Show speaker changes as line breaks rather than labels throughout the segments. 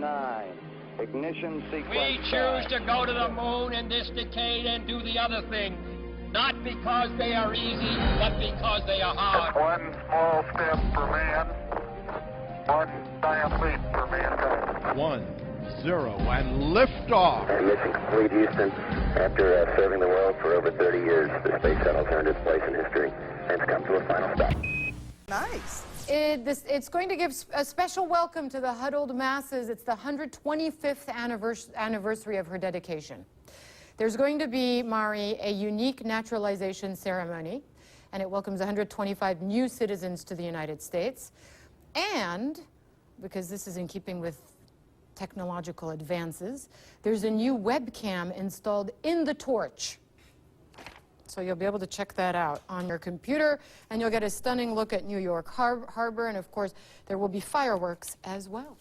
9. Ignition sequence.
We choose to go to the moon in this decade and do the other things, not because they are easy, but because they are hard.
One small step for man, one giant leap for mankind.
1-0 and liftoff.
Mission complete, Houston. After serving the world for over 30 years, the space shuttle's earned its place in history and it's come to a final stop.
Nice.
It's going to give a special welcome to the huddled masses. It's the 125th anniversary of her dedication. There's going to be, Mari, a unique naturalization ceremony, and it welcomes 125 new citizens to the United States. And, because this is in keeping with technological advances, there's a new webcam installed in the torch. So you'll be able to check that out on your computer, and you'll get a stunning look at New York Harbor, and of course, there will be fireworks as well.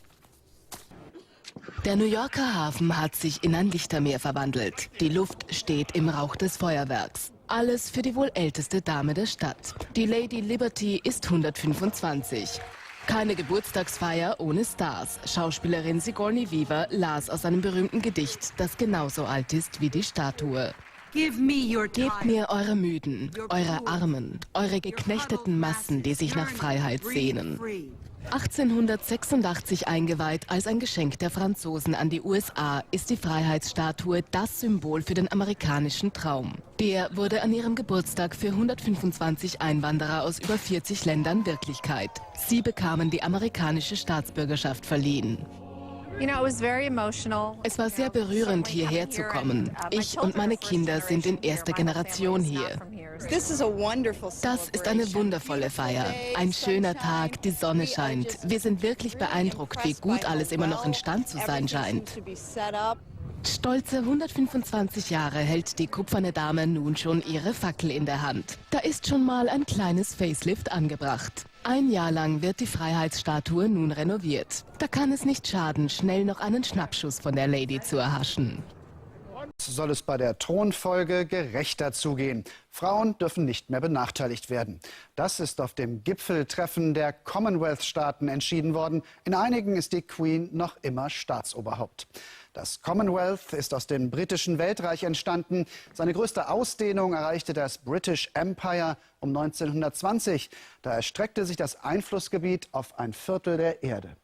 Der New Yorker Hafen hat sich in ein Lichtermeer verwandelt. Die Luft steht im Rauch des Feuerwerks. Alles für die wohl älteste Dame der Stadt. Die Lady Liberty ist 125. Keine Geburtstagsfeier ohne Stars. Schauspielerin Sigourney Weaver las aus einem berühmten Gedicht, das genauso alt ist wie die Statue. Gebt mir eure Müden, eure Armen, eure geknechteten Massen, die sich nach Freiheit sehnen. 1886 eingeweiht als ein Geschenk der Franzosen an die USA, ist die Freiheitsstatue das Symbol für den amerikanischen Traum. Der wurde an ihrem Geburtstag für 125 Einwanderer aus über 40 Ländern Wirklichkeit. Sie bekamen die amerikanische Staatsbürgerschaft verliehen. Es war sehr berührend, hierher zu kommen. Ich und meine Kinder sind in erster Generation hier. Das ist eine wundervolle Feier. Ein schöner Tag, die Sonne scheint. Wir sind wirklich beeindruckt, wie gut alles immer noch in Stand zu sein scheint. Stolze 125 Jahre hält die kupferne Dame nun schon ihre Fackel in der Hand. Da ist schon mal ein kleines Facelift angebracht. Ein Jahr lang wird die Freiheitsstatue nun renoviert. Da kann es nicht schaden, schnell noch einen Schnappschuss von der Lady zu erhaschen.
Soll es bei der Thronfolge gerechter zugehen. Frauen dürfen nicht mehr benachteiligt werden. Das ist auf dem Gipfeltreffen der Commonwealth-Staaten entschieden worden. In einigen ist die Queen noch immer Staatsoberhaupt. Das Commonwealth ist aus dem britischen Weltreich entstanden. Seine größte Ausdehnung erreichte das British Empire um 1920. Da erstreckte sich das Einflussgebiet auf ein Viertel der Erde.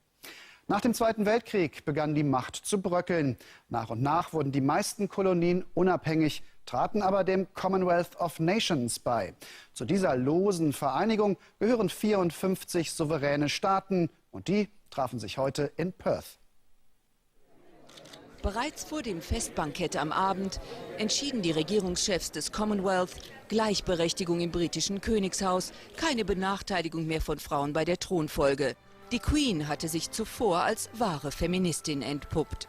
Nach dem Zweiten Weltkrieg begann die Macht zu bröckeln. Nach und nach wurden die meisten Kolonien unabhängig, traten aber dem Commonwealth of Nations bei. Zu dieser losen Vereinigung gehören 54 souveräne Staaten und die trafen sich heute in Perth.
Bereits vor dem Festbankett am Abend entschieden die Regierungschefs des Commonwealth Gleichberechtigung im britischen Königshaus, keine Benachteiligung mehr von Frauen bei der Thronfolge. Die Queen hatte sich zuvor als wahre Feministin entpuppt.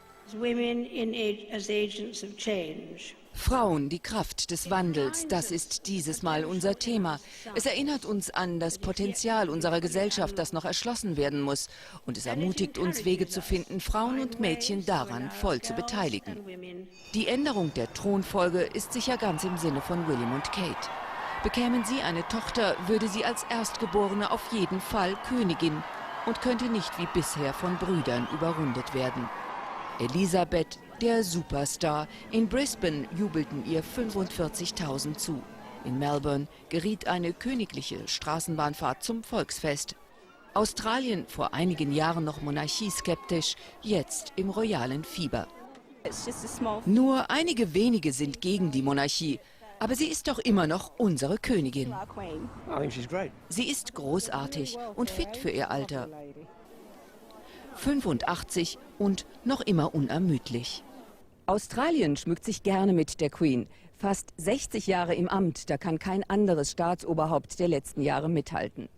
Frauen, die Kraft des Wandels, das ist dieses Mal unser Thema. Es erinnert uns an das Potenzial unserer Gesellschaft, das noch erschlossen werden muss. Und es ermutigt uns, Wege zu finden, Frauen und Mädchen daran voll zu beteiligen. Die Änderung der Thronfolge ist sicher ganz im Sinne von William und Kate. Bekämen sie eine Tochter, würde sie als Erstgeborene auf jeden Fall Königin und könnte nicht wie bisher von Brüdern überrundet werden. Elisabeth, der Superstar. In Brisbane jubelten ihr 45.000 zu. In Melbourne geriet eine königliche Straßenbahnfahrt zum Volksfest. Australien, vor einigen Jahren noch monarchieskeptisch, jetzt im royalen Fieber. Nur einige wenige sind gegen die Monarchie. Aber sie ist doch immer noch unsere Königin. Sie ist großartig und fit für ihr Alter. 85 und noch immer unermüdlich.
Australien schmückt sich gerne mit der Queen. Fast 60 Jahre im Amt, da kann kein anderes Staatsoberhaupt der letzten Jahre mithalten.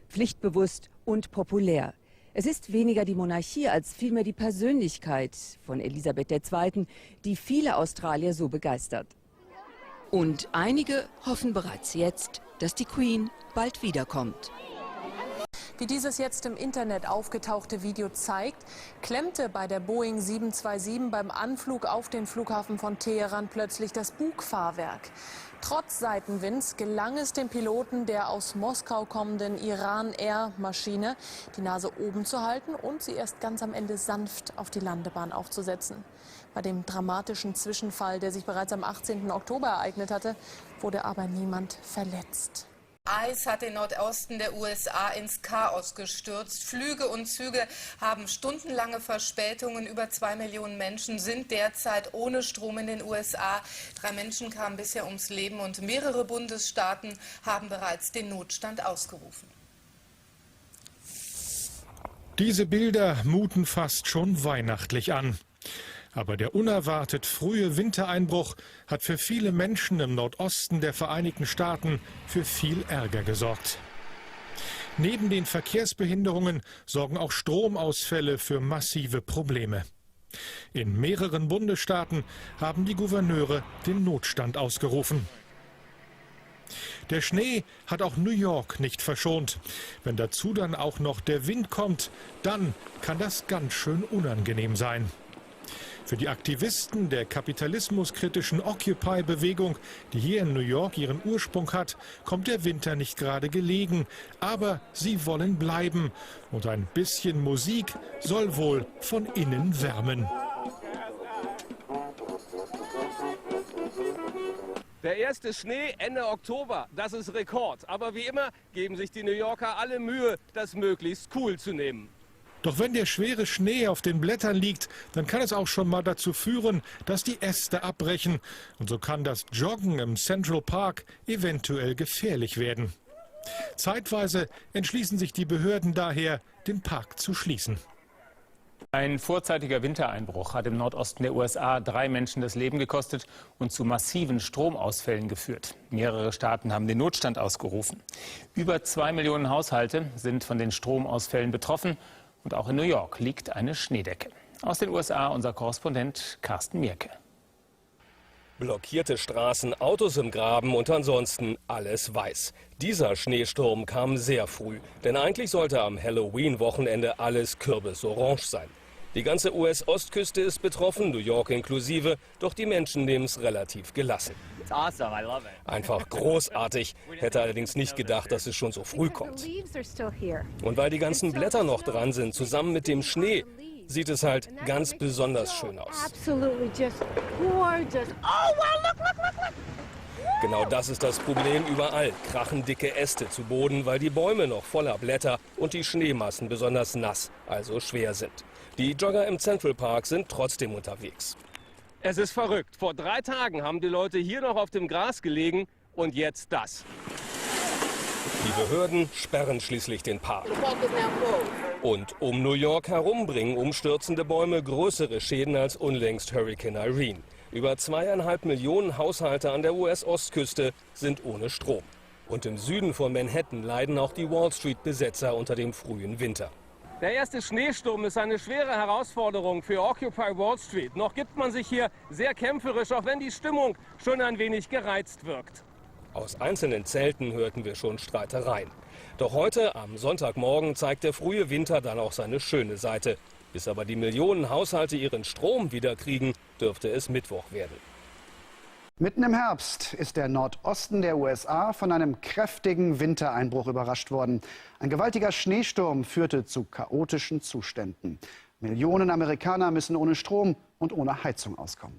Pflichtbewusst und populär. Es ist weniger die Monarchie als vielmehr die Persönlichkeit von Elisabeth II., die viele Australier so begeistert.
Und einige hoffen bereits jetzt, dass die Queen bald wiederkommt.
Wie dieses jetzt im Internet aufgetauchte Video zeigt, klemmte bei der Boeing 727 beim Anflug auf den Flughafen von Teheran plötzlich das Bugfahrwerk. Trotz Seitenwinds gelang es dem Piloten der aus Moskau kommenden Iran-Air-Maschine, die Nase oben zu halten und sie erst ganz am Ende sanft auf die Landebahn aufzusetzen. Bei dem dramatischen Zwischenfall, der sich bereits am 18. Oktober ereignet hatte, wurde aber niemand verletzt.
Eis hat den Nordosten der USA ins Chaos gestürzt. Flüge und Züge haben stundenlange Verspätungen. Über 2 Millionen Menschen sind derzeit ohne Strom in den USA. 3 Menschen kamen bisher ums Leben und mehrere Bundesstaaten haben bereits den Notstand ausgerufen.
Diese Bilder muten fast schon weihnachtlich an. Aber der unerwartet frühe Wintereinbruch hat für viele Menschen im Nordosten der Vereinigten Staaten für viel Ärger gesorgt. Neben den Verkehrsbehinderungen sorgen auch Stromausfälle für massive Probleme. In mehreren Bundesstaaten haben die Gouverneure den Notstand ausgerufen. Der Schnee hat auch New York nicht verschont. Wenn dazu dann auch noch der Wind kommt, dann kann das ganz schön unangenehm sein. Für die Aktivisten der kapitalismuskritischen Occupy-Bewegung, die hier in New York ihren Ursprung hat, kommt der Winter nicht gerade gelegen. Aber sie wollen bleiben. Und ein bisschen Musik soll wohl von innen wärmen.
Der erste Schnee Ende Oktober, das ist Rekord. Aber wie immer geben sich die New Yorker alle Mühe, das möglichst cool zu nehmen.
Doch wenn der schwere Schnee auf den Blättern liegt, dann kann es auch schon mal dazu führen, dass die Äste abbrechen. Und so kann das Joggen im Central Park eventuell gefährlich werden. Zeitweise entschließen sich die Behörden daher, den Park zu schließen.
Ein vorzeitiger Wintereinbruch hat im Nordosten der USA 3 Menschen das Leben gekostet und zu massiven Stromausfällen geführt. Mehrere Staaten haben den Notstand ausgerufen. Über 2 Millionen Haushalte sind von den Stromausfällen betroffen. Und auch in New York liegt eine Schneedecke. Aus den USA unser Korrespondent Carsten Mierke.
Blockierte Straßen, Autos im Graben und ansonsten alles weiß. Dieser Schneesturm kam sehr früh, denn eigentlich sollte am Halloween-Wochenende alles kürbisorange sein. Die ganze US-Ostküste ist betroffen, New York inklusive, doch die Menschen nehmen es relativ gelassen. Einfach großartig, hätte allerdings nicht gedacht, dass es schon so früh kommt. Und weil die ganzen Blätter noch dran sind, zusammen mit dem Schnee, sieht es halt ganz besonders schön aus. Genau das ist das Problem überall. Krachen dicke Äste zu Boden, weil die Bäume noch voller Blätter und die Schneemassen besonders nass, also schwer sind. Die Jogger im Central Park sind trotzdem unterwegs.
Es ist verrückt. Vor 3 Tagen haben die Leute hier noch auf dem Gras gelegen und jetzt das.
Die Behörden sperren schließlich den Park. Und um New York herum bringen umstürzende Bäume größere Schäden als unlängst Hurricane Irene. Über 2,5 Millionen Haushalte an der US-Ostküste sind ohne Strom. Und im Süden von Manhattan leiden auch die Wall Street-Besetzer unter dem frühen Winter.
Der erste Schneesturm ist eine schwere Herausforderung für Occupy Wall Street. Noch gibt man sich hier sehr kämpferisch, auch wenn die Stimmung schon ein wenig gereizt wirkt.
Aus einzelnen Zelten hörten wir schon Streitereien. Doch heute, am Sonntagmorgen, zeigt der frühe Winter dann auch seine schöne Seite. Bis aber die Millionen Haushalte ihren Strom wiederkriegen, dürfte es Mittwoch werden.
Mitten im Herbst ist der Nordosten der USA von einem kräftigen Wintereinbruch überrascht worden. Ein gewaltiger Schneesturm führte zu chaotischen Zuständen. Millionen Amerikaner müssen ohne Strom und ohne Heizung auskommen.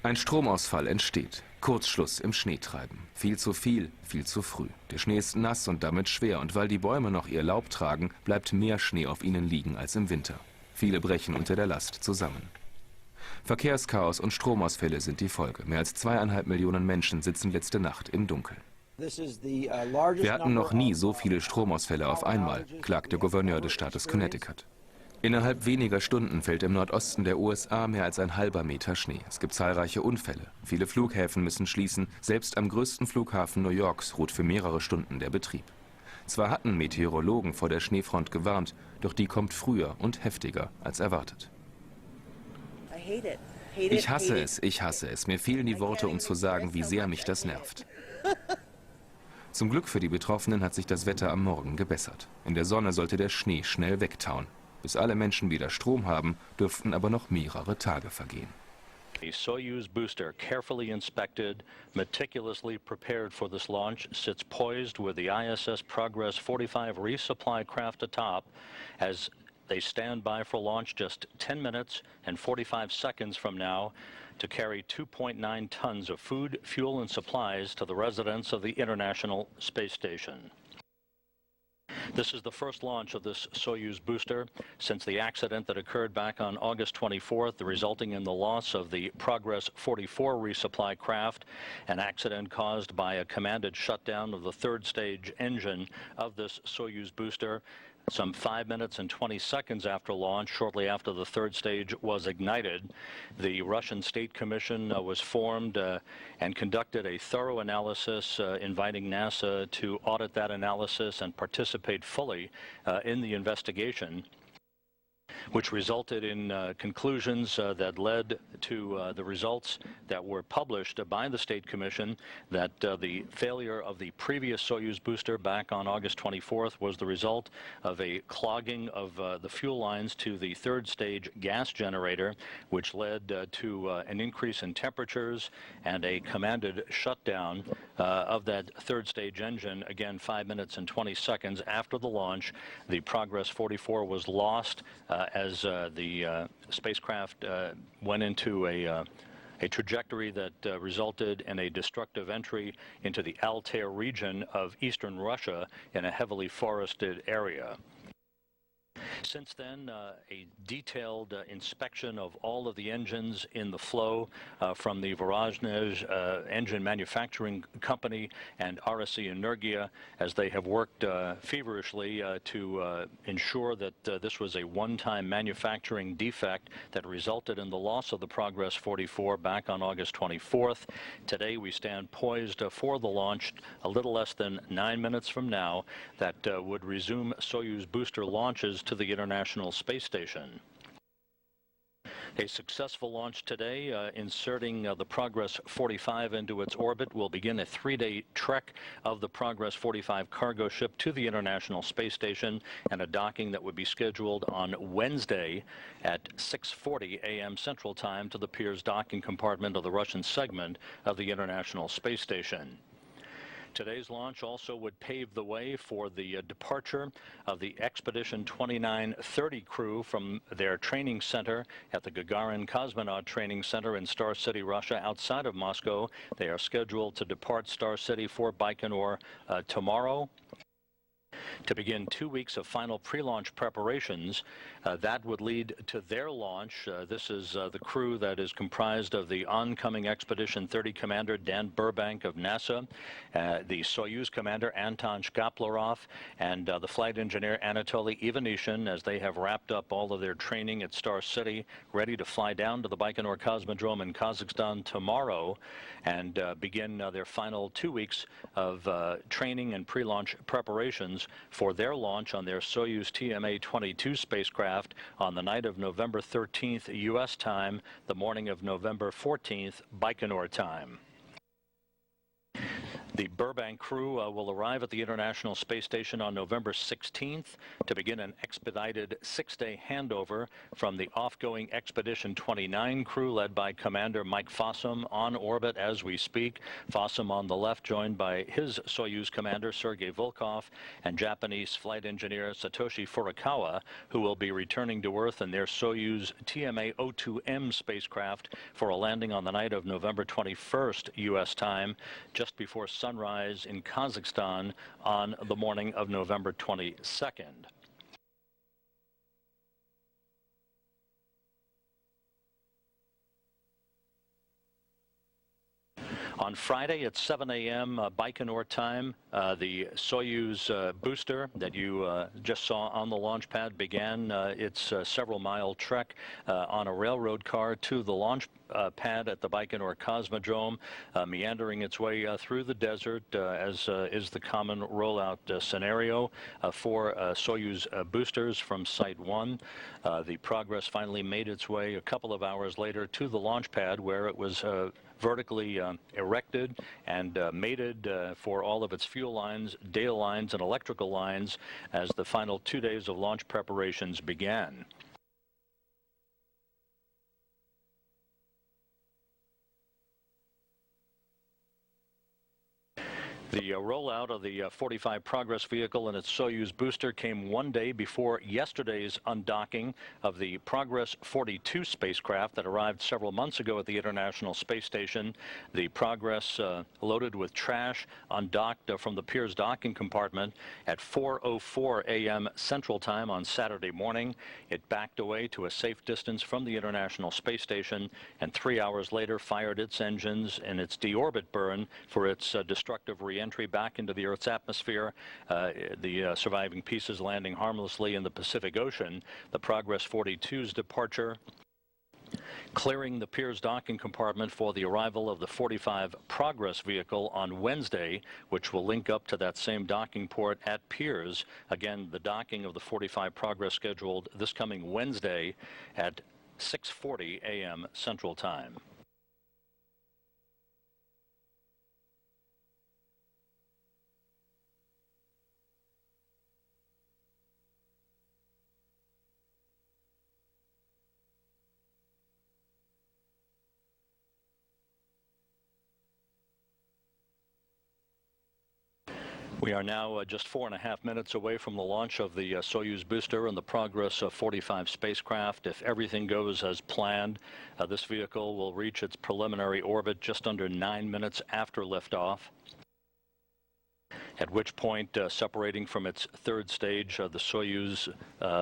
Ein Stromausfall entsteht. Kurzschluss im Schneetreiben. Viel zu viel, viel zu früh. Der Schnee ist nass und damit schwer. Und weil die Bäume noch ihr Laub tragen, bleibt mehr Schnee auf ihnen liegen als im Winter. Viele brechen unter der Last zusammen. Verkehrschaos und Stromausfälle sind die Folge. Mehr als 2,5 Millionen Menschen sitzen letzte Nacht im Dunkeln. Wir hatten noch nie so viele Stromausfälle auf einmal, klagt der Gouverneur des Staates Connecticut. Innerhalb weniger Stunden fällt im Nordosten der USA mehr als ein halber Meter Schnee. Es gibt zahlreiche Unfälle. Viele Flughäfen müssen schließen. Selbst am größten Flughafen New Yorks ruht für mehrere Stunden der Betrieb. Zwar hatten Meteorologen vor der Schneefront gewarnt, doch die kommt früher und heftiger als erwartet. Ich hasse es. Mir fehlen die Worte, um zu sagen, wie sehr mich das nervt. Zum Glück für die Betroffenen hat sich das Wetter am Morgen gebessert. In der Sonne sollte der Schnee schnell wegtauen. Bis alle Menschen wieder Strom haben, dürften aber noch mehrere Tage vergehen.
A Soyuz booster, carefully inspected, meticulously prepared for this launch, sits poised with the ISS Progress 45 resupply craft atop as they stand by for launch just 10 minutes and 45 seconds from now to carry 2.9 tons of food, fuel, and supplies to the residents of the International Space Station. This is the first launch of this Soyuz booster since the accident that occurred back on August 24th, resulting in the loss of the Progress 44 resupply craft, an accident caused by a commanded shutdown of the third stage engine of this Soyuz booster. Some 5 minutes and 20 seconds after launch, shortly after the third stage was ignited, the Russian State Commission was formed and conducted a thorough analysis, inviting NASA to audit that analysis and participate fully in the investigation, which resulted in conclusions that led to the results that were published by the State Commission that the failure of the previous Soyuz booster back on August 24th was the result of a clogging of the fuel lines to the third stage gas generator, which led to an increase in temperatures and a commanded shutdown of that third stage engine. Again, 5 minutes and 20 seconds after the launch, the Progress 44 was lost as the spacecraft went into a trajectory that resulted in a destructive entry into the Altair region of eastern Russia in a heavily forested area. Since then, a detailed inspection of all of the engines in the flow from the Voroshilov engine manufacturing company and RSE Energia, as they have worked feverishly to ensure that this was a one-time manufacturing defect that resulted in the loss of the Progress 44 back on August 24th. Today, we stand poised for the launch a little less than 9 minutes from now that would resume Soyuz booster launches to the International Space Station. A successful launch today, inserting the Progress 45 into its orbit, will begin a 3-day trek of the Progress 45 cargo ship to the International Space Station, and a docking that would be scheduled on Wednesday at 6:40 a.m. Central Time to the Pirs docking compartment of the Russian segment of the International Space Station. Today's launch also would pave the way for the departure of the Expedition 2930 crew from their training center at the Gagarin Cosmonaut Training Center in Star City, Russia, outside of Moscow. They are scheduled to depart Star City for Baikonur tomorrow to begin 2 weeks of final pre-launch preparations. That would lead to their launch. This is the crew that is comprised of the oncoming Expedition 30 commander Dan Burbank of NASA, the Soyuz commander Anton Shkaplerov, and the flight engineer Anatoly Ivanishin, as they have wrapped up all of their training at Star City, ready to fly down to the Baikonur Cosmodrome in Kazakhstan tomorrow and begin their final 2 weeks of training and pre-launch preparations for their launch on their Soyuz TMA-22 spacecraft on the night of November 13th U.S. time, the morning of November 14th Baikonur time. The Burbank crew will arrive at the International Space Station on November 16th to begin an expedited 6-day handover from the off-going Expedition 29 crew led by Commander Mike Fossum on orbit as we speak. Fossum on the left, joined by his Soyuz commander Sergei Volkov and Japanese flight engineer Satoshi Furukawa, who will be returning to Earth in their Soyuz TMA-02M spacecraft for a landing on the night of November 21st U.S. time, just before sunrise in Kazakhstan on the morning of November 22nd. On Friday at 7 a.m. Baikonur time, the Soyuz booster that you just saw on the launch pad began its several-mile trek on a railroad car to the launch pad at the Baikonur Cosmodrome, meandering its way through the desert, as is the common rollout scenario for Soyuz boosters from Site 1. The Progress finally made its way a couple of hours later to the launch pad, where it was vertically erected and mated for all of its fuel lines, data lines, and electrical lines as the final 2 days of launch preparations began. The rollout of the 45 Progress vehicle and its Soyuz booster came one day before yesterday's undocking of the Progress 42 spacecraft that arrived several months ago at the International Space Station. The Progress, loaded with trash, undocked from the Pirs docking compartment at 4:04 a.m. Central Time on Saturday morning. It backed away to a safe distance from the International Space Station and 3 hours later fired its engines in its deorbit burn for its destructive re-entry back into the Earth's atmosphere. The surviving pieces landing harmlessly in the Pacific Ocean. The Progress 42's departure clearing the Pirs docking compartment for the arrival of the 45 Progress vehicle on Wednesday, which will link up to that same docking port at Pirs. Again, the docking of the 45 Progress scheduled this coming Wednesday at 6:40 a.m. Central Time. We are now just 4.5 minutes away from the launch of the Soyuz booster and the Progress 45 spacecraft. If everything goes as planned, this vehicle will reach its preliminary orbit just under 9 minutes after liftoff, at which point, separating from its third stage, the Soyuz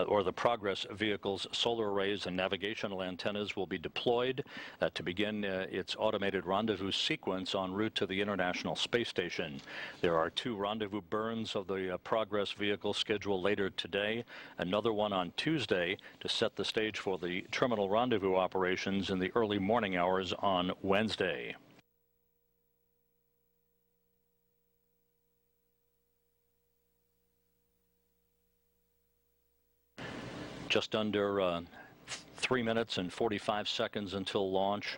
or the Progress vehicle's solar arrays and navigational antennas will be deployed to begin its automated rendezvous sequence en route to the International Space Station. There are 2 rendezvous burns of the Progress vehicle scheduled later today, another one on Tuesday to set the stage for the terminal rendezvous operations in the early morning hours on Wednesday. Just under 3 minutes and 45 seconds until launch.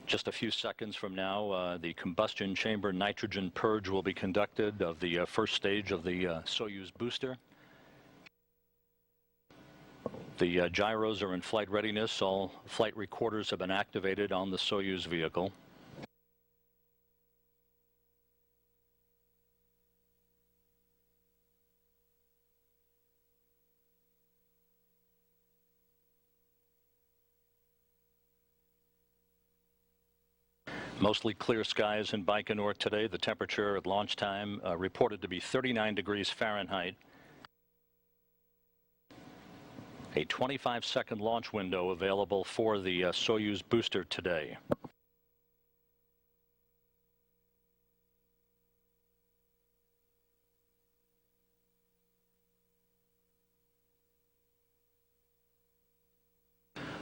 Just a few seconds from now, the combustion chamber nitrogen purge will be conducted of the first stage of the Soyuz booster. The gyros are in flight readiness. All flight recorders have been activated on the Soyuz vehicle. Mostly clear skies in Baikonur today. The temperature at launch time reported to be 39 degrees Fahrenheit. A 25-second launch window available for the Soyuz booster today.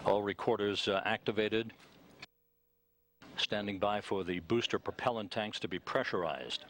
All recorders activated. Standing by for the booster propellant tanks to be pressurized.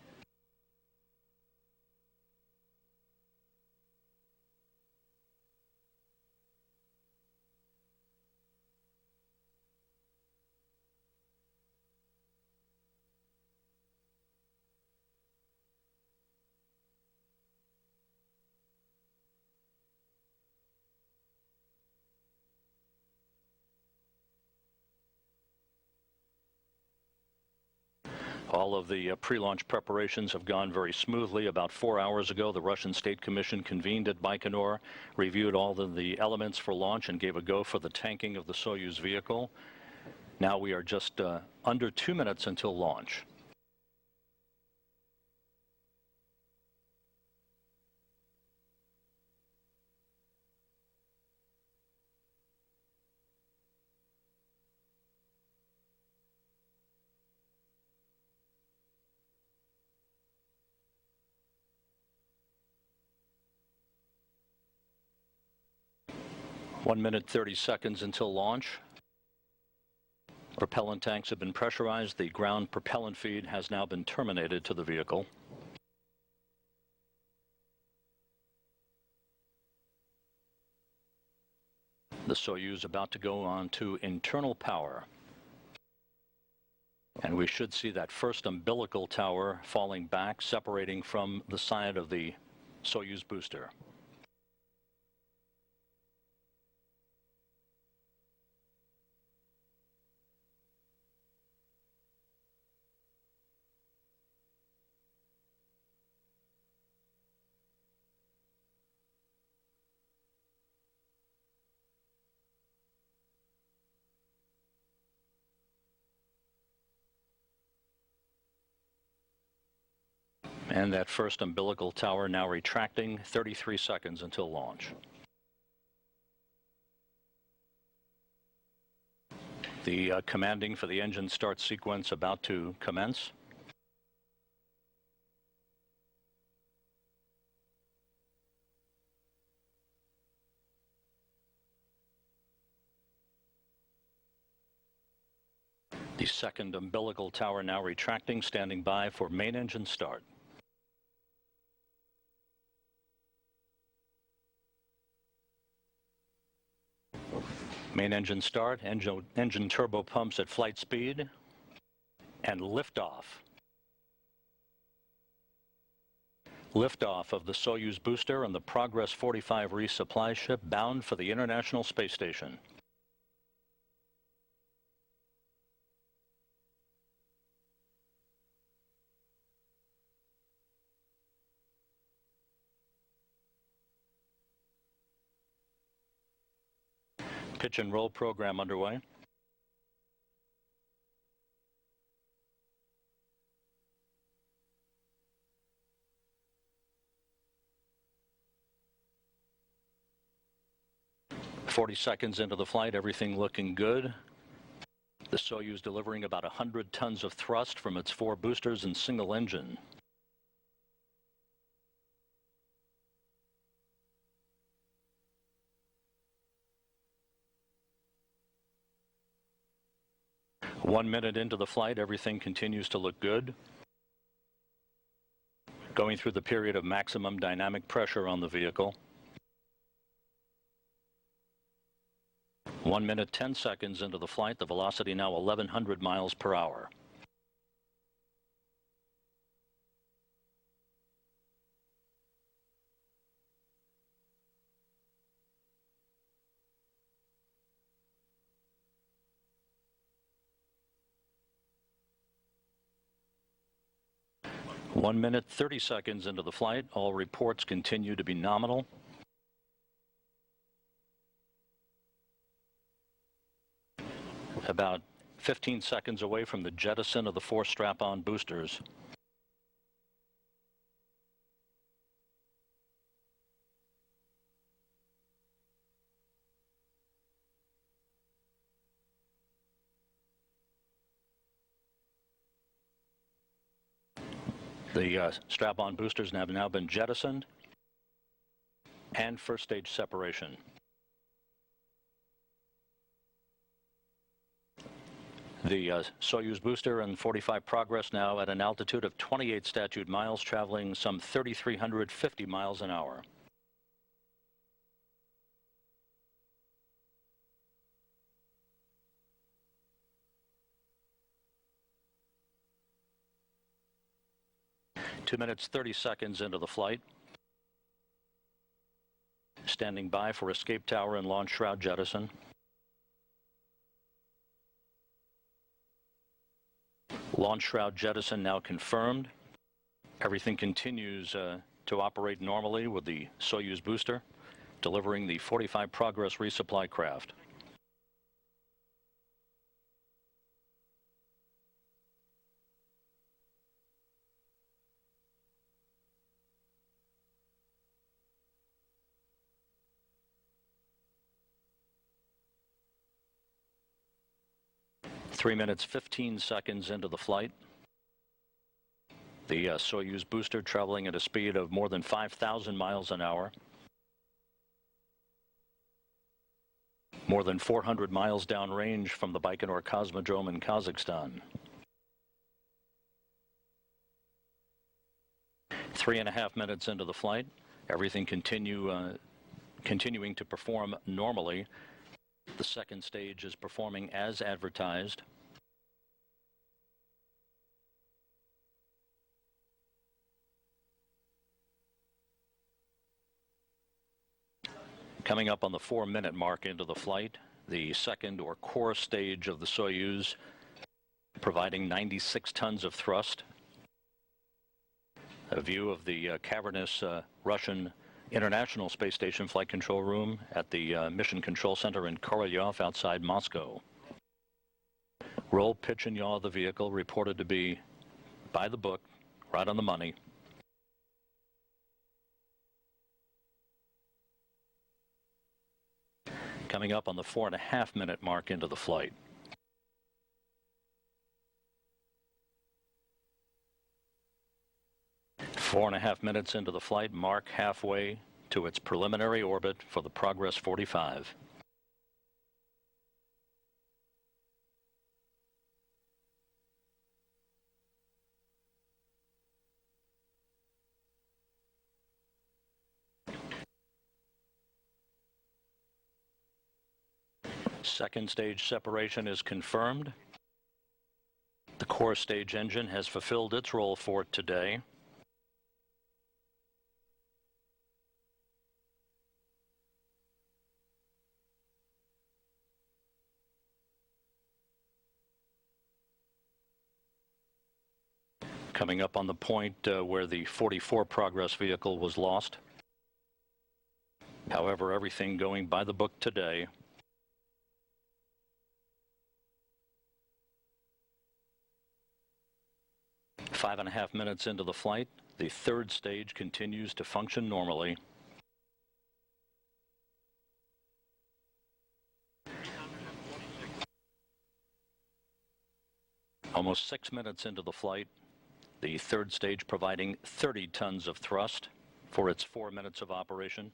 All of the pre-launch preparations have gone very smoothly. About 4 hours ago, the Russian State Commission convened at Baikonur, reviewed all of the elements for launch, and gave a go for the tanking of the Soyuz vehicle. Now we are just under 2 minutes until launch. One minute, 30 seconds until launch. Propellant tanks have been pressurized. The ground propellant feed has now been terminated to the vehicle. The Soyuz about to go on to internal power. And we should see that first umbilical tower falling back, separating from the side of the Soyuz booster. And that first umbilical tower now retracting, 33 seconds until launch. The commanding for the engine start sequence about to commence. The second umbilical tower now retracting, standing by for main engine start. Main engine start, engine turbo pumps at flight speed, and liftoff. Liftoff of the Soyuz booster and the Progress 45 resupply ship bound for the International Space Station. Pitch and roll program underway. "40 seconds into the flight, everything looking good. The Soyuz delivering about 100 tons of thrust from its 4 boosters and single engine. One minute into the flight, everything continues to look good. Going through the period of maximum dynamic pressure on the vehicle. 1 minute, 10 seconds into the flight, the velocity now 1,100 miles per hour. One minute, 30 seconds into the flight, all reports continue to be nominal. About 15 seconds away from the jettison of the 4 strap-on boosters. The strap-on boosters have now been jettisoned, and first stage separation. The Soyuz booster and 45 Progress now at an altitude of 28 statute miles, traveling some 3,350 miles an hour. Two minutes, 30 seconds into the flight. Standing by for escape tower and launch shroud jettison. Launch shroud jettison now confirmed. Everything continues to operate normally with the Soyuz booster, delivering the 45 Progress resupply craft. Three minutes, 15 seconds into the flight. The Soyuz booster traveling at a speed of more than 5,000 miles an hour. More than 400 miles downrange from the Baikonur Cosmodrome in Kazakhstan. 3.5 minutes into the flight, everything continuing to perform normally. The second stage is performing as advertised. Coming up on the 4-minute mark into the flight, the second or core stage of the Soyuz, providing 96 tons of thrust. A view of the cavernous Russian International Space Station Flight Control Room at the Mission Control Center in Korolyov outside Moscow. Roll, pitch, and yaw of the vehicle reported to be by the book, right on the money. Coming up on the 4.5-minute mark into the flight. Four and a half minutes into the flight, mark halfway to its preliminary orbit for the Progress 45. Second stage separation is confirmed. The core stage engine has fulfilled its role for today. Coming up on the point where the 44 Progress vehicle was lost. However, everything going by the book today. Five and a half minutes into the flight, the third stage continues to function normally. Almost 6 minutes into the flight, the third stage providing 30 tons of thrust for its 4 minutes of operation.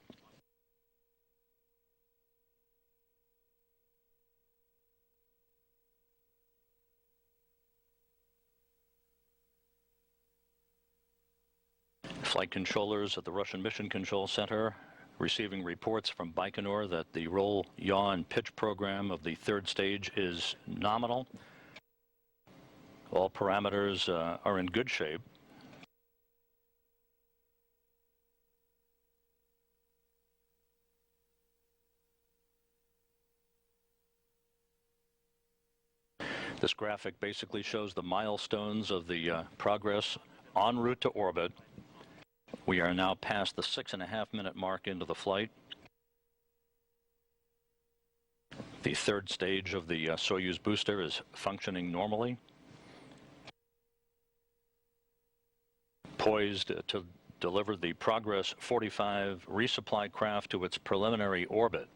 Flight controllers at the Russian Mission Control Center receiving reports from Baikonur that the roll, yaw, and pitch program of the third stage is nominal. All parameters are in good shape. This graphic basically shows the milestones of the Progress en route to orbit. We are now past the 6.5-minute mark into the flight. The third stage of the Soyuz booster is functioning normally. Poised to deliver the Progress 45 resupply craft to its preliminary orbit.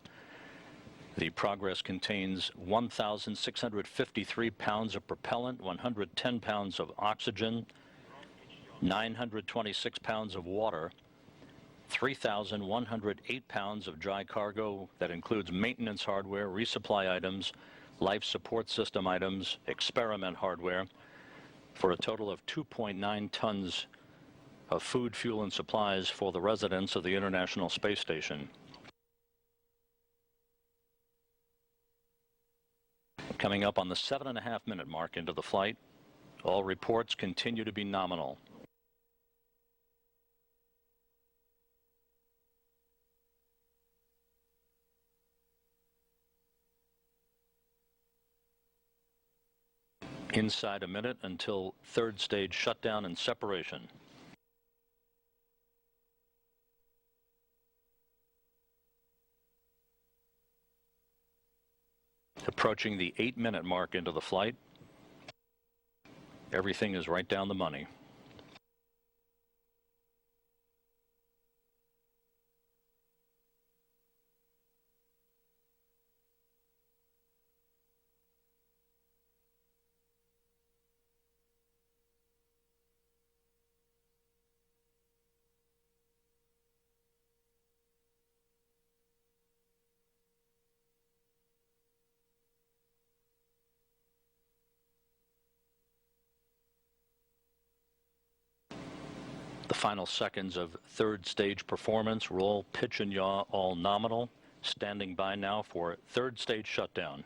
The Progress contains 1,653 pounds of propellant, 110 pounds of oxygen, 926 pounds of water, 3,108 pounds of dry cargo that includes maintenance hardware, resupply items, life support system items, experiment hardware, for a total of 2.9 tons of food, fuel, and supplies for the residents of the International Space Station. Coming up on the 7.5-minute mark into the flight, all reports continue to be nominal. Inside a minute until third stage shutdown and separation. Approaching the 8-minute mark into the flight. Everything is right down the money. The final seconds of third stage performance, roll, pitch, and yaw, all nominal. Standing by now for third stage shutdown.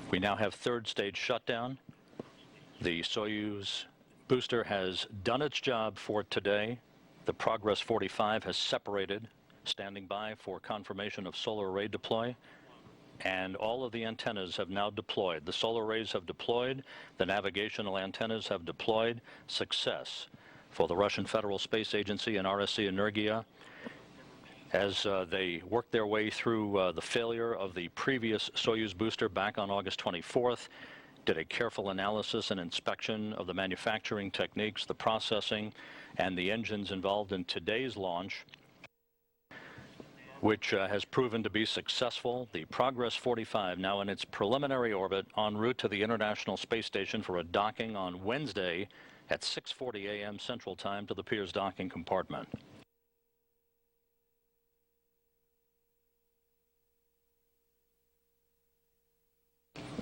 We now have third stage shutdown. The Soyuz booster has done its job for today. The Progress 45 has separated, standing by for confirmation of solar array deploy. And all of the antennas have now deployed. The solar arrays have deployed. The navigational antennas have deployed. Success for the Russian Federal Space Agency and RSC Energia as they work their way through the failure of the previous Soyuz booster back on August 24th, did a careful analysis and inspection of the manufacturing techniques, the processing, and the engines involved in today's launch, which has proven to be successful. The Progress 45 now in its preliminary orbit en route to the International Space Station for a docking on Wednesday at 6:40 a.m. Central Time to the Pirs docking compartment.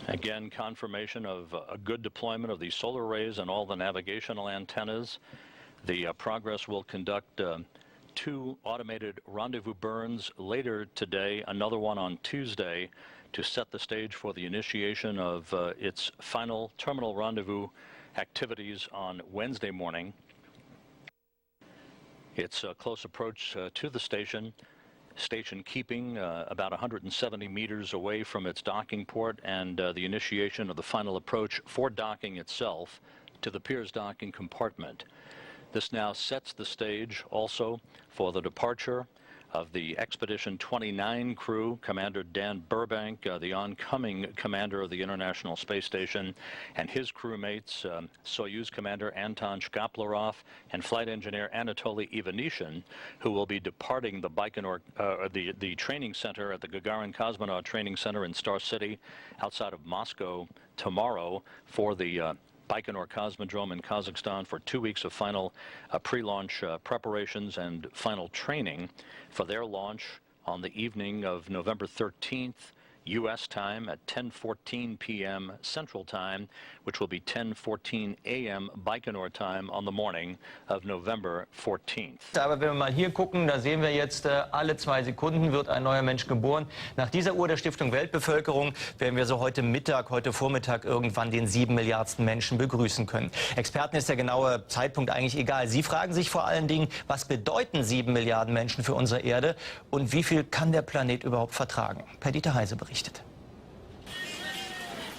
Again, confirmation of a good deployment of the solar arrays and all the navigational antennas. The Progress will conduct 2 automated rendezvous burns later today, another one on Tuesday, to set the stage for the initiation of its final terminal rendezvous activities on Wednesday morning. Its close approach to the station keeping about 170 meters away from its docking port, and the initiation of the final approach for docking itself to the Pirs docking compartment. This now sets the stage also for the departure of the Expedition 29 crew, Commander Dan Burbank, the oncoming commander of the International Space Station, and his crewmates, Soyuz Commander Anton Shkaplerov and Flight Engineer Anatoly Ivanishin, who will be departing the Baikonur, the training center at the Gagarin Cosmonaut Training Center in Star City outside of Moscow tomorrow for the Baikonur Cosmodrome in Kazakhstan for 2 weeks of final pre-launch preparations and final training for their launch on the evening of November 13th, U.S. time at 10:14 p.m. Central Time, which will be 10:14 a.m. Baikonur time on the morning of November 14th.
Aber wenn wir mal hier gucken, da sehen wir jetzt, alle 2 Sekunden wird ein neuer Mensch geboren. Nach dieser Uhr der Stiftung Weltbevölkerung werden wir so heute Vormittag irgendwann den 7 Milliardsten Menschen begrüßen können. Experten ist der genaue Zeitpunkt eigentlich egal. Sie fragen sich vor allen Dingen, was bedeuten 7 Milliarden Menschen für unsere Erde und wie viel kann der Planet überhaupt vertragen? Perdita Heise berichtet.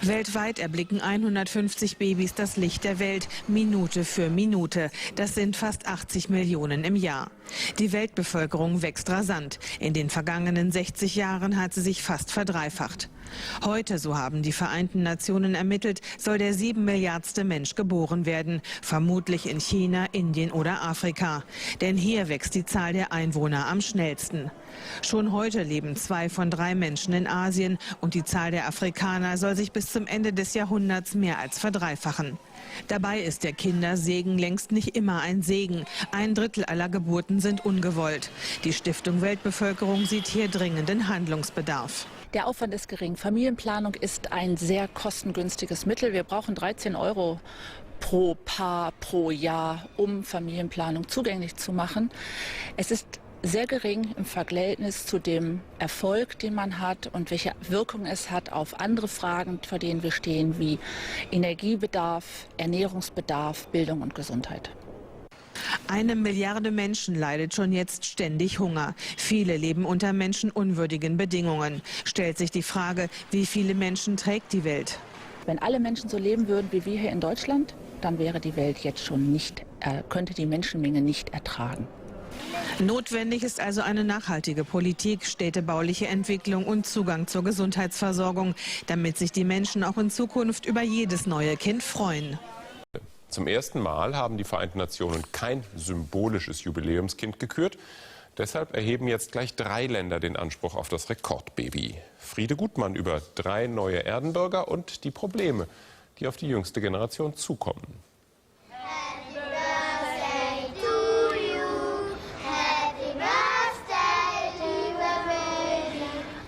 Weltweit erblicken 150 Babys das Licht der Welt, Minute für Minute. Das sind fast 80 Millionen im Jahr. Die Weltbevölkerung wächst rasant. In den vergangenen 60 Jahren hat sie sich fast verdreifacht. Heute, so haben die Vereinten Nationen ermittelt, soll der 7 Milliardste Mensch geboren werden. Vermutlich in China, Indien oder Afrika. Denn hier wächst die Zahl der Einwohner am schnellsten. Schon heute leben 2 von 3 Menschen in Asien und die Zahl der Afrikaner soll sich bis zum Ende des Jahrhunderts mehr als verdreifachen. Dabei ist der Kindersegen längst nicht immer ein Segen. 1/3 aller Geburten sind ungewollt. Die Stiftung Weltbevölkerung sieht hier dringenden Handlungsbedarf.
Der Aufwand ist gering. Familienplanung ist ein sehr kostengünstiges Mittel. Wir brauchen 13 € pro Paar pro Jahr, um Familienplanung zugänglich zu machen. Es ist sehr gering im Verhältnis zu dem Erfolg, den man hat und welche Wirkung es hat auf andere Fragen, vor denen wir stehen, wie Energiebedarf, Ernährungsbedarf, Bildung und Gesundheit.
1 Milliarde Menschen leidet schon jetzt ständig Hunger. Viele leben unter menschenunwürdigen Bedingungen. Stellt sich die Frage, wie viele Menschen trägt die Welt?
Wenn alle Menschen so leben würden wie wir hier in Deutschland, dann wäre die Welt jetzt schon nicht, könnte die Menschenmenge nicht ertragen.
Notwendig ist also eine nachhaltige Politik, städtebauliche Entwicklung und Zugang zur Gesundheitsversorgung, damit sich die Menschen auch in Zukunft über jedes neue Kind freuen.
Zum ersten Mal haben die Vereinten Nationen kein symbolisches Jubiläumskind gekürt. Deshalb erheben jetzt gleich 3 Länder den Anspruch auf das Rekordbaby. Friede Gutmann über 3 neue Erdenbürger und die Probleme, die auf die jüngste Generation zukommen.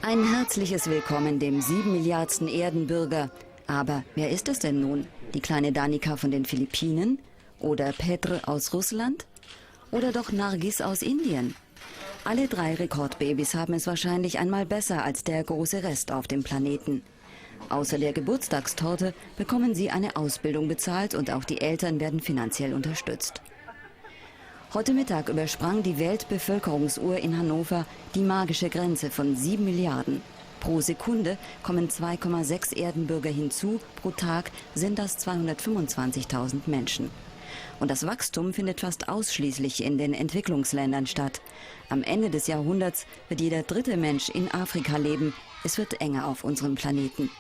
Ein herzliches Willkommen dem 7 Milliardsten Erdenbürger. Aber wer ist es denn nun? Die kleine Danica von den Philippinen? Oder Petr aus Russland? Oder doch Nargis aus Indien? Alle 3 Rekordbabys haben es wahrscheinlich einmal besser als der große Rest auf dem Planeten. Außer der Geburtstagstorte bekommen sie eine Ausbildung bezahlt und auch die Eltern werden finanziell unterstützt. Heute Mittag übersprang die Weltbevölkerungsuhr in Hannover die magische Grenze von 7 Milliarden. Pro Sekunde kommen 2,6 Erdenbürger hinzu, pro Tag sind das 225.000 Menschen. Und das Wachstum findet fast ausschließlich in den Entwicklungsländern statt. Am Ende des Jahrhunderts wird jeder dritte Mensch in Afrika leben. Es wird enger auf unserem Planeten.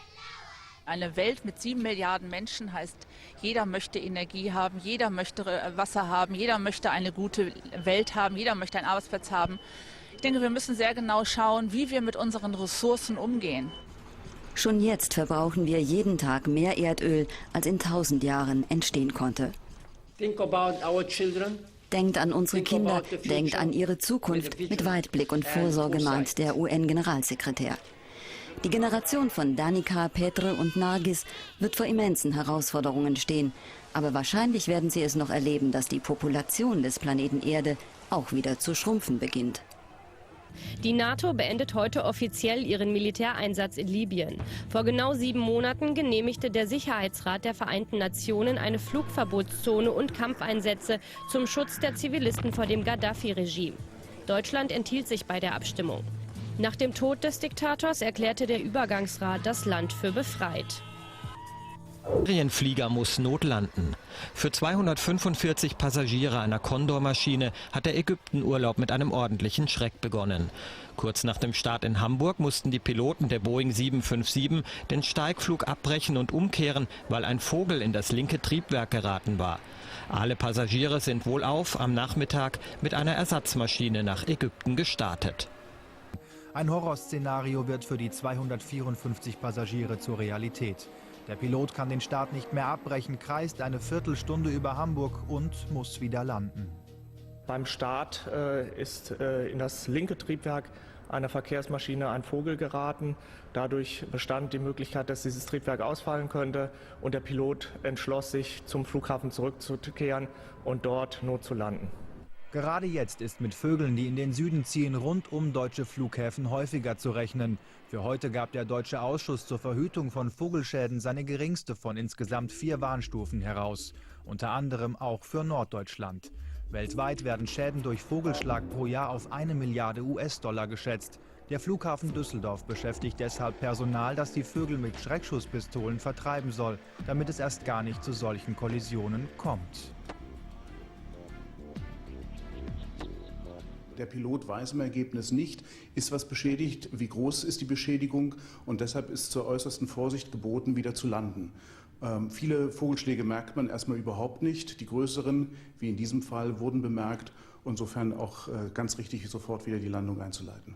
Eine Welt mit 7 Milliarden Menschen heißt, jeder möchte Energie haben, jeder möchte Wasser haben, jeder möchte eine gute Welt haben, jeder möchte einen Arbeitsplatz haben. Ich denke, wir müssen sehr genau schauen, wie wir mit unseren Ressourcen umgehen.
Schon jetzt verbrauchen wir jeden Tag mehr Erdöl, als in 1000 Jahren entstehen konnte. Denkt an unsere Kinder, denkt an ihre Zukunft mit Weitblick und Vorsorge, mahnt der UN-Generalsekretär. Die Generation von Danica, Petre und Nargis wird vor immensen Herausforderungen stehen. Aber wahrscheinlich werden sie es noch erleben, dass die Population des Planeten Erde auch wieder zu schrumpfen beginnt.
Die NATO beendet heute offiziell ihren Militäreinsatz in Libyen. Vor genau 7 Monaten genehmigte der Sicherheitsrat der Vereinten Nationen eine Flugverbotszone und Kampfeinsätze zum Schutz der Zivilisten vor dem Gaddafi-Regime. Deutschland enthielt sich bei der Abstimmung. Nach dem Tod des Diktators erklärte der Übergangsrat das Land für befreit.
Ferienflieger muss notlanden. Für 245 Passagiere einer Condor-Maschine hat der Ägyptenurlaub mit einem ordentlichen Schreck begonnen. Kurz nach dem Start in Hamburg mussten die Piloten der Boeing 757 den Steigflug abbrechen und umkehren, weil ein Vogel in das linke Triebwerk geraten war. Alle Passagiere sind wohlauf am Nachmittag mit einer Ersatzmaschine nach Ägypten gestartet.
Ein Horrorszenario wird für die 254 Passagiere zur Realität. Der Pilot kann den Start nicht mehr abbrechen, kreist eine Viertelstunde über Hamburg und muss wieder landen.
Beim Start ist in das linke Triebwerk einer Verkehrsmaschine ein Vogel geraten. Dadurch bestand die Möglichkeit, dass dieses Triebwerk ausfallen könnte. Und der Pilot entschloss sich, zum Flughafen zurückzukehren und dort notzulanden.
Gerade jetzt ist mit Vögeln, die in den Süden ziehen, rund um deutsche Flughäfen häufiger zu rechnen. Für heute gab der Deutsche Ausschuss zur Verhütung von Vogelschäden seine geringste von insgesamt 4 Warnstufen heraus. Unter anderem auch für Norddeutschland. Weltweit werden Schäden durch Vogelschlag pro Jahr auf 1 Milliarde US-Dollar geschätzt. Der Flughafen Düsseldorf beschäftigt deshalb Personal, das die Vögel mit Schreckschusspistolen vertreiben soll, damit es erst gar nicht zu solchen Kollisionen kommt.
Der Pilot weiß im Ergebnis nicht, ist was beschädigt, wie groß ist die Beschädigung, und deshalb ist zur äußersten Vorsicht geboten, wieder zu landen. Viele Vogelschläge merkt man erstmal überhaupt nicht. Die größeren, wie in diesem Fall, wurden bemerkt. Insofern auch ganz richtig, sofort wieder die Landung einzuleiten.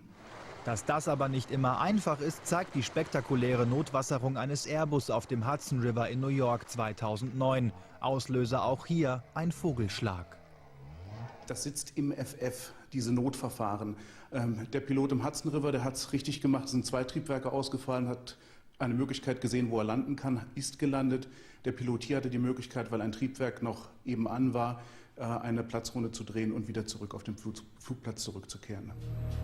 Dass das aber nicht immer einfach ist, zeigt die spektakuläre Notwasserung eines Airbus auf dem Hudson River in New York 2009. Auslöser auch hier ein Vogelschlag.
Das sitzt im FF, diese Notverfahren. Der Pilot im Hudson River, der hat es richtig gemacht, es sind 2 Triebwerke ausgefallen, hat eine Möglichkeit gesehen, wo er landen kann, ist gelandet. Der Pilot hier hatte die Möglichkeit, weil ein Triebwerk noch eben an war, eine Platzrunde zu drehen und wieder zurück auf den Flugplatz zurückzukehren.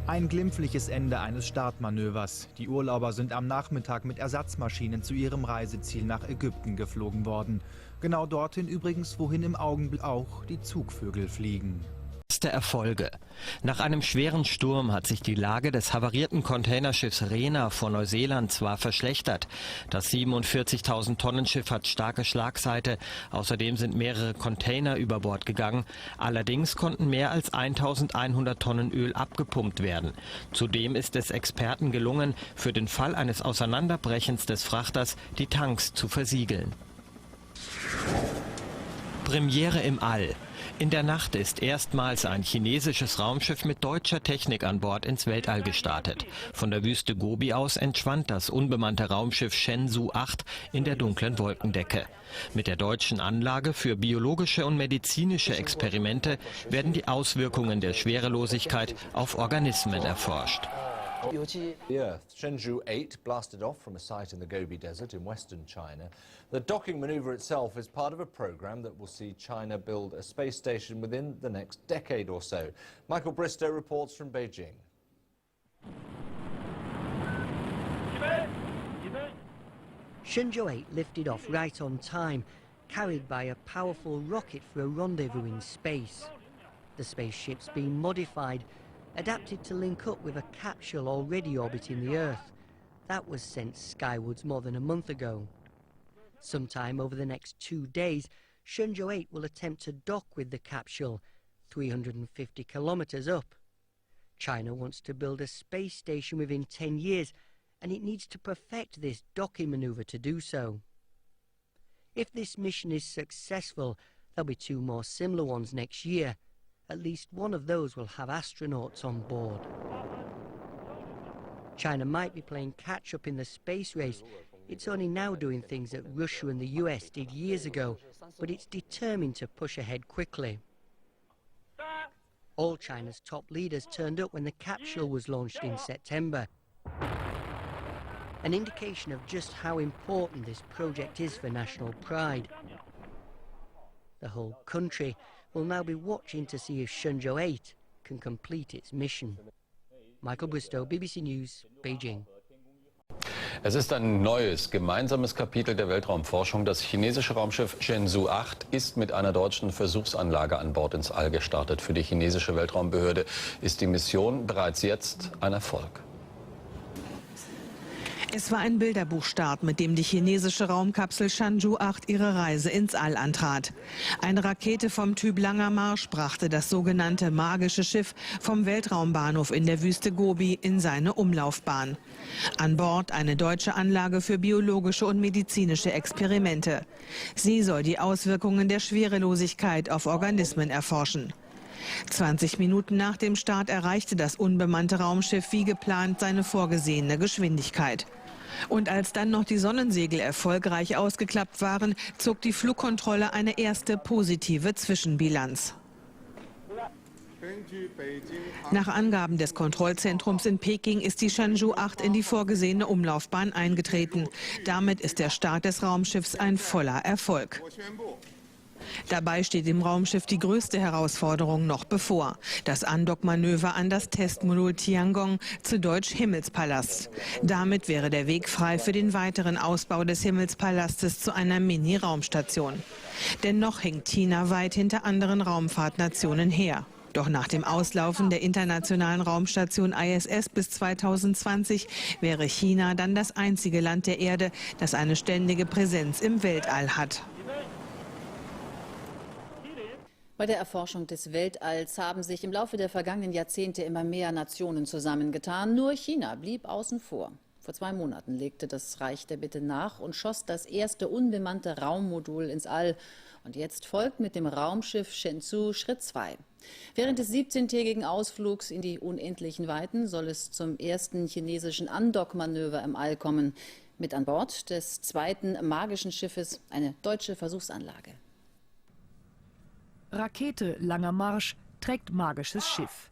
Ein glimpfliches Ende eines Startmanövers. Die Urlauber sind am Nachmittag mit Ersatzmaschinen zu ihrem Reiseziel nach Ägypten geflogen worden. Genau dorthin übrigens, wohin im Augenblick auch die Zugvögel fliegen.
Erfolge. Nach einem schweren Sturm hat sich die Lage des havarierten Containerschiffs Rena vor Neuseeland zwar verschlechtert. Das 47.000 Tonnen Schiff hat starke Schlagseite. Außerdem sind mehrere Container über Bord gegangen. Allerdings konnten mehr als 1.100 Tonnen Öl abgepumpt werden. Zudem ist es Experten gelungen, für den Fall eines Auseinanderbrechens des Frachters die Tanks zu versiegeln. Premiere im All. In der Nacht ist erstmals ein chinesisches Raumschiff mit deutscher Technik an Bord ins Weltall gestartet. Von der Wüste Gobi aus entschwand das unbemannte Raumschiff Shenzhou 8 in der dunklen Wolkendecke. Mit der deutschen Anlage für biologische und medizinische Experimente werden die Auswirkungen der Schwerelosigkeit auf Organismen erforscht.
The Earth. Shenzhou 8 blasted off from a site in the Gobi Desert in western China. The docking maneuver itself is part of a program that will see China build a space station within the next decade or so. Michael Bristow reports from Beijing.
Shenzhou 8 lifted off right on time, carried by a powerful rocket for a rendezvous in space. The spaceship's been modified, adapted to link up with a capsule already orbiting the Earth. That was sent skywards more than a month ago. Sometime over the next 2 days, Shenzhou 8 will attempt to dock with the capsule, 350 kilometers up. China wants to build a space station within 10 years, and it needs to perfect this docking maneuver to do so. If this mission is successful, there'll be 2 more similar ones next year. At least one of those will have astronauts on board. China might be playing catch-up in the space race. It's only now doing things that Russia and the US did years ago, but it's determined to push ahead quickly. All China's top leaders turned up when the capsule was launched in September. An indication of just how important this project is for national pride. The whole country will now be watching to see if Shenzhou 8 can complete its mission. Michael Bristow, BBC News, Beijing.
Es ist ein neues, gemeinsames Kapitel der Weltraumforschung. Das chinesische Raumschiff Shenzhou 8 ist mit einer deutschen Versuchsanlage an Bord ins All gestartet. Für die chinesische Weltraumbehörde ist die Mission bereits jetzt ein Erfolg.
Es war ein Bilderbuchstart, mit dem die chinesische Raumkapsel Shenzhou 8 ihre Reise ins All antrat. Eine Rakete vom Typ Langer Marsch brachte das sogenannte magische Schiff vom Weltraumbahnhof in der Wüste Gobi in seine Umlaufbahn. An Bord eine deutsche Anlage für biologische und medizinische Experimente. Sie soll die Auswirkungen der Schwerelosigkeit auf Organismen erforschen. 20 Minuten nach dem Start erreichte das unbemannte Raumschiff wie geplant seine vorgesehene Geschwindigkeit. Und als dann noch die Sonnensegel erfolgreich ausgeklappt waren, zog die Flugkontrolle eine erste positive Zwischenbilanz. Nach Angaben des Kontrollzentrums in Peking ist die Shenzhou 8 in die vorgesehene Umlaufbahn eingetreten. Damit ist der Start des Raumschiffs ein voller Erfolg. Dabei steht dem Raumschiff die größte Herausforderung noch bevor: das Andockmanöver an das Testmodul Tiangong, zu Deutsch Himmelspalast. Damit wäre der Weg frei für den weiteren Ausbau des Himmelspalastes zu einer Mini-Raumstation. Denn noch hinkt China weit hinter anderen Raumfahrtnationen her. Doch nach dem Auslaufen der internationalen Raumstation ISS bis 2020 wäre China dann das einzige Land der Erde, das eine ständige Präsenz im Weltall hat.
Bei der Erforschung des Weltalls haben sich im Laufe der vergangenen Jahrzehnte immer mehr Nationen zusammengetan. Nur China blieb außen vor. Vor 2 Monaten legte das Reich der Bitte nach und schoss das erste unbemannte Raummodul ins All. Und jetzt folgt mit dem Raumschiff Shenzhou Schritt 2. Während des 17-tägigen Ausflugs in die unendlichen Weiten soll es zum ersten chinesischen Andockmanöver im All kommen. Mit an Bord des zweiten magischen Schiffes eine deutsche Versuchsanlage.
Rakete Langer Marsch trägt magisches Schiff.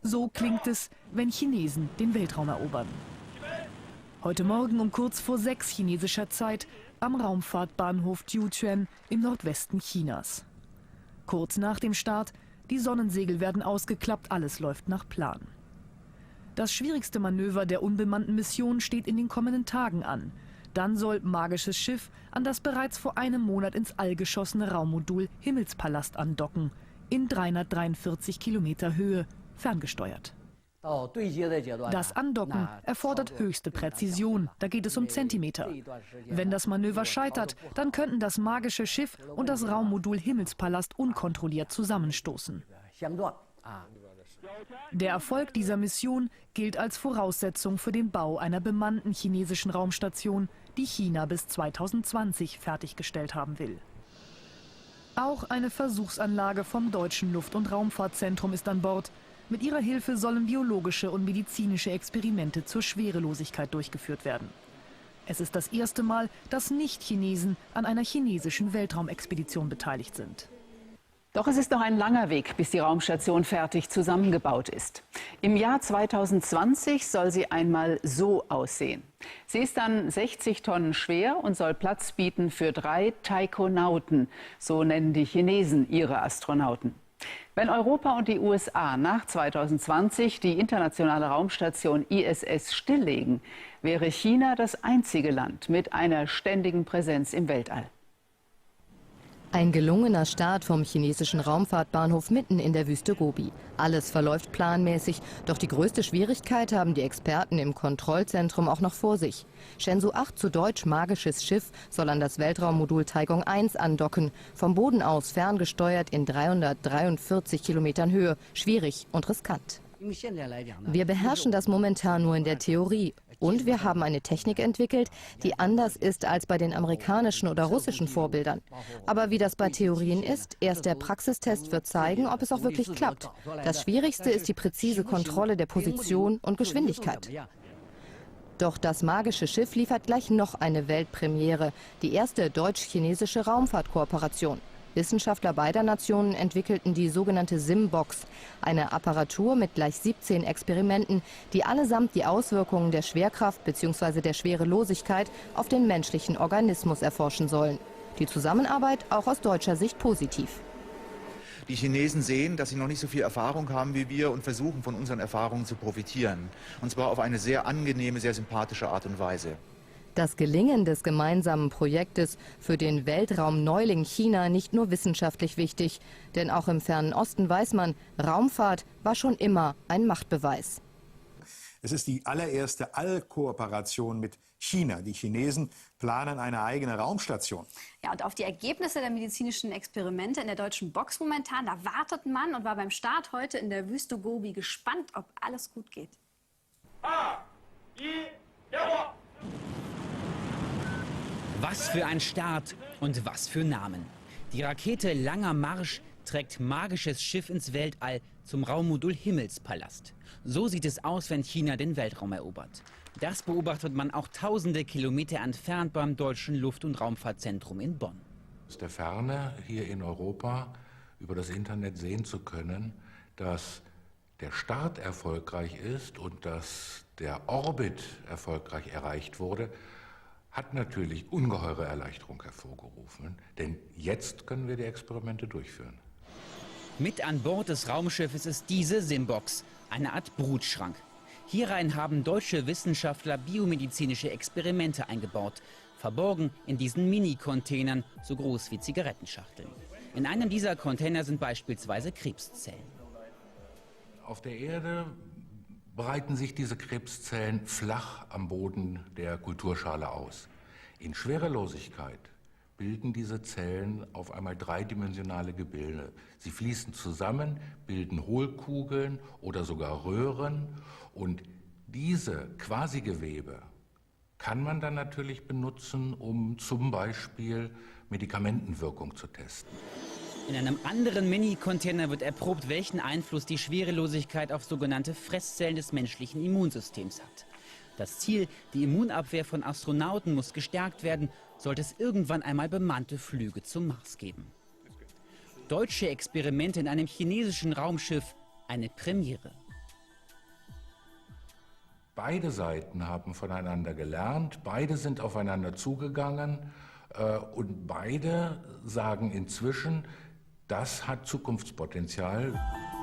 So klingt es, wenn Chinesen den Weltraum erobern. Heute Morgen um kurz vor 6 chinesischer Zeit am Raumfahrtbahnhof Jiuquan im Nordwesten Chinas. Kurz nach dem Start, die Sonnensegel werden ausgeklappt, alles läuft nach Plan. Das schwierigste Manöver der unbemannten Mission steht in den kommenden Tagen an. Dann soll magisches Schiff an das bereits vor einem Monat ins All geschossene Raummodul Himmelspalast andocken, in 343 Kilometer Höhe, ferngesteuert. Das Andocken erfordert höchste Präzision, da geht es um Zentimeter. Wenn das Manöver scheitert, dann könnten das magische Schiff und das Raummodul Himmelspalast unkontrolliert zusammenstoßen. Der Erfolg dieser Mission gilt als Voraussetzung für den Bau einer bemannten chinesischen Raumstation, die China bis 2020 fertiggestellt haben will. Auch eine Versuchsanlage vom Deutschen Luft- und Raumfahrtzentrum ist an Bord. Mit ihrer Hilfe sollen biologische und medizinische Experimente zur Schwerelosigkeit durchgeführt werden. Es ist das erste Mal, dass Nicht-Chinesen an einer chinesischen Weltraumexpedition beteiligt sind.
Doch es ist noch ein langer Weg, bis die Raumstation fertig zusammengebaut ist. Im Jahr 2020 soll sie einmal so aussehen. Sie ist dann 60 Tonnen schwer und soll Platz bieten für 3 Taikonauten. So nennen die Chinesen ihre Astronauten. Wenn Europa und die USA nach 2020 die internationale Raumstation ISS stilllegen, wäre China das einzige Land mit einer ständigen Präsenz im Weltall.
Ein gelungener Start vom chinesischen Raumfahrtbahnhof mitten in der Wüste Gobi. Alles verläuft planmäßig, doch die größte Schwierigkeit haben die Experten im Kontrollzentrum auch noch vor sich. Shenzhou 8, zu Deutsch magisches Schiff, soll an das Weltraummodul Taigong 1 andocken. Vom Boden aus ferngesteuert in 343 Kilometern Höhe. Schwierig und riskant. Wir beherrschen das momentan nur in der Theorie. Und wir haben eine Technik entwickelt, die anders ist als bei den amerikanischen oder russischen Vorbildern. Aber wie das bei Theorien ist, erst der Praxistest wird zeigen, ob es auch wirklich klappt. Das Schwierigste ist die präzise Kontrolle der Position und Geschwindigkeit. Doch das magische Schiff liefert gleich noch eine Weltpremiere, die erste deutsch-chinesische Raumfahrtkooperation. Wissenschaftler beider Nationen entwickelten die sogenannte SIM-Box, eine Apparatur mit gleich 17 Experimenten, die allesamt die Auswirkungen der Schwerkraft bzw. der Schwerelosigkeit auf den menschlichen Organismus erforschen sollen. Die Zusammenarbeit auch aus deutscher Sicht positiv.
Die Chinesen sehen, dass sie noch nicht so viel Erfahrung haben wie wir und versuchen, von unseren Erfahrungen zu profitieren. Und zwar auf eine sehr angenehme, sehr sympathische Art und Weise.
Das Gelingen des gemeinsamen Projektes für den Weltraumneuling China nicht nur wissenschaftlich wichtig, denn auch im fernen Osten weiß man, Raumfahrt war schon immer ein Machtbeweis.
Es ist die allererste Allkooperation mit China. Die Chinesen planen eine eigene Raumstation.
Ja, und auf die Ergebnisse der medizinischen Experimente in der deutschen Box momentan, da wartet man und war beim Start heute in der Wüste Gobi gespannt, ob alles gut geht.
Was für ein Start und was für Namen. Die Rakete Langer Marsch trägt magisches Schiff ins Weltall zum Raummodul Himmelspalast. So sieht es aus, wenn China den Weltraum erobert. Das beobachtet man auch tausende Kilometer entfernt beim deutschen Luft- und Raumfahrtzentrum in Bonn.
Aus der Ferne hier in Europa über das Internet sehen zu können, dass der Start erfolgreich ist und dass der Orbit erfolgreich erreicht wurde, hat natürlich ungeheure Erleichterung hervorgerufen, denn jetzt können wir die Experimente durchführen.
Mit an Bord des Raumschiffes ist diese SIM-Box, eine Art Brutschrank. Hierein haben deutsche Wissenschaftler biomedizinische Experimente eingebaut, verborgen in diesen Mini-Containern, so groß wie Zigarettenschachteln. In einem dieser Container sind beispielsweise Krebszellen.
Auf der Erde breiten sich diese Krebszellen flach am Boden der Kulturschale aus. In Schwerelosigkeit bilden diese Zellen auf einmal dreidimensionale Gebilde. Sie fließen zusammen, bilden Hohlkugeln oder sogar Röhren. Und diese Quasigewebe kann man dann natürlich benutzen, um zum Beispiel Medikamentenwirkung zu testen.
In einem anderen Mini-Container wird erprobt, welchen Einfluss die Schwerelosigkeit auf sogenannte Fresszellen des menschlichen Immunsystems hat. Das Ziel, die Immunabwehr von Astronauten muss gestärkt werden, sollte es irgendwann einmal bemannte Flüge zum Mars geben. Deutsche Experimente in einem chinesischen Raumschiff, eine Premiere.
Beide Seiten haben voneinander gelernt, beide sind aufeinander zugegangen und beide sagen inzwischen, das hat Zukunftspotenzial.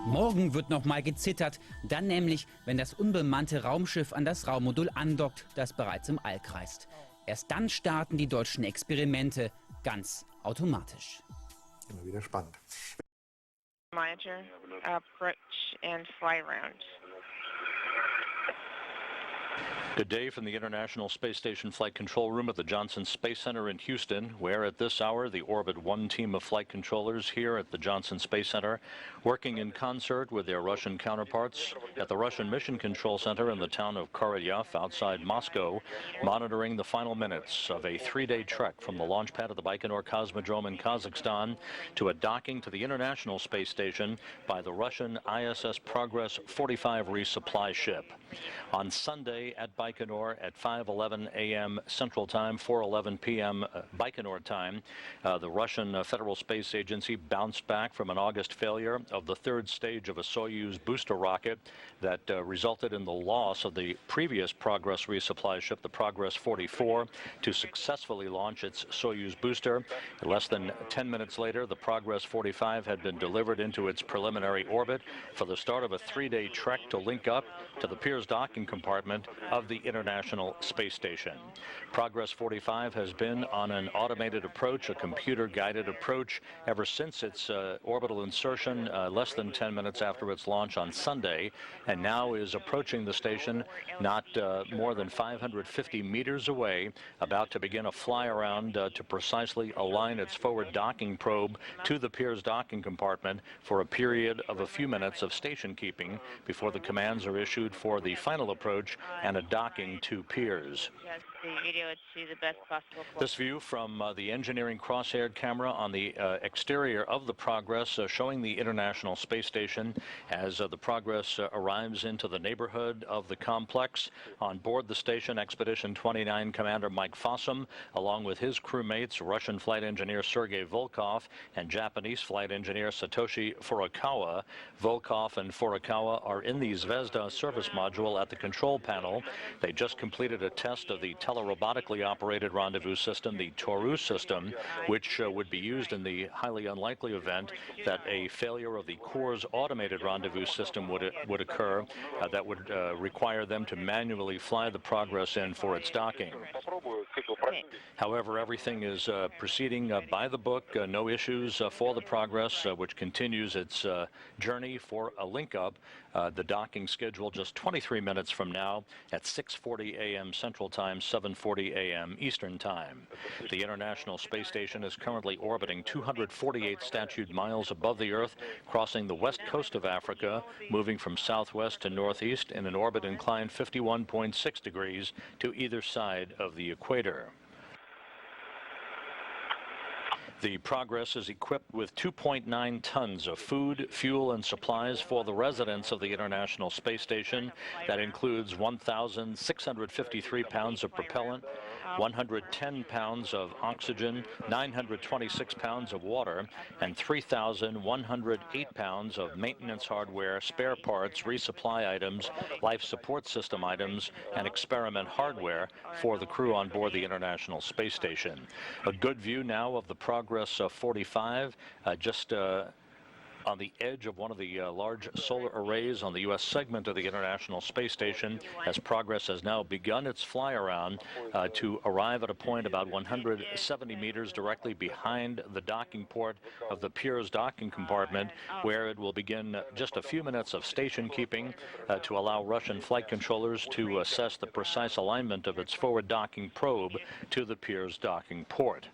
Morgen wird noch mal gezittert, dann nämlich, wenn das unbemannte Raumschiff an das Raummodul andockt, das bereits im All kreist. Erst dann starten die deutschen Experimente ganz automatisch.
Immer wieder spannend.
Monitor, approach and fly round.
Good day from the International Space Station Flight Control Room at the Johnson Space Center in Houston, where at this hour the Orbit 1 team of flight controllers here at the Johnson Space Center, working in concert with their Russian counterparts at the Russian Mission Control Center in the town of Korolyov outside Moscow, monitoring the final minutes of a 3-day trek from the launch pad of the Baikonur Cosmodrome in Kazakhstan to a docking to the International Space Station by the Russian ISS Progress 45 resupply ship. On Sunday at Baikonur at 5:11 a.m. Central Time, 4:11 p.m. Baikonur time, the Russian Federal Space Agency bounced back from an August failure of the third stage of a Soyuz booster rocket that resulted in the loss of the previous Progress resupply ship, the Progress 44, to successfully launch its Soyuz booster. Less than 10 minutes later, the Progress 45 had been delivered into its preliminary orbit for the start of a 3-day trek to link up to the Pirs docking compartment of the International Space Station. Progress 45 has been on an automated approach, a computer-guided approach, ever since its orbital insertion less than 10 minutes after its launch on Sunday, and now is approaching the station not more than 550 meters away, about to begin a fly-around to precisely align its forward docking probe to the Piers docking compartment for a period of a few minutes of station keeping before the commands are issued for the final approach and a docking to Piers.
The video to the best possible.
This view from the engineering cross-haired camera on the exterior of the Progress showing the International Space Station as the Progress arrives into the neighborhood of the complex. On board the station, Expedition 29 Commander Mike Fossum, along with his crewmates, Russian flight engineer Sergei Volkov and Japanese flight engineer Satoshi Furukawa. Volkov and Furukawa are in the Zvezda service module at the control panel. They just completed a test of the telerobotically operated rendezvous system, the Toru system, which would be used in the highly unlikely event that a failure of the Core's automated rendezvous system would occur that would require them to manually fly the Progress in for its docking. However, everything is proceeding by the book, no issues for the Progress, which continues its journey for a link-up. The docking schedule just 23 minutes from now at 6:40 a.m. Central Time, 7:40 a.m. Eastern Time. The International Space Station is currently orbiting 248 statute miles above the Earth, crossing the west coast of Africa, moving from southwest to northeast in an orbit inclined 51.6 degrees to either side of the equator. The Progress is equipped with 2.9 tons of food, fuel, and supplies for the residents of the International Space Station. That includes 1,653 pounds of propellant, 110 pounds of oxygen, 926 pounds of water, and 3,108 pounds of maintenance hardware, spare parts, resupply items, life support system items, and experiment hardware for the crew on board the International Space Station. A good view now of the Progress 45, just on the edge of one of the large solar arrays on the U.S. segment of the International Space Station, as Progress has now begun its fly-around to arrive at a point about 170 meters directly behind the docking port of the Piers docking compartment, where it will begin just a few minutes of station keeping to allow Russian flight controllers to assess the precise alignment of its forward docking probe to the Piers docking port.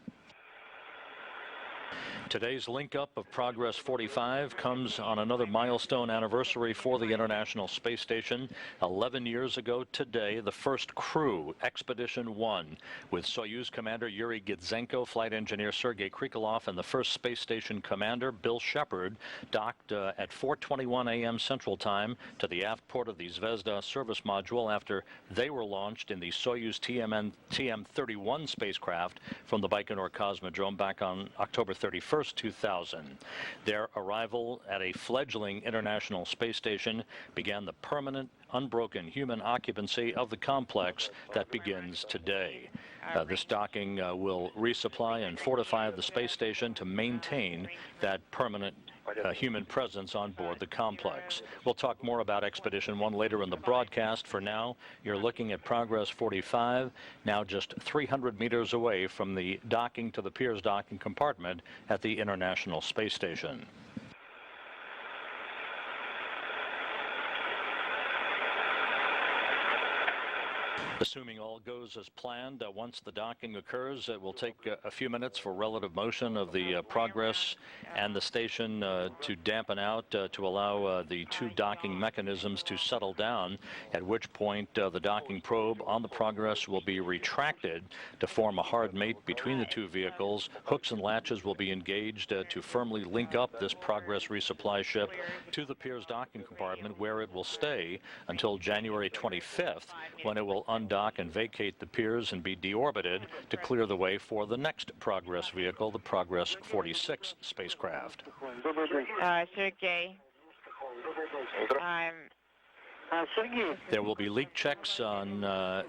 Today's link-up of Progress 45 comes on another milestone anniversary for the International Space Station. 11 years ago today, the first crew, Expedition 1, with Soyuz Commander Yuri Gidzenko, Flight Engineer Sergei Krikalev, and the first Space Station Commander, Bill Shepard, docked at 4:21 a.m. Central Time to the aft port of the Zvezda service module after they were launched in the Soyuz TM-31 spacecraft from the Baikonur Cosmodrome back on October 31st, 2000. Their arrival at a fledgling International Space Station began the permanent, unbroken human occupancy of the complex that begins today. This docking will resupply and fortify the space station to maintain that permanent human presence on board the complex. We'll talk more about Expedition 1 later in the broadcast. For now, you're looking at Progress 45, now just 300 meters away from the docking to the Piers docking compartment at the International Space Station. Assuming all goes as planned, once the docking occurs, it will take a few minutes for relative motion of the Progress and the station to dampen out to allow the two docking mechanisms to settle down, at which point the docking probe on the Progress will be retracted to form a hard mate between the two vehicles. Hooks and latches will be engaged to firmly link up this Progress resupply ship to the Piers docking compartment, where it will stay until January 25th, when it will undock and vacate the Piers and be deorbited to clear the way for the next Progress vehicle, the Progress 46 spacecraft.
Sergei,
There will be leak checks on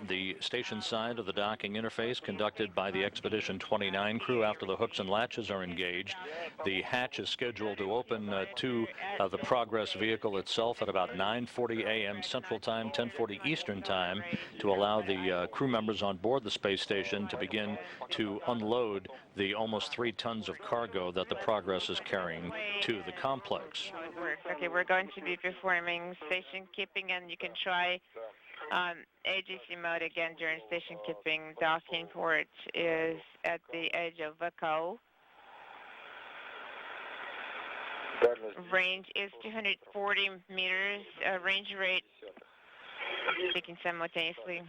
the station side of the docking interface conducted by the Expedition 29 crew after the hooks and latches are engaged. The hatch is scheduled to open to the Progress vehicle itself at about 9:40 a.m. Central Time, 10:40 Eastern Time, to allow the crew members on board the space station to begin to unload the almost 3 tons of cargo that the Progress is carrying to the complex.
Okay, we're going to be performing station keeping, and you can try AGC mode again during station keeping. Docking port is at the edge of Vakau. Range is 240 meters. Range rate, speaking simultaneously.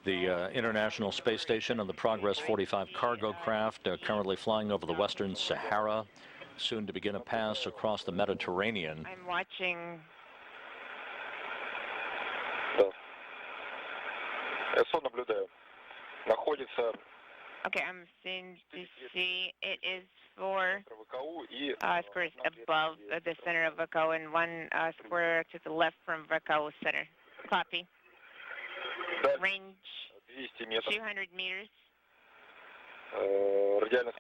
The International Space Station and the Progress 45 cargo craft are currently flying over the Western Sahara, soon to begin a pass across the Mediterranean.
I'm watching. Okay, I'm seeing DC. It is 4 squares above the center of Vakau and 1 square to the left from Vakau center. Copy. Range 200 meters.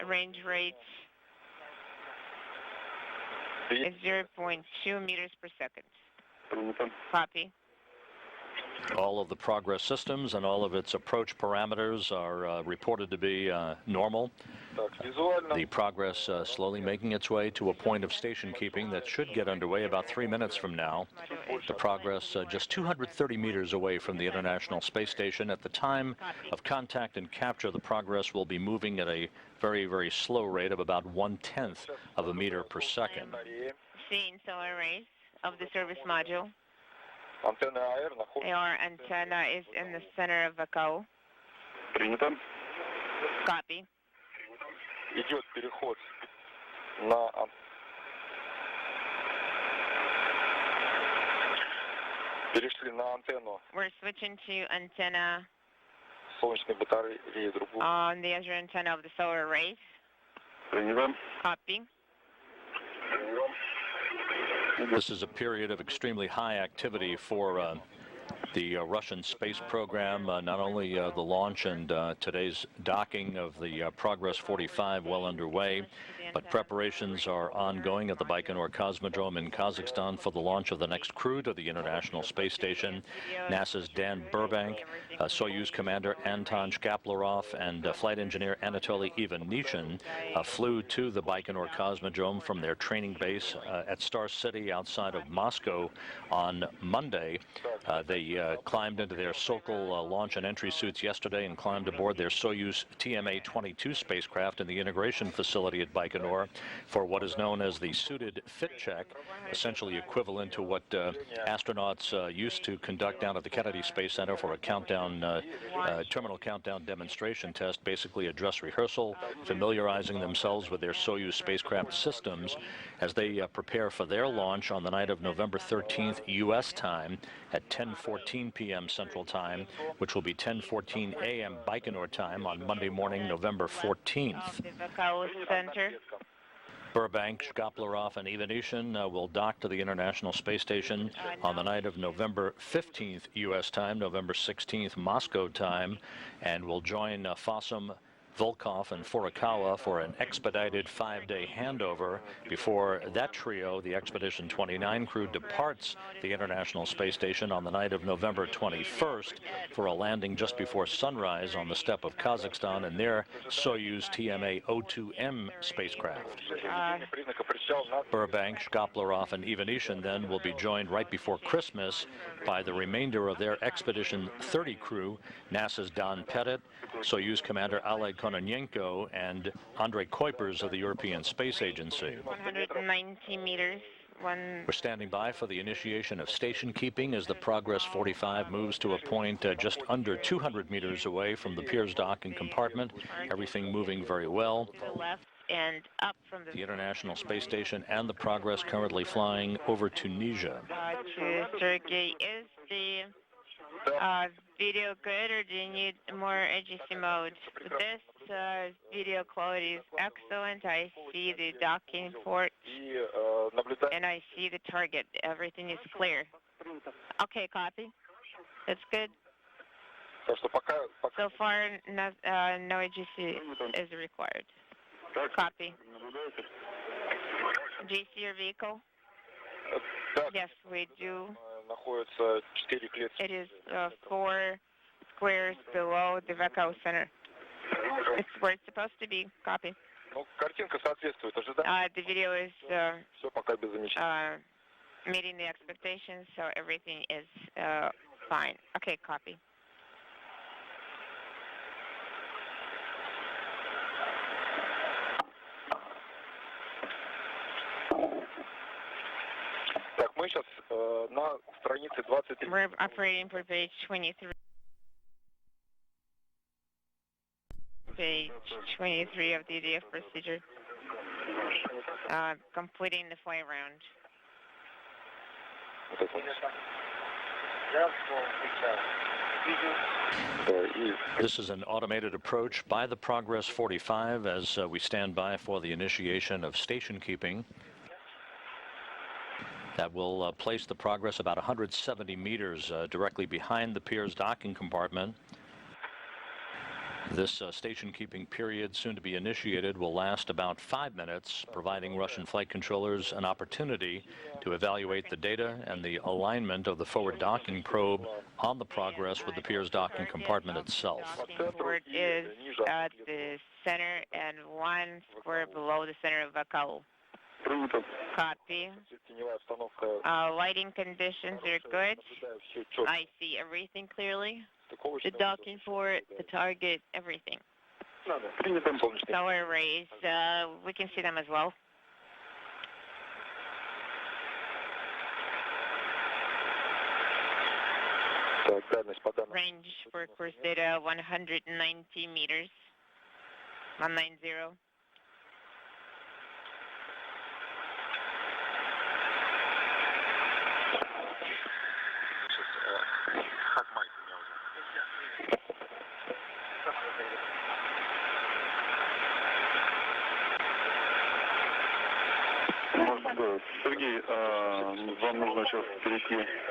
Range rate is 0.2 meters per second. Copy.
All of the Progress systems and all of its approach parameters are reported to be normal. The Progress slowly making its way to a point of station keeping that should get underway about 3 minutes from now. The Progress just 230 meters away from the International Space Station. At the time of contact and capture, the Progress will be moving at a very, very slow rate of about 1/10 of a meter per second.
Seeing solar rays of the service module. AR antenna is in the center of Vakau. Copy. We're switching to antenna on the other antenna of the solar rays. Copy.
This is a period of extremely high activity for the Russian space program, not only the launch and today's docking of the Progress 45 well underway, but preparations are ongoing at the Baikonur Cosmodrome in Kazakhstan for the launch of the next crew to the International Space Station. NASA's Dan Burbank, Soyuz commander Anton Shkaplerov, and flight engineer Anatoly Ivanishin flew to the Baikonur Cosmodrome from their training base at Star City outside of Moscow on Monday. They climbed into their Sokol launch and entry suits yesterday and climbed aboard their Soyuz TMA-22 spacecraft in the integration facility at Baikonur for what is known as the suited fit check, essentially equivalent to what astronauts used to conduct down at the Kennedy Space Center for a countdown, terminal countdown demonstration test, basically a dress rehearsal, familiarizing themselves with their Soyuz spacecraft systems as they prepare for their launch on the night of November 13th U.S. time at 10:14 p.m. Central Time, which will be 10:14 a.m. Baikonur time on Monday morning, November 14th. Burbank, Shkaplerov, and Ivanishin will dock to the International Space Station on the night of November 15th U.S. time, November 16th Moscow time, and will join Fossum, Volkov, and Furukawa for an expedited 5-day handover before that trio, the Expedition 29 crew, departs the International Space Station on the night of November 21st for a landing just before sunrise on the steppe of Kazakhstan in their Soyuz TMA-02M spacecraft. Burbank, Shkaplerov, and Ivanishin then will be joined right before Christmas by the remainder of their Expedition 30 crew, NASA's Don Pettit, Soyuz commander Oleg Kononenko, and Andrei Kuipers of the European Space Agency.
190 meters.
We're standing by for the initiation of station keeping as the Progress 45 moves to a point just under 200 meters away from the Piers docking compartment. Everything moving very well.
And up from
the International Space Station and the Progress currently flying over Tunisia.
To Sergey, is the video good, or do you need more AGC mode? This video quality is excellent. I see the docking port and I see the target. Everything is clear. Okay, copy. That's good. So far, no AGC is required. Copy. GC your vehicle? Yes, we do. It is 4 squares below the VECO center. It's where it's supposed to be. Copy. The video is meeting the expectations, so everything is fine. Okay, copy. We're operating for page 23. Page 23 of the EDF procedure. Completing the fly round.
This is an automated approach by the Progress 45 as we stand by for the initiation of station keeping. That will place the Progress about 170 meters directly behind the Piers docking compartment. This station keeping period, soon to be initiated, will last about 5 minutes, providing Russian flight controllers an opportunity to evaluate the data and the alignment of the forward docking probe on the Progress with the Piers docking compartment itself.
Docking port is at the center and 1 square below the center of VECO. Copy. Lighting conditions are good. I see everything clearly. The docking port, the target, everything. Solar arrays, we can see them as well. Range for course data 190 meters. 190.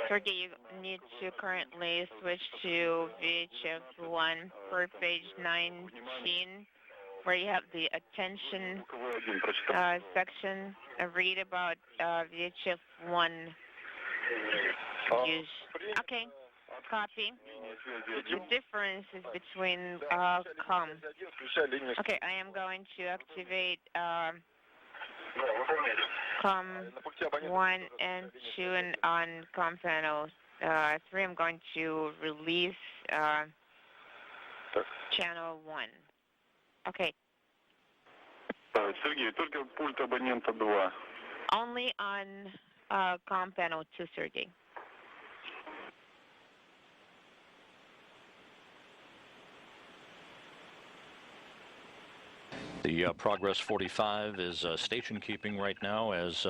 Sergey, you need to currently switch to VHF1 for page 19, where you have the attention section. Read about VHF1 use. Okay, copy. The difference is between COM. Okay, I am going to activate COM 1 and 2 and on COM panel 3 I'm going to release channel 1. Okay. Only on COM panel 2, Sergey.
The Progress 45 is station keeping right now as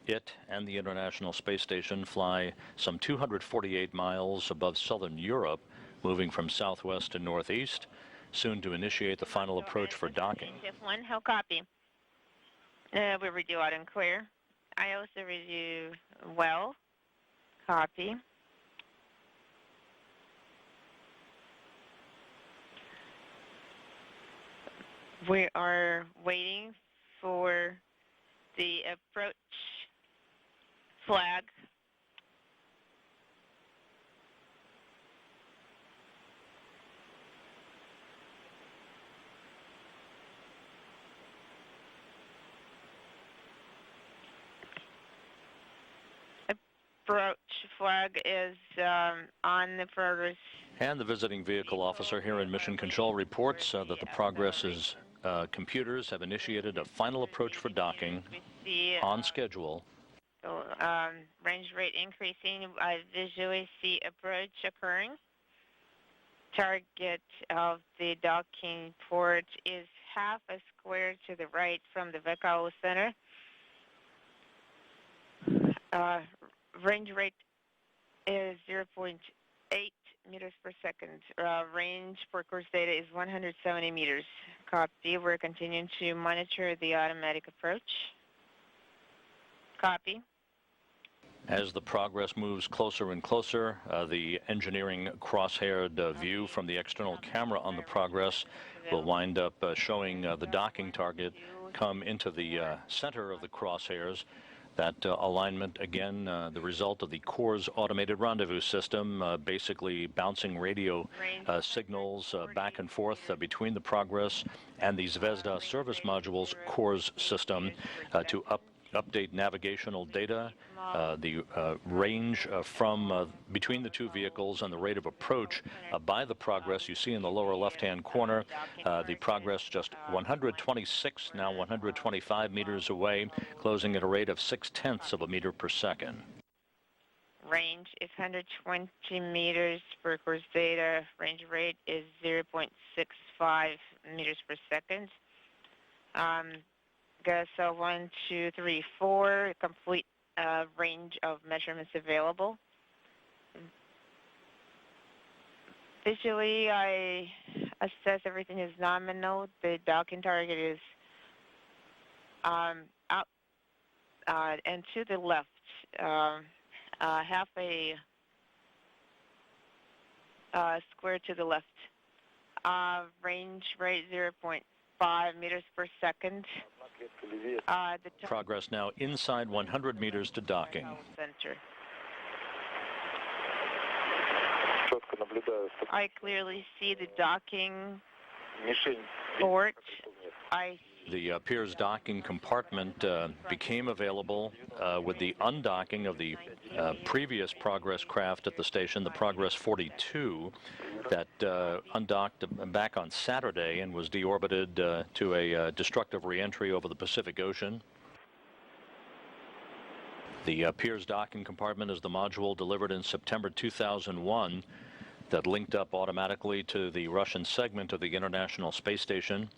it and the International Space Station fly some 248 miles above southern Europe, moving from southwest to northeast, soon to initiate the final approach for docking.
Shift 1, how copy? We read you loud and clear. I also read you well. Copy. We are waiting for the approach flag. Approach flag is on the Progress.
And the visiting vehicle officer here in Mission Control reports that the Progress's computers have initiated a final approach for docking on schedule.
So, range rate increasing. I visually see approach occurring. Target of the docking port is half a square to the right from the VECO center. Range rate is 0.8 meters per second. Range for course data is 170 meters. Copy. We're continuing to monitor the automatic approach. Copy.
As the Progress moves closer and closer, the engineering cross-haired view from the external camera on the Progress will wind up showing the docking target come into the center of the crosshairs. That alignment, again, the result of the Core's automated rendezvous system, basically bouncing radio signals back and forth between the Progress and the Zvezda service module's Core's system to update navigational data, the range from between the two vehicles and the rate of approach by the Progress. You see in the lower left-hand corner, the Progress just 126, now 125 meters away, closing at a rate of 0.6 of a meter per second.
Range is 120 meters per course data. Range rate is 0.65 meters per second. So 1, 2, 3, 4, complete range of measurements available. Visually, I assess everything is nominal. The docking target is up and to the left, half a square to the left. Range rate 0.5 meters per second.
Progress now inside 100 meters to docking.
Center. I clearly see the docking port.
The Piers docking compartment became available with the undocking of the previous Progress craft at the station, the Progress 42, that undocked back on Saturday and was deorbited to a destructive reentry over the Pacific Ocean. The Piers docking compartment is the module delivered in September 2001 that linked up automatically to the Russian segment of the International Space Station,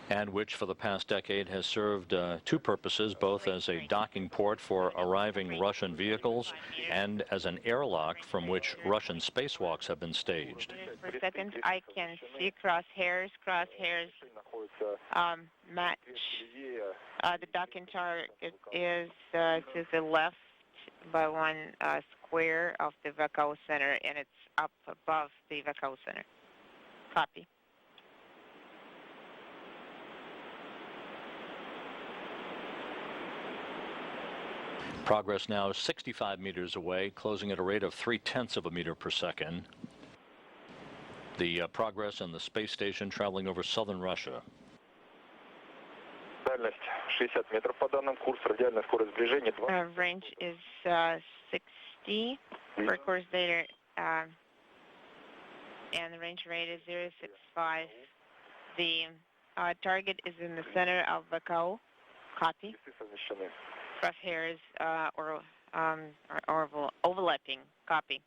and which for the past decade has served two purposes, both as a docking port for arriving Russian vehicles and as an airlock from which Russian spacewalks have been staged.
Per second, I can see crosshairs. Crosshairs match. The docking target is to the left by one square of the Vakau Center, and it's up above the Vakau Center. Copy.
Progress now 65 meters away, closing at a rate of 0.3 of a meter per second. The Progress and the space station traveling over southern Russia.
Range is 60 per course data, and the range rate is 0.65. The target is in the center of Vakau. Copy. Crosshairs or overlapping. Copy.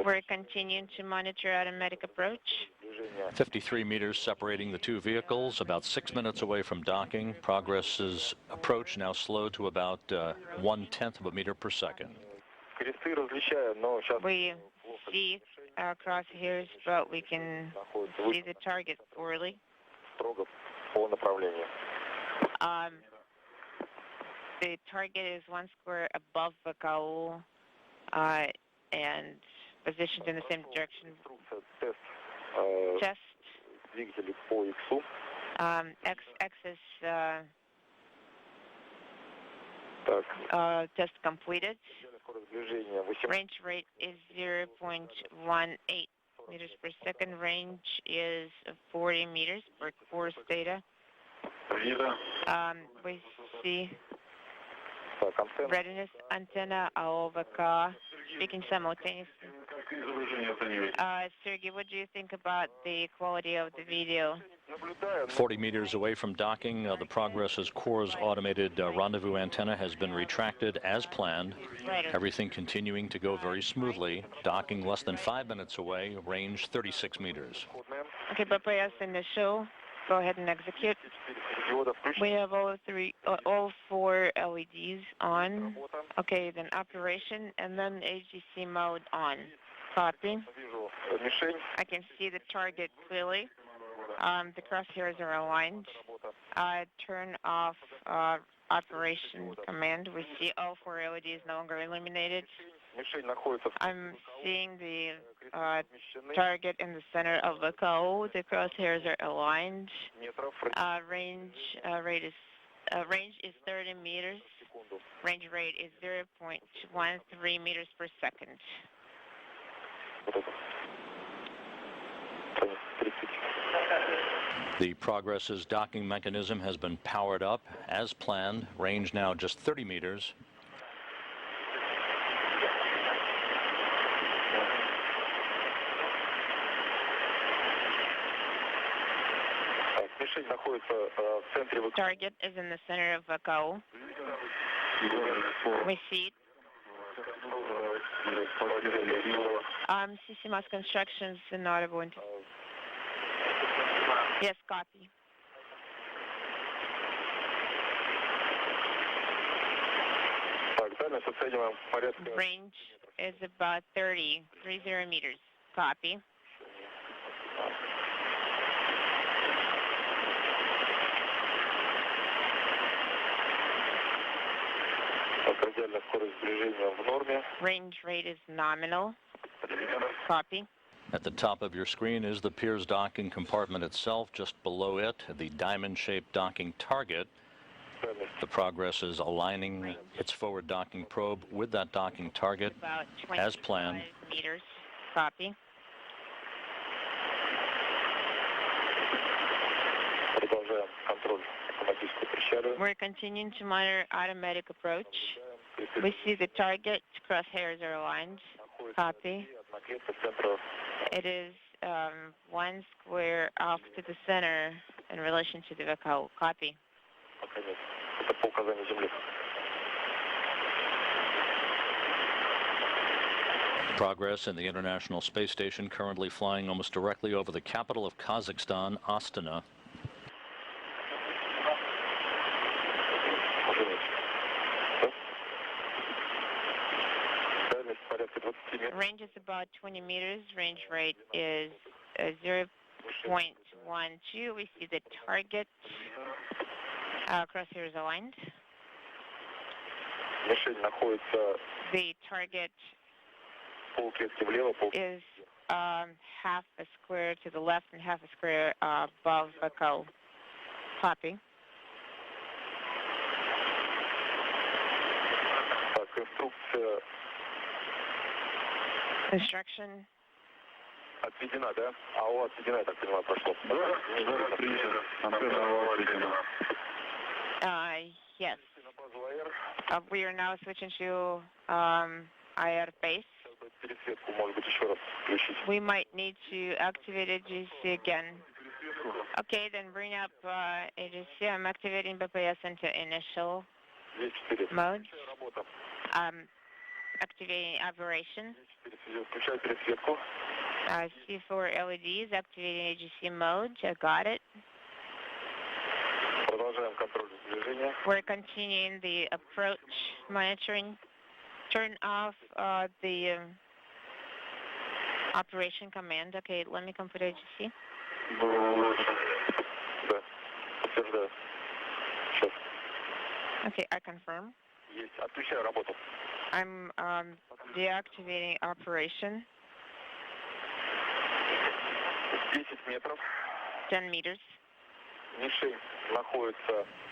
We're continuing to monitor automatic approach.
53 meters separating the two vehicles, about 6 minutes away from docking. Progress's approach now slowed to about 0.1 of a meter per second.
We see crosshairs, but we can see the target poorly. The target is 1 square above Vakau and positioned in the same direction. Test. X-axis test completed. Range rate is 0.18 meters per second. Range is 40 meters per course data. We see readiness antenna AOVK speaking simultaneously. Sergey, what do you think about the quality of the video?
40 meters away from docking, the Progress's Core's automated rendezvous antenna has been retracted as planned. Everything continuing to go very smoothly. Docking less than 5 minutes away, range 36 meters.
Okay, BPS initial. Go ahead and execute. We have all four LEDs on. Okay, then operation and then AGC mode on. Copy. I can see the target clearly. The crosshairs are aligned. Turn off operation command. We see all four LEDs no longer illuminated. I'm seeing the target in the center of the VACO. The crosshairs are aligned. Range is 30 meters. Range rate is 0.13 meters per second.
The Progress's docking mechanism has been powered up as planned. Range now just 30 meters.
Target is in the center of VACO. We see it. CC Mass Constructions not going to. Yes, copy. Range is about 30 meters. Copy. Range rate is nominal. Copy.
At the top of your screen is the Piers docking compartment itself. Just below it, the diamond-shaped docking target. The Progress is aligning its forward docking probe with that docking target as planned.
Meters. Copy. We're continuing to monitor automatic approach. We see the target. Crosshairs are aligned. Copy. It is 1 square off to the center in relation to the VACO. Copy.
Progress in the International Space Station, currently flying almost directly over the capital of Kazakhstan, Astana.
Range is about 20 meters. Range rate is 0.12. We see the target. Crosshairs aligned. The target is half a square to the left and half a square above VACO. Copy. Instruction. Yes. We are now switching to IR base. We might need to activate AGC again. Okay, then bring up AGC. I'm activating BPS into initial mode. Activating operation. C4 LEDs, activating AGC mode. I got it. We're continuing the approach monitoring. Turn off the operation command. Okay, let me complete AGC. Okay, I confirm. I'm deactivating operation. 10 meters.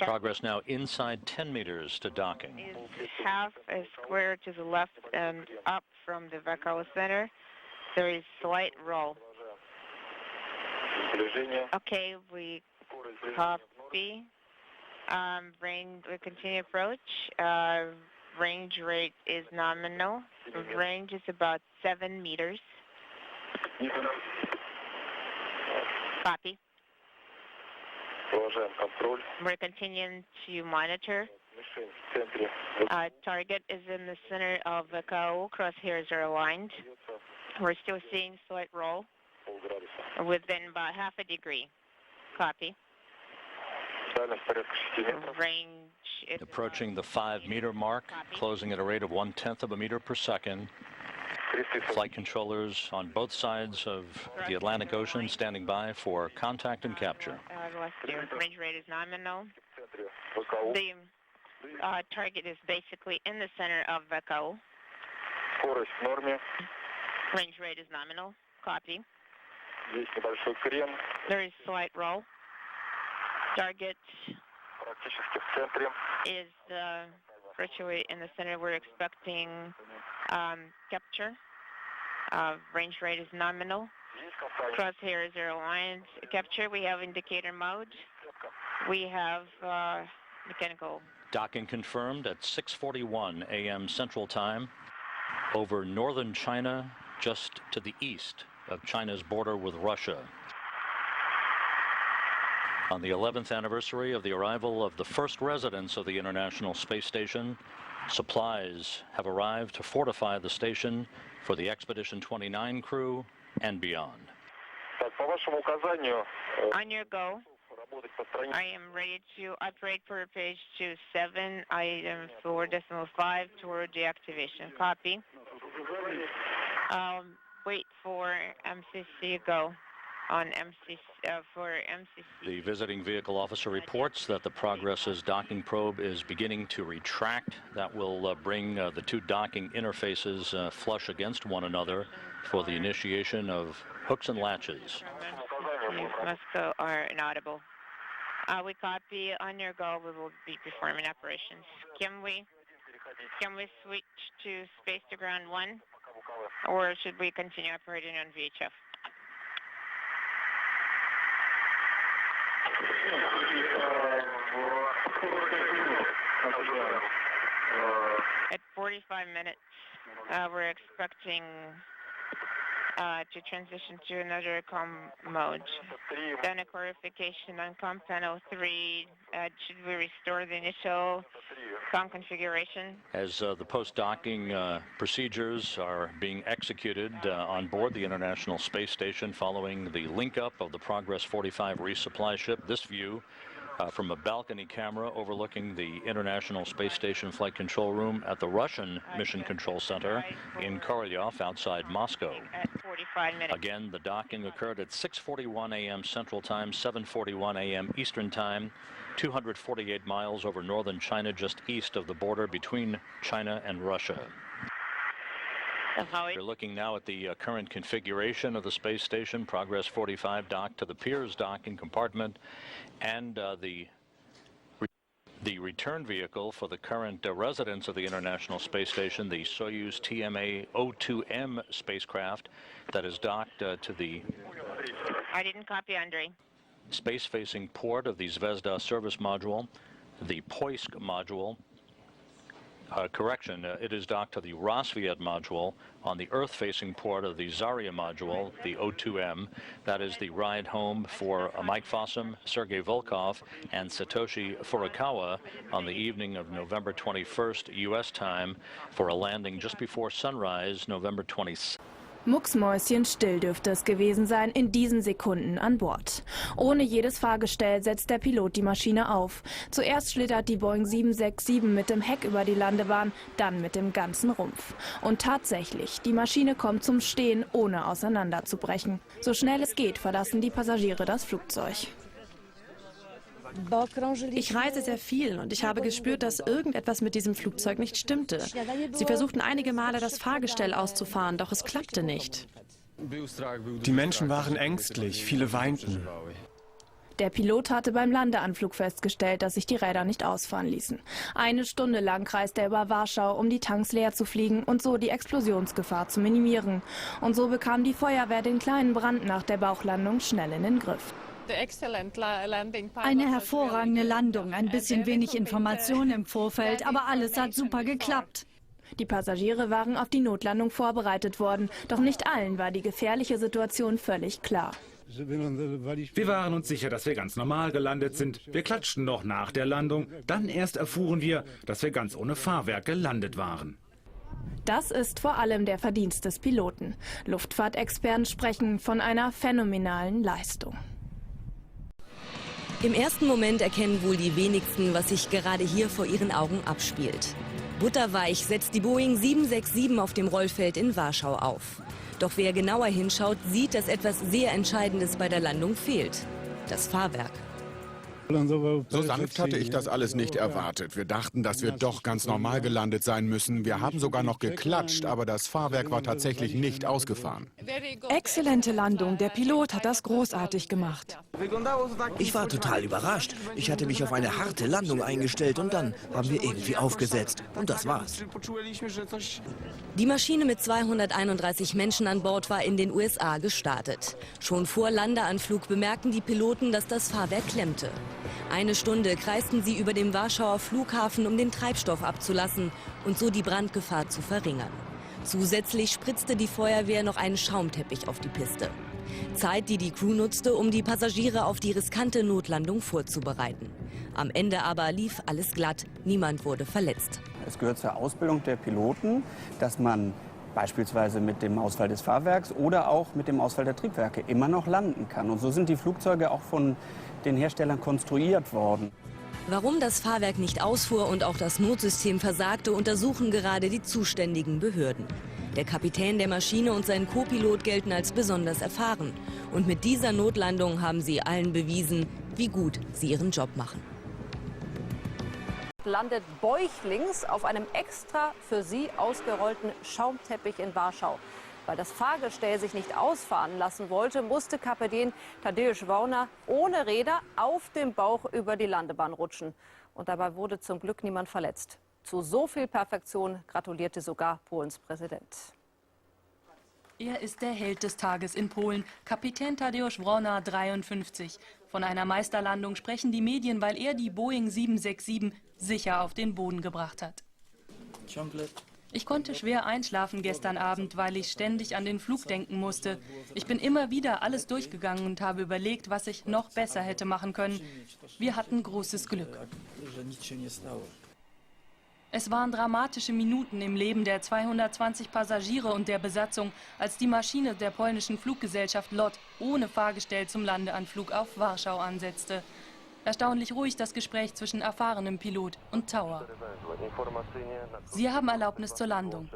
Progress now inside 10 meters to docking.
Is half a square to the left and up from the VACO center. There is slight roll. Okay, we copy. Range, we continue approach. Range rate is nominal. Range is about 7 meters. Copy. We're continuing to monitor. Target is in the center of the KO. Crosshairs are aligned. We're still seeing slight roll within about half a degree. Copy. Range.
Approaching the 5-meter mark, closing at a rate of 1/10 of a meter per second. Flight controllers on both sides of the Atlantic Ocean standing by for contact and capture.
Range rate is nominal. The target is basically in the center of the KO. Range rate is nominal. Copy. There is slight roll. Target is virtually in the center. We're expecting capture. Range rate is nominal. Crosshairs are aligned. Capture, we have indicator mode. We have mechanical.
Docking confirmed at 6:41 a.m. Central Time over northern China, just to the east of China's border with Russia. On the 11th anniversary of the arrival of the first residents of the International Space Station, supplies have arrived to fortify the station for the Expedition 29 crew and beyond.
On your go. I am ready to operate for page 27, item 4.5 toward deactivation. Copy. Wait for MCC go. On MCC, for MCC.
The visiting vehicle officer reports that the Progress's docking probe is beginning to retract. That will bring the two docking interfaces flush against one another for the initiation of hooks and latches.
Moscow are inaudible. We copy. On your go. We will be performing operations. Can we switch to space to ground 1, or should we continue operating on VHF? At 45 minutes, we're expecting to transition to another comm mode. Then a clarification on comm panel 3. Should we restore the initial comm configuration?
As the post-docking procedures are being executed on board the International Space Station following the link-up of the Progress 45 resupply ship, this view from a balcony camera overlooking the International Space Station Flight Control Room at the Russian Mission Control Center in Korolyov outside Moscow.
At 45 minutes.
Again, the docking occurred at 6:41 a.m. Central Time, 7:41 a.m. Eastern Time, 248 miles over northern China, just east of the border between China and Russia. We're looking now at the current configuration of the space station. Progress 45 docked to the Pirs docking compartment, and the return vehicle for the current residents of the International Space Station, the Soyuz TMA-02M spacecraft that is docked to the
I didn't copy, Andre.
space-facing port of the Zvezda service module, the Poisk module. It is docked to the Rosviet module on the Earth-facing port of the Zarya module, the O2M. That is the ride home for Mike Fossum, Sergei Volkov, and Satoshi Furukawa on the evening of November 21st, U.S. time, for a landing just before sunrise, November 26th.
Mucksmäuschenstill dürfte es gewesen sein in diesen Sekunden an Bord. Ohne jedes Fahrgestell setzt der Pilot die Maschine auf. Zuerst schlittert die Boeing 767 mit dem Heck über die Landebahn, dann mit dem ganzen Rumpf. Und tatsächlich, die Maschine kommt zum Stehen, ohne auseinanderzubrechen. So schnell es geht, verlassen die Passagiere das Flugzeug.
Ich reise sehr viel und ich habe gespürt, dass irgendetwas mit diesem Flugzeug nicht stimmte. Sie versuchten einige Male, das Fahrgestell auszufahren, doch es klappte nicht.
Die Menschen waren ängstlich, viele weinten.
Der Pilot hatte beim Landeanflug festgestellt, dass sich die Räder nicht ausfahren ließen. 1 Stunde lang kreiste er über Warschau, um die Tanks leer zu fliegen und so die Explosionsgefahr zu minimieren. Und so bekam die Feuerwehr den kleinen Brand nach der Bauchlandung schnell in den Griff.
Eine hervorragende Landung, ein bisschen wenig Information im Vorfeld, aber alles hat super geklappt.
Die Passagiere waren auf die Notlandung vorbereitet worden, doch nicht allen war die gefährliche Situation völlig klar.
Wir waren uns sicher, dass wir ganz normal gelandet sind. Wir klatschten noch nach der Landung. Dann erst erfuhren wir, dass wir ganz ohne Fahrwerk gelandet waren.
Das ist vor allem der Verdienst des Piloten. Luftfahrtexperten sprechen von einer phänomenalen Leistung.
Im ersten Moment erkennen wohl die wenigsten, was sich gerade hier vor ihren Augen abspielt. Butterweich setzt die Boeing 767 auf dem Rollfeld in Warschau auf. Doch wer genauer hinschaut, sieht, dass etwas sehr Entscheidendes bei der Landung fehlt: das Fahrwerk.
So sanft hatte ich das alles nicht erwartet. Wir dachten, dass wir doch ganz normal gelandet sein müssen. Wir haben sogar noch geklatscht, aber das Fahrwerk war tatsächlich nicht ausgefahren.
Exzellente Landung. Der Pilot hat das großartig gemacht.
Ich war total überrascht. Ich hatte mich auf eine harte Landung eingestellt und dann haben wir irgendwie aufgesetzt. Und das war's.
Die Maschine mit 231 Menschen an Bord war in den USA gestartet. Schon vor Landeanflug bemerkten die Piloten, dass das Fahrwerk klemmte. Eine Stunde kreisten sie über dem Warschauer Flughafen, um den Treibstoff abzulassen und so die Brandgefahr zu verringern. Zusätzlich spritzte die Feuerwehr noch einen Schaumteppich auf die Piste. Zeit, die die Crew nutzte, um die Passagiere auf die riskante Notlandung vorzubereiten. Am Ende aber lief alles glatt, niemand wurde verletzt.
Es gehört zur Ausbildung der Piloten, dass man beispielsweise mit dem Ausfall des Fahrwerks oder auch mit dem Ausfall der Triebwerke immer noch landen kann. Und so sind die Flugzeuge auch von den Herstellern konstruiert worden.
Warum das Fahrwerk nicht ausfuhr und auch das Notsystem versagte, untersuchen gerade die zuständigen Behörden. Der Kapitän der Maschine und sein Co-Pilot gelten als besonders erfahren. Und mit dieser Notlandung haben sie allen bewiesen, wie gut sie ihren Job machen.
Landet bäuchlings auf einem extra für sie ausgerollten Schaumteppich in Warschau. Weil das Fahrgestell sich nicht ausfahren lassen wollte, musste Kapitän Tadeusz Wałna ohne Räder auf dem Bauch über die Landebahn rutschen. Und dabei wurde zum Glück niemand verletzt. Zu so viel Perfektion gratulierte sogar Polens Präsident.
Er ist der Held des Tages in Polen, Kapitän Tadeusz Wałna, 53. Von einer Meisterlandung sprechen die Medien, weil er die Boeing 767 sicher auf den Boden gebracht hat. Ich konnte schwer einschlafen gestern Abend, weil ich ständig an den Flug denken musste. Ich bin immer wieder alles durchgegangen und habe überlegt, was ich noch besser hätte machen können. Wir hatten großes Glück. Es waren dramatische Minuten im Leben der 220 Passagiere und der Besatzung, als die Maschine der polnischen Fluggesellschaft LOT ohne Fahrgestell zum Landeanflug auf Warschau ansetzte. Erstaunlich ruhig das Gespräch zwischen erfahrenem Pilot und Tower. Sie haben Erlaubnis zur Landung.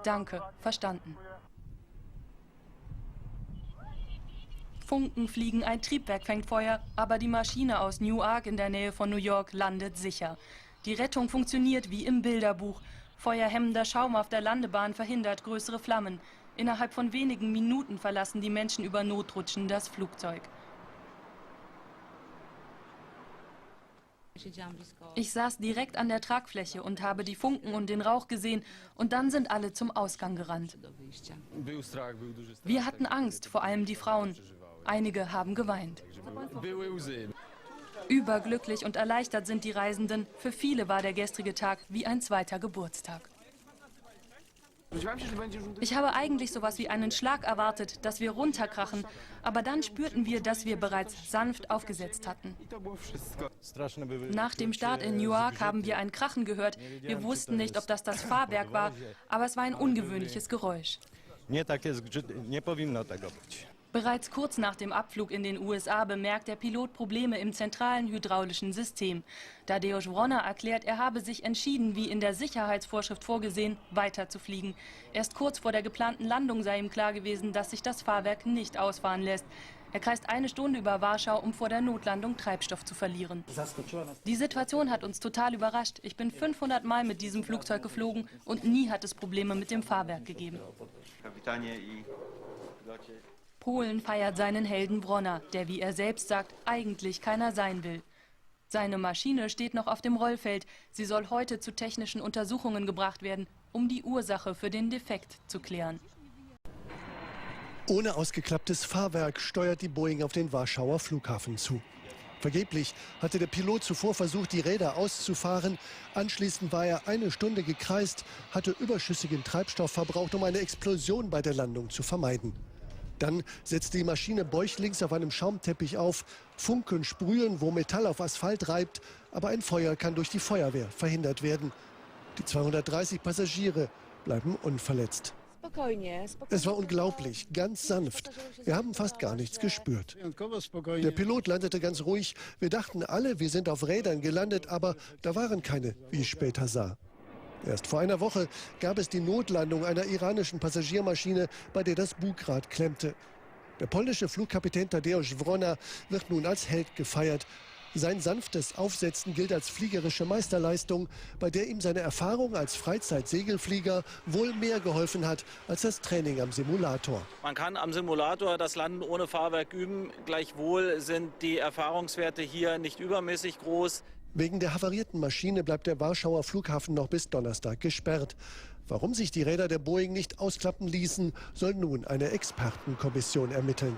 Danke, verstanden. Funken fliegen, ein Triebwerk fängt Feuer, aber die Maschine aus Newark in der Nähe von New York landet sicher. Die Rettung funktioniert wie im Bilderbuch. Feuerhemmender Schaum auf der Landebahn verhindert größere Flammen. Innerhalb von wenigen Minuten verlassen die Menschen über Notrutschen das Flugzeug. Ich saß direkt an der Tragfläche und habe die Funken und den Rauch gesehen und dann sind alle zum Ausgang gerannt. Wir hatten Angst, vor allem die Frauen. Einige haben geweint. Überglücklich und erleichtert sind die Reisenden. Für viele war der gestrige Tag wie ein zweiter Geburtstag. Ich habe eigentlich sowas wie einen Schlag erwartet, dass wir runterkrachen, aber dann spürten wir, dass wir bereits sanft aufgesetzt hatten. Nach dem Start in Newark haben wir ein Krachen gehört. Wir wussten nicht, ob das Fahrwerk war, aber es war ein ungewöhnliches Geräusch. Bereits kurz nach dem Abflug in den USA bemerkt der Pilot Probleme im zentralen hydraulischen System. Tadeusz Wałna erklärt, er habe sich entschieden, wie in der Sicherheitsvorschrift vorgesehen, weiterzufliegen. Erst kurz vor der geplanten Landung sei ihm klar gewesen, dass sich das Fahrwerk nicht ausfahren lässt. Er kreist eine Stunde über Warschau, um vor der Notlandung Treibstoff zu verlieren. Die Situation hat uns total überrascht. Ich bin 500 Mal mit diesem Flugzeug geflogen und nie hat es Probleme mit dem Fahrwerk gegeben. Polen feiert seinen Helden Wałna, der, wie er selbst sagt, eigentlich keiner sein will. Seine Maschine steht noch auf dem Rollfeld. Sie soll heute zu technischen Untersuchungen gebracht werden, um die Ursache für den Defekt zu klären.
Ohne ausgeklapptes Fahrwerk steuert die Boeing auf den Warschauer Flughafen zu. Vergeblich hatte der Pilot zuvor versucht, die Räder auszufahren. Anschließend war er eine Stunde gekreist, hatte überschüssigen Treibstoff verbraucht, um eine Explosion bei der Landung zu vermeiden. Dann setzt die Maschine bäuchlings auf einem Schaumteppich auf. Funken sprühen, wo Metall auf Asphalt reibt. Aber ein Feuer kann durch die Feuerwehr verhindert werden. Die 230 Passagiere bleiben unverletzt. Es war unglaublich, ganz sanft. Wir haben fast gar nichts gespürt. Der Pilot landete ganz ruhig. Wir dachten alle, wir sind auf Rädern gelandet, aber da waren keine, wie ich später sah. Erst vor einer Woche gab es die Notlandung einer iranischen Passagiermaschine, bei der das Bugrad klemmte. Der polnische Flugkapitän Tadeusz Wrona wird nun als Held gefeiert. Sein sanftes Aufsetzen gilt als fliegerische Meisterleistung, bei der ihm seine Erfahrung als Freizeitsegelflieger wohl mehr geholfen hat als das Training am Simulator.
Man kann am Simulator das Landen ohne Fahrwerk üben. Gleichwohl sind die Erfahrungswerte hier nicht übermäßig groß.
Wegen der havarierten Maschine bleibt der Warschauer Flughafen noch bis Donnerstag gesperrt. Warum sich die Räder der Boeing nicht ausklappen ließen, soll nun eine Expertenkommission ermitteln.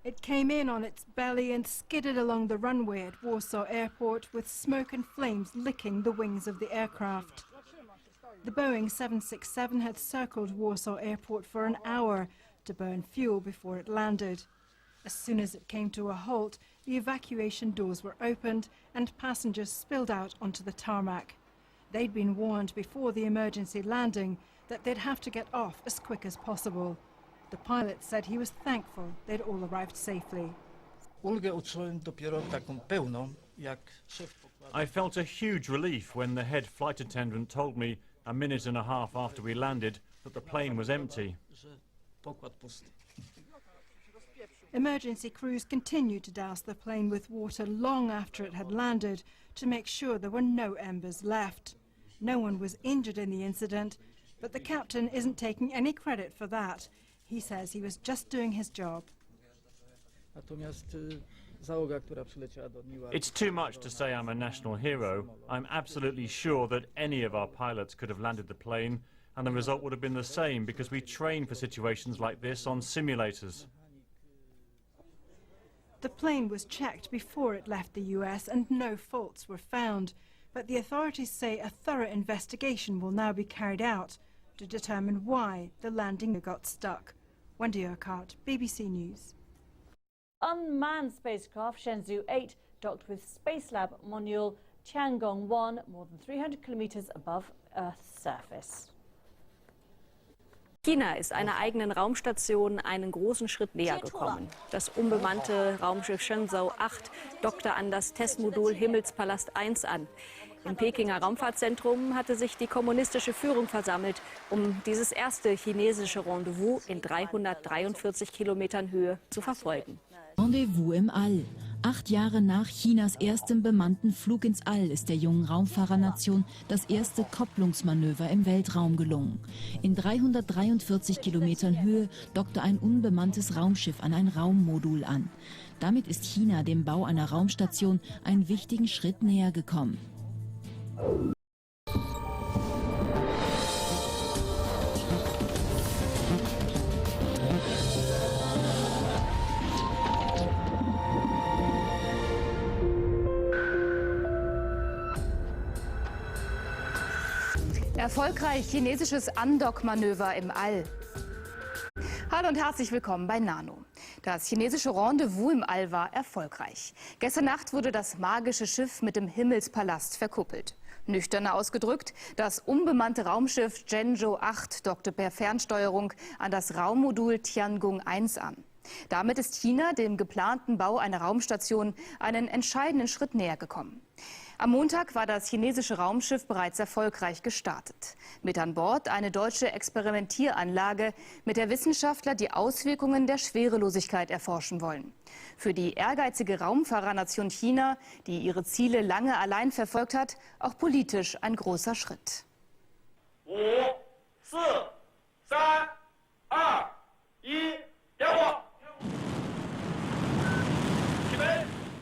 It came in on its belly and skidded along the runway at Warsaw Airport with smoke and flames licking the wings of the aircraft. The Boeing 767 had circled Warsaw Airport for an hour to burn fuel before it landed. As soon as it came to a halt, the evacuation doors were opened and passengers spilled out onto the tarmac. They'd been warned before the emergency landing that they'd have to get off as quick as possible. The pilot said he was thankful they'd all arrived safely.
I felt a huge relief when the head flight attendant told me a minute and a half after we landed that the plane was empty.
Emergency crews continued to douse the plane with water long after it had landed to make sure there were no embers left. No one was injured in the incident, but the captain isn't taking any credit for that. He says he was just doing his job.
It's too much to say I'm a national hero. I'm absolutely sure that any of our pilots could have landed the plane, and the result would have been the same because we train for situations like this on simulators.
The plane was checked before it left the US and no faults were found, but the authorities say a thorough investigation will now be carried out to determine why the landing got stuck. Wendy Urquhart, BBC News.
Unmanned spacecraft Shenzhou 8 docked with Spacelab module Tiangong-1 more than 300 kilometers above Earth's surface.
China ist einer eigenen Raumstation einen großen Schritt näher gekommen. Das unbemannte Raumschiff Shenzhou 8 dockte an das Testmodul Himmelspalast 1 an. Im Pekinger Raumfahrtzentrum hatte sich die kommunistische Führung versammelt, um dieses erste chinesische Rendezvous in 343 Kilometern Höhe zu verfolgen.
Rendezvous im All. 8 Jahre nach Chinas erstem bemannten Flug ins All ist der jungen Raumfahrernation das erste Kopplungsmanöver im Weltraum gelungen. In 343 Kilometern Höhe dockte ein unbemanntes Raumschiff an ein Raummodul an. Damit ist China dem Bau einer Raumstation einen wichtigen Schritt näher gekommen.
Erfolgreich chinesisches Andockmanöver im All. Hallo und herzlich willkommen bei Nano. Das chinesische Rendezvous im All war erfolgreich. Gestern Nacht wurde das magische Schiff mit dem Himmelspalast verkuppelt. Nüchterner ausgedrückt, das unbemannte Raumschiff Shenzhou 8 dockte per Fernsteuerung an das Raummodul Tiangong 1 an. Damit ist China dem geplanten Bau einer Raumstation einen entscheidenden Schritt näher gekommen. Am Montag war das chinesische Raumschiff bereits erfolgreich gestartet. Mit an Bord eine deutsche Experimentieranlage, mit der Wissenschaftler die Auswirkungen der Schwerelosigkeit erforschen wollen. Für die ehrgeizige Raumfahrernation China, die ihre Ziele lange allein verfolgt hat, auch politisch ein großer Schritt.
5, 4, 3, 2, 1, Jawohl!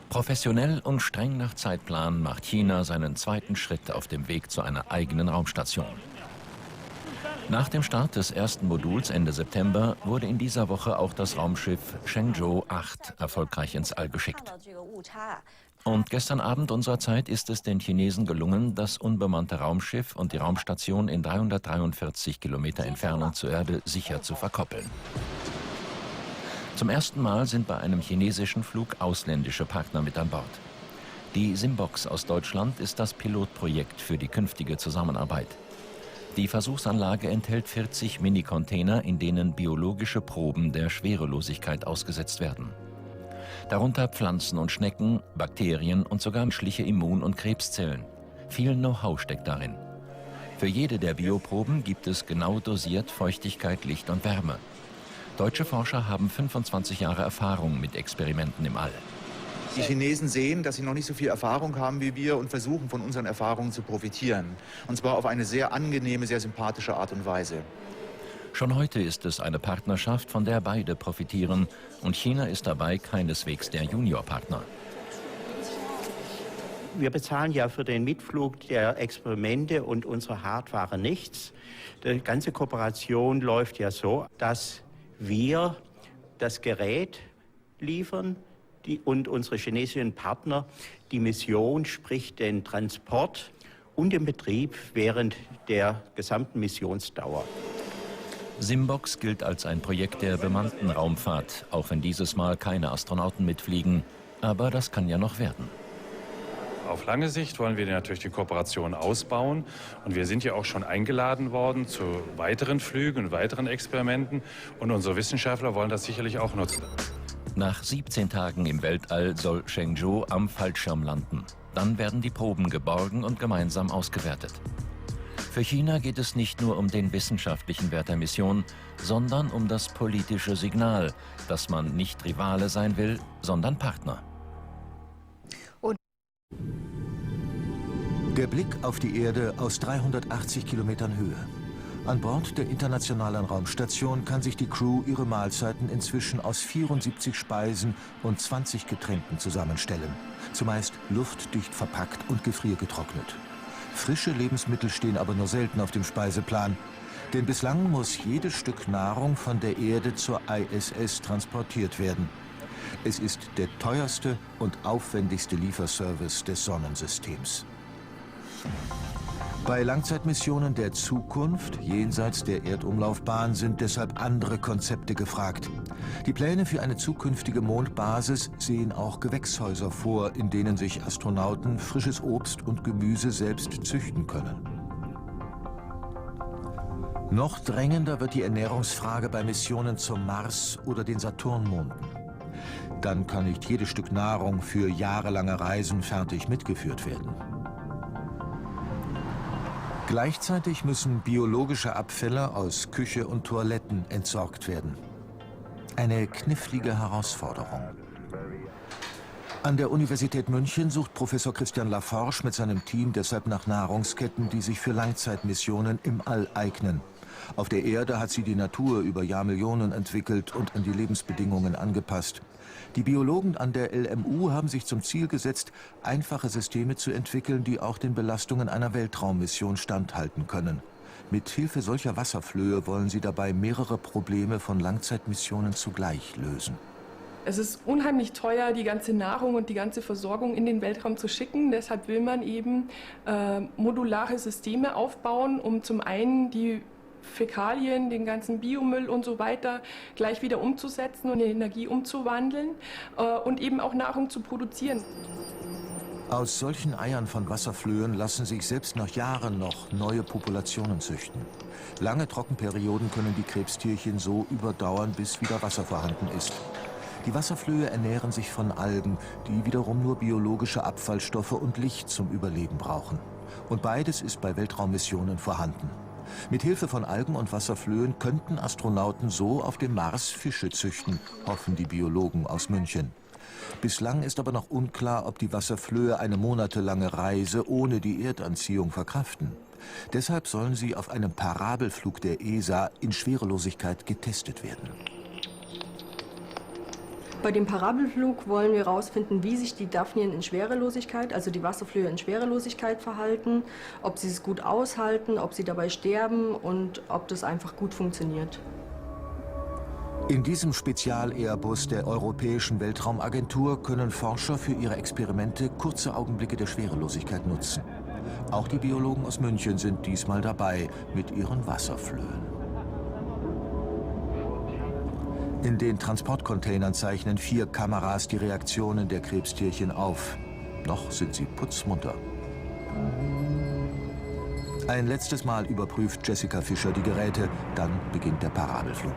Professionell und streng nach Zeitplan macht China seinen zweiten Schritt auf dem Weg zu einer eigenen Raumstation. Nach dem Start des ersten Moduls Ende September wurde in dieser Woche auch das Raumschiff Shenzhou 8 erfolgreich ins All geschickt. Und gestern Abend unserer Zeit ist es den Chinesen gelungen, das unbemannte Raumschiff und die Raumstation in 343 Kilometer Entfernung zur Erde sicher zu verkoppeln. Zum ersten Mal sind bei einem chinesischen Flug ausländische Partner mit an Bord. Die Simbox aus Deutschland ist das Pilotprojekt für die künftige Zusammenarbeit. Die Versuchsanlage enthält 40 Mini-Container, in denen biologische Proben der Schwerelosigkeit ausgesetzt werden. Darunter Pflanzen und Schnecken, Bakterien und sogar menschliche Immun- und Krebszellen. Viel Know-how steckt darin. Für jede der Bioproben gibt es genau dosiert Feuchtigkeit, Licht und Wärme. Deutsche Forscher haben 25 Jahre Erfahrung mit Experimenten im All.
Die Chinesen sehen, dass sie noch nicht so viel Erfahrung haben wie wir und versuchen, von unseren Erfahrungen zu profitieren. Und zwar auf eine sehr angenehme, sehr sympathische Art und Weise.
Schon heute ist es eine Partnerschaft, von der beide profitieren. Und China ist dabei keineswegs der Juniorpartner.
Wir bezahlen ja für den Mitflug der Experimente und unserer Hardware nichts. Die ganze Kooperation läuft ja so, dass wir das Gerät liefern und unsere chinesischen Partner die Mission, sprich den Transport und den Betrieb während der gesamten Missionsdauer.
Simbox gilt als ein Projekt der bemannten Raumfahrt, auch wenn dieses Mal keine Astronauten mitfliegen. Aber das kann ja noch werden.
Auf lange Sicht wollen wir natürlich die Kooperation ausbauen. Und wir sind ja auch schon eingeladen worden zu weiteren Flügen und weiteren Experimenten. Und unsere Wissenschaftler wollen das sicherlich auch nutzen.
Nach 17 Tagen im Weltall soll Chengzhou am Fallschirm landen. Dann werden die Proben geborgen und gemeinsam ausgewertet. Für China geht es nicht nur um den wissenschaftlichen Wert der Mission, sondern um das politische Signal, dass man nicht Rivale sein will, sondern Partner.
Der Blick auf die Erde aus 380 Kilometern Höhe. An Bord der Internationalen Raumstation kann sich die Crew ihre Mahlzeiten inzwischen aus 74 Speisen und 20 Getränken zusammenstellen. Zumeist luftdicht verpackt und gefriergetrocknet. Frische Lebensmittel stehen aber nur selten auf dem Speiseplan. Denn bislang muss jedes Stück Nahrung von der Erde zur ISS transportiert werden. Es ist der teuerste und aufwendigste Lieferservice des Sonnensystems. Bei Langzeitmissionen der Zukunft, jenseits der Erdumlaufbahn, sind deshalb andere Konzepte gefragt. Die Pläne für eine zukünftige Mondbasis sehen auch Gewächshäuser vor, in denen sich Astronauten frisches Obst und Gemüse selbst züchten können. Noch drängender wird die Ernährungsfrage bei Missionen zum Mars oder den Saturnmonden. Dann kann nicht jedes Stück Nahrung für jahrelange Reisen fertig mitgeführt werden. Gleichzeitig müssen biologische Abfälle aus Küche und Toiletten entsorgt werden. Eine knifflige Herausforderung. An der Universität München sucht Professor Christian Laforge mit seinem Team deshalb nach Nahrungsketten, die sich für Langzeitmissionen im All eignen. Auf der Erde hat sie die Natur über Jahrmillionen entwickelt und an die Lebensbedingungen angepasst. Die Biologen an der LMU haben sich zum Ziel gesetzt, einfache Systeme zu entwickeln, die auch den Belastungen einer Weltraummission standhalten können. Mit Hilfe solcher Wasserflöhe wollen sie dabei mehrere Probleme von Langzeitmissionen zugleich lösen.
Es ist unheimlich teuer, die ganze Nahrung und die ganze Versorgung in den Weltraum zu schicken. Deshalb will man eben modulare Systeme aufbauen, um zum einen die Fäkalien, den ganzen Biomüll und so weiter gleich wieder umzusetzen und in Energie umzuwandeln und eben auch Nahrung zu produzieren.
Aus solchen Eiern von Wasserflöhen lassen sich selbst nach Jahren noch neue Populationen züchten. Lange Trockenperioden können die Krebstierchen so überdauern, bis wieder Wasser vorhanden ist. Die Wasserflöhe ernähren sich von Algen, die wiederum nur biologische Abfallstoffe und Licht zum Überleben brauchen. Und beides ist bei Weltraummissionen vorhanden. Mit Hilfe von Algen und Wasserflöhen könnten Astronauten so auf dem Mars Fische züchten, hoffen die Biologen aus München. Bislang ist aber noch unklar, ob die Wasserflöhe eine monatelange Reise ohne die Erdanziehung verkraften. Deshalb sollen sie auf einem Parabelflug der ESA in Schwerelosigkeit getestet werden.
Bei dem Parabelflug wollen wir herausfinden, wie sich die Daphnien in Schwerelosigkeit, also die Wasserflöhe in Schwerelosigkeit verhalten, ob sie es gut aushalten, ob sie dabei sterben und ob das einfach gut funktioniert.
In diesem Spezial-Airbus der Europäischen Weltraumagentur können Forscher für ihre Experimente kurze Augenblicke der Schwerelosigkeit nutzen. Auch die Biologen aus München sind diesmal dabei mit ihren Wasserflöhen. In den Transportcontainern zeichnen 4 Kameras die Reaktionen der Krebstierchen auf. Noch sind sie putzmunter. Ein letztes Mal überprüft Jessica Fischer die Geräte, dann beginnt der Parabelflug.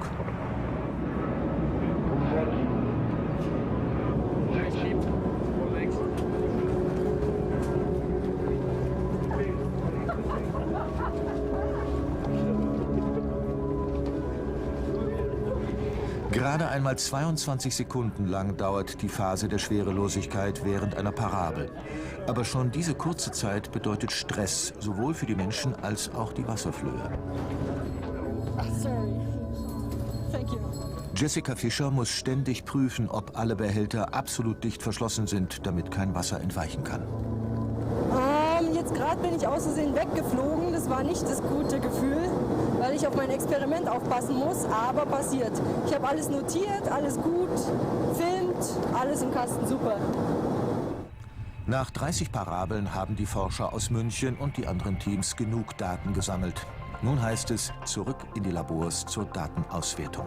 Gerade einmal 22 Sekunden lang dauert die Phase der Schwerelosigkeit während einer Parabel. Aber schon diese kurze Zeit bedeutet Stress, sowohl für die Menschen als auch die Wasserflöhe. Jessica Fischer muss ständig prüfen, ob alle Behälter absolut dicht verschlossen sind, damit kein Wasser entweichen kann.
Jetzt gerade bin ich aus Versehen weggeflogen. Das war nicht das gute Gefühl, weil ich auf mein Experiment aufpassen muss, aber passiert. Ich habe alles notiert, alles gut, filmt, alles im Kasten, super.
Nach 30 Parabeln haben die Forscher aus München und die anderen Teams genug Daten gesammelt. Nun heißt es, zurück in die Labors zur Datenauswertung.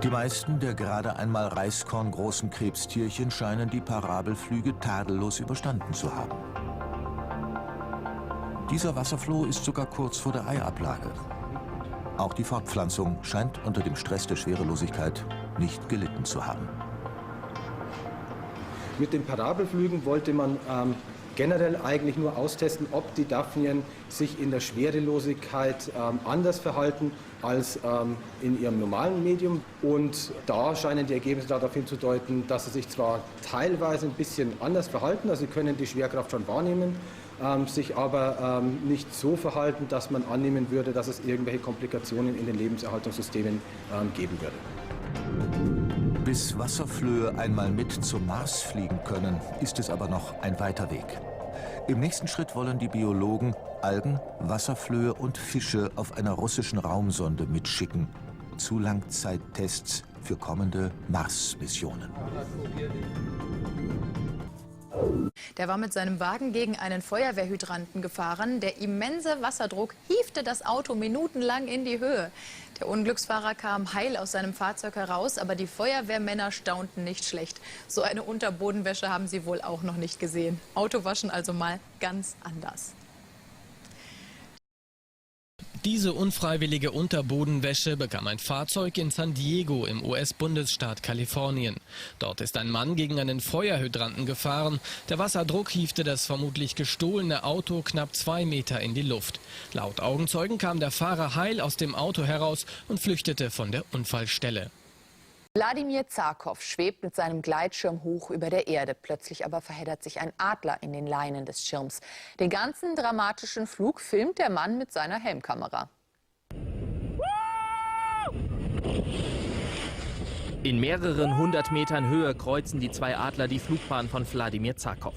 Die meisten der gerade einmal reiskorngroßen Krebstierchen scheinen die Parabelflüge tadellos überstanden zu haben. Dieser Wasserfloh ist sogar kurz vor der Eiablage. Auch die Fortpflanzung scheint unter dem Stress der Schwerelosigkeit nicht gelitten zu haben.
Mit den Parabelflügen wollte man generell eigentlich nur austesten, ob die Daphnien sich in der Schwerelosigkeit anders verhalten als in ihrem normalen Medium. Und da scheinen die Ergebnisse darauf hinzudeuten, dass sie sich zwar teilweise ein bisschen anders verhalten, also sie können die Schwerkraft schon wahrnehmen, sich aber nicht so verhalten, dass man annehmen würde, dass es irgendwelche Komplikationen in den Lebenserhaltungssystemen geben würde.
Bis Wasserflöhe einmal mit zum Mars fliegen können, ist es aber noch ein weiter Weg. Im nächsten Schritt wollen die Biologen Algen, Wasserflöhe und Fische auf einer russischen Raumsonde mitschicken. Zu Langzeittests für kommende Mars-Missionen.
Der war mit seinem Wagen gegen einen Feuerwehrhydranten gefahren. Der immense Wasserdruck hiefte das Auto minutenlang in die Höhe. Der Unglücksfahrer kam heil aus seinem Fahrzeug heraus, aber die Feuerwehrmänner staunten nicht schlecht. So eine Unterbodenwäsche haben sie wohl auch noch nicht gesehen. Autowaschen also mal ganz anders.
Diese unfreiwillige Unterbodenwäsche bekam ein Fahrzeug in San Diego im US-Bundesstaat Kalifornien. Dort ist ein Mann gegen einen Feuerhydranten gefahren. Der Wasserdruck hiefte das vermutlich gestohlene Auto knapp 2 Meter in die Luft. Laut Augenzeugen kam der Fahrer heil aus dem Auto heraus und flüchtete von der Unfallstelle.
Wladimir Zarkow schwebt mit seinem Gleitschirm hoch über der Erde. Plötzlich aber verheddert sich ein Adler in den Leinen des Schirms. Den ganzen dramatischen Flug filmt der Mann mit seiner Helmkamera.
In mehreren 100 Metern Höhe kreuzen die 2 Adler die Flugbahn von Wladimir Zarkow.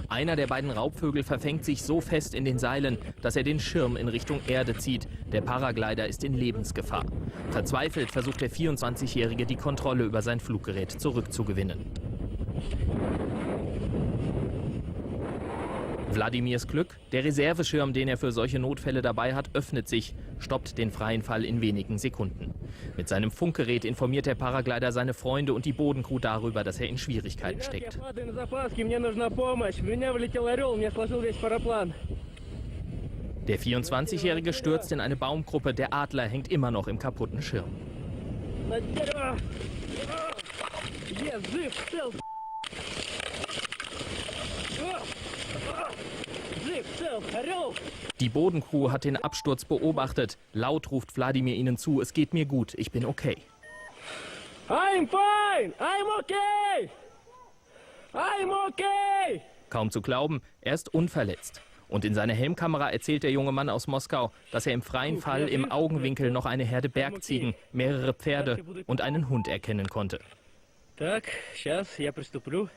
Einer der beiden Raubvögel verfängt sich so fest in den Seilen, dass er den Schirm in Richtung Erde zieht. Der Paraglider ist in Lebensgefahr. Verzweifelt versucht der 24-Jährige, die Kontrolle über sein Fluggerät zurückzugewinnen. Wladimirs Glück, der Reserveschirm, den er für solche Notfälle dabei hat, öffnet sich, stoppt den freien Fall in wenigen Sekunden. Mit seinem Funkgerät informiert der Paraglider seine Freunde und die Bodencrew darüber, dass er in Schwierigkeiten steckt. Der 24-Jährige stürzt in eine Baumgruppe, der Adler hängt immer noch im kaputten Schirm. Die Bodencrew hat den Absturz beobachtet. Laut ruft Wladimir ihnen zu, es geht mir gut, ich bin okay.
I'm fine, I'm okay, I'm okay.
Kaum zu glauben, er ist unverletzt. Und in seiner Helmkamera erzählt der junge Mann aus Moskau, dass er im freien Fall im Augenwinkel noch eine Herde Bergziegen, mehrere Pferde und einen Hund erkennen konnte.
Так, сейчас я приступлю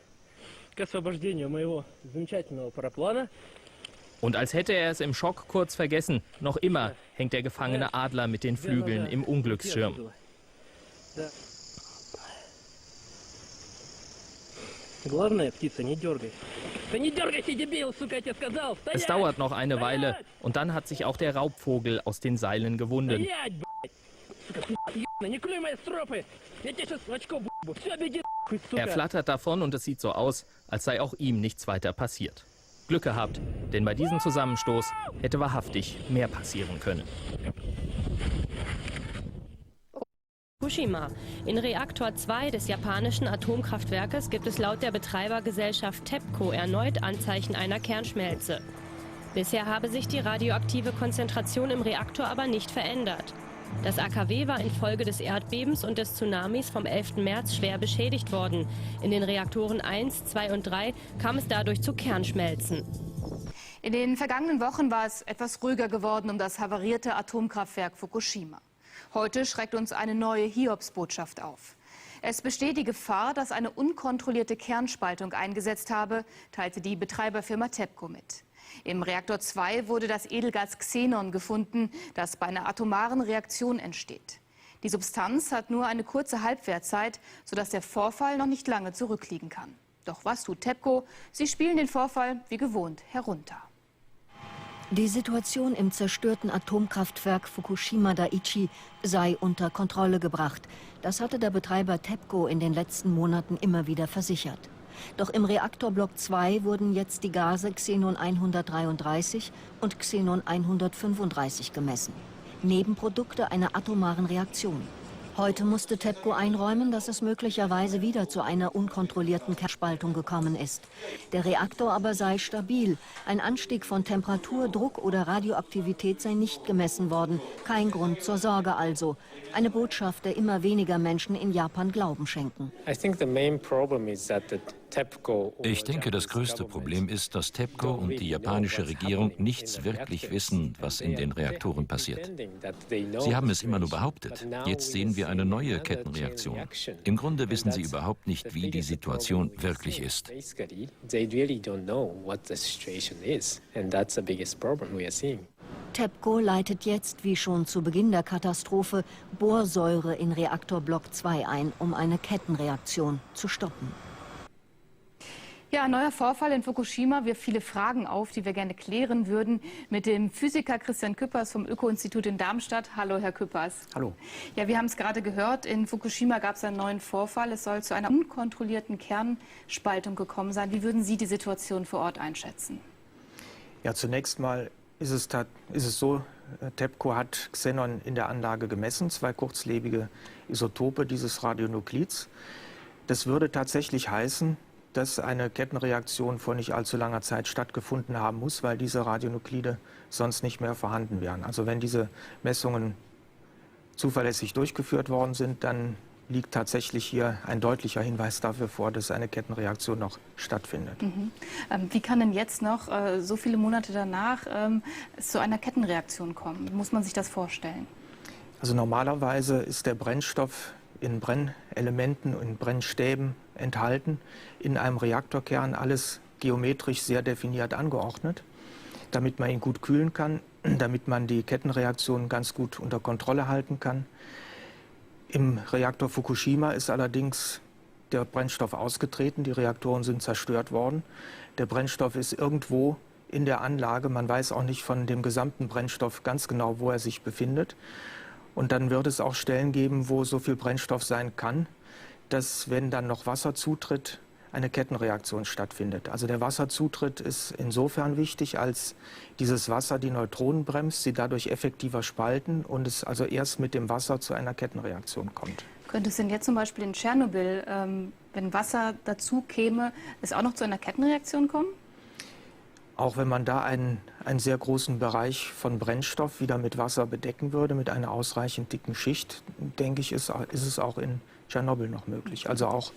к освобождению моего замечательного параплана.
Und als hätte er es im Schock kurz vergessen, noch immer hängt der gefangene Adler mit den Flügeln im Unglücksschirm. Es dauert noch eine Weile und dann hat sich auch der Raubvogel aus den Seilen gewunden. Er flattert davon und es sieht so aus, als sei auch ihm nichts weiter passiert. Glück gehabt, denn bei diesem Zusammenstoß hätte wahrhaftig mehr passieren können.
Fukushima. In Reaktor 2 des japanischen Atomkraftwerkes gibt es laut der Betreibergesellschaft TEPCO erneut Anzeichen einer Kernschmelze. Bisher habe sich die radioaktive Konzentration im Reaktor aber nicht verändert. Das AKW war infolge des Erdbebens und des Tsunamis vom 11. März schwer beschädigt worden. In den Reaktoren 1, 2 und 3 kam es dadurch zu Kernschmelzen.
In den vergangenen Wochen war es etwas ruhiger geworden um das havarierte Atomkraftwerk Fukushima. Heute schreckt uns eine neue Hiobsbotschaft auf. Es besteht die Gefahr, dass eine unkontrollierte Kernspaltung eingesetzt habe, teilte die Betreiberfirma TEPCO mit. Im Reaktor 2 wurde das Edelgas Xenon gefunden, das bei einer atomaren Reaktion entsteht. Die Substanz hat nur eine kurze Halbwertzeit, sodass der Vorfall noch nicht lange zurückliegen kann. Doch was tut TEPCO? Sie spielen den Vorfall wie gewohnt herunter.
Die Situation im zerstörten Atomkraftwerk Fukushima Daiichi sei unter Kontrolle gebracht. Das hatte der Betreiber TEPCO in den letzten Monaten immer wieder versichert. Doch im Reaktorblock 2 wurden jetzt die Gase Xenon 133 und Xenon 135 gemessen. Nebenprodukte einer atomaren Reaktion. Heute musste TEPCO einräumen, dass es möglicherweise wieder zu einer unkontrollierten Kernspaltung gekommen ist. Der Reaktor aber sei stabil. Ein Anstieg von Temperatur, Druck oder Radioaktivität sei nicht gemessen worden. Kein Grund zur Sorge also. Eine Botschaft, der immer weniger Menschen in Japan Glauben schenken.
Ich denke, das größte Problem ist, dass TEPCO und die japanische Regierung nichts wirklich wissen, was in den Reaktoren passiert. Sie haben es immer nur behauptet. Jetzt sehen wir eine neue Kettenreaktion. Im Grunde wissen sie überhaupt nicht, wie die Situation wirklich ist.
TEPCO leitet jetzt, wie schon zu Beginn der Katastrophe, Borsäure in Reaktorblock 2 ein, um eine Kettenreaktion zu stoppen.
Ja, ein neuer Vorfall in Fukushima wirft viele Fragen auf, die wir gerne klären würden. Mit dem Physiker Christian Küppers vom Öko-Institut in Darmstadt. Hallo, Herr Küppers.
Hallo.
Ja, wir haben es gerade gehört, in Fukushima gab es einen neuen Vorfall. Es soll zu einer unkontrollierten Kernspaltung gekommen sein. Wie würden Sie die Situation vor Ort einschätzen?
Ja, zunächst mal ist es so, TEPCO hat Xenon in der Anlage gemessen, 2 kurzlebige Isotope dieses Radionuklids. Das würde tatsächlich heißen, dass eine Kettenreaktion vor nicht allzu langer Zeit stattgefunden haben muss, weil diese Radionuklide sonst nicht mehr vorhanden wären. Also wenn diese Messungen zuverlässig durchgeführt worden sind, dann liegt tatsächlich hier ein deutlicher Hinweis dafür vor, dass eine Kettenreaktion noch stattfindet.
Wie kann denn jetzt noch, so viele Monate danach, es zu einer Kettenreaktion kommen? Wie muss man sich das vorstellen?
Also normalerweise ist der Brennstoff in Brennelementen und in Brennstäben enthalten, in einem Reaktorkern alles geometrisch sehr definiert angeordnet, damit man ihn gut kühlen kann, damit man die Kettenreaktion ganz gut unter Kontrolle halten kann. Im Reaktor Fukushima ist allerdings der Brennstoff ausgetreten, die Reaktoren sind zerstört worden. Der Brennstoff ist irgendwo in der Anlage, man weiß auch nicht von dem gesamten Brennstoff ganz genau, wo er sich befindet. Und dann wird es auch Stellen geben, wo so viel Brennstoff sein kann, dass, wenn dann noch Wasser zutritt, eine Kettenreaktion stattfindet. Also der Wasserzutritt ist insofern wichtig, als dieses Wasser die Neutronen bremst, sie dadurch effektiver spalten und es also erst mit dem Wasser zu einer Kettenreaktion kommt.
Könnte es denn jetzt zum Beispiel in Tschernobyl, wenn Wasser dazu käme, es auch noch zu einer Kettenreaktion kommen?
Auch wenn man da einen sehr großen Bereich von Brennstoff wieder mit Wasser bedecken würde, mit einer ausreichend dicken Schicht, denke ich, ist es auch in Tschernobyl noch möglich. Also auch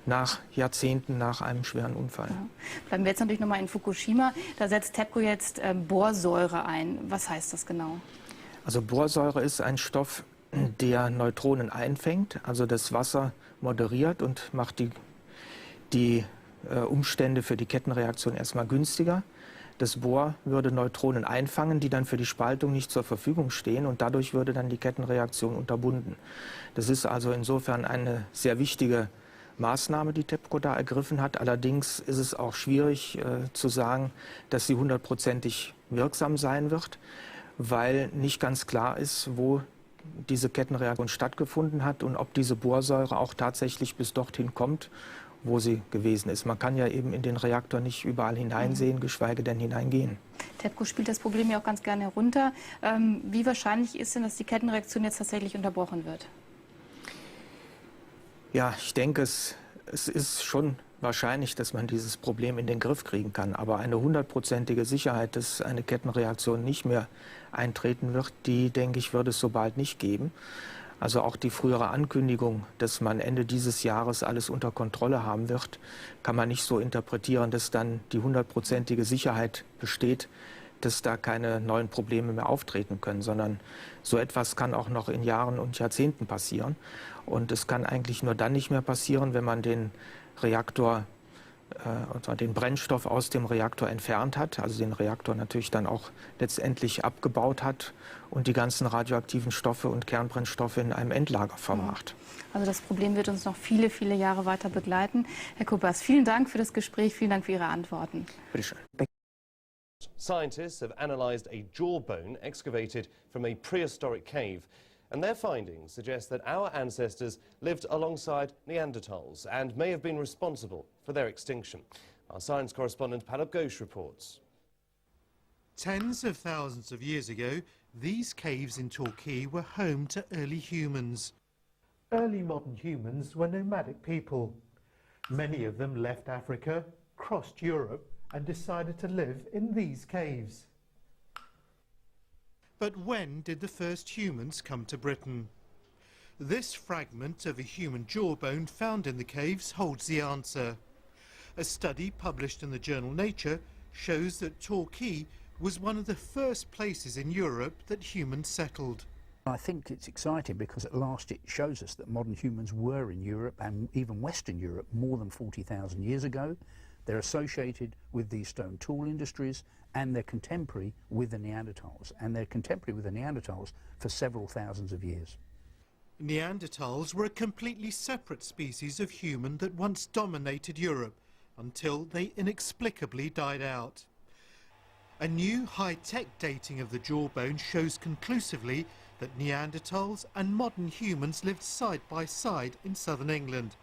nach Jahrzehnten nach einem schweren Unfall.
Ja. Bleiben wir jetzt natürlich nochmal in Fukushima. Da setzt TEPCO jetzt Borsäure ein. Was heißt das genau?
Also Borsäure ist ein Stoff, der Neutronen einfängt, also das Wasser moderiert und macht die Umstände für die Kettenreaktion erstmal günstiger. Das Bohr würde Neutronen einfangen, die dann für die Spaltung nicht zur Verfügung stehen, und dadurch würde dann die Kettenreaktion unterbunden. Das ist also insofern eine sehr wichtige Maßnahme, die TEPCO da ergriffen hat. Allerdings ist es auch schwierig zu sagen, dass sie 100%ig wirksam sein wird, weil nicht ganz klar ist, wo diese Kettenreaktion stattgefunden hat und ob diese Borsäure auch tatsächlich bis dorthin kommt, wo sie gewesen ist. Man kann ja eben in den Reaktor nicht überall hineinsehen, geschweige denn hineingehen.
TEPCO spielt das Problem ja auch ganz gerne herunter. Wie wahrscheinlich ist denn, dass die Kettenreaktion jetzt tatsächlich unterbrochen wird?
Ja, ich denke, es ist schon wahrscheinlich, dass man dieses Problem in den Griff kriegen kann. Aber eine 100%ige Sicherheit, dass eine Kettenreaktion nicht mehr eintreten wird, die, denke ich, wird es so bald nicht geben. Also auch die frühere Ankündigung, dass man Ende dieses Jahres alles unter Kontrolle haben wird, kann man nicht so interpretieren, dass dann die 100%ige Sicherheit besteht, dass da keine neuen Probleme mehr auftreten können, sondern so etwas kann auch noch in Jahren und Jahrzehnten passieren. Und es kann eigentlich nur dann nicht mehr passieren, wenn man den Reaktor, den Brennstoff aus dem Reaktor entfernt hat, also den Reaktor natürlich dann auch letztendlich abgebaut hat und die ganzen radioaktiven Stoffe und Kernbrennstoffe in einem Endlager verwahrt.
Also das Problem wird uns noch viele, viele Jahre weiter begleiten. Herr Kuppers, vielen Dank für das Gespräch, vielen Dank für Ihre Antworten.
Bitte schön.
Scientists have analysed a jawbone excavated from a prehistoric cave, and their findings suggest that our ancestors lived alongside Neanderthals and may have been responsible for their extinction. Our science correspondent Palab Ghosh reports.
Tens of thousands of years ago, these caves in Torquay were home to early humans. Early modern humans were nomadic people. Many of them left Africa, crossed Europe, and decided to live in these caves. But when did the first humans come to Britain? This fragment of a human jawbone found in the caves holds the answer. A study published in the journal Nature shows that Torquay was one of the first places in Europe that humans settled.
I think it's exciting because at last it shows us that modern humans were in Europe, and even Western Europe, more than 40,000 years ago. They're associated with these stone tool industries, and they're contemporary with the Neanderthals. And they're contemporary with the Neanderthals for several thousands of years.
Neanderthals were a completely separate species of human that once dominated Europe until they inexplicably died out. A new high-tech dating of the jawbone shows conclusively that Neanderthals and modern humans lived side by side in southern England,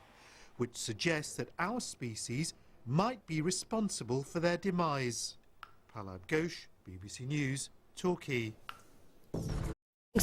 which suggests that our species might be responsible for their demise. Palab Ghosh, BBC News, Torquay.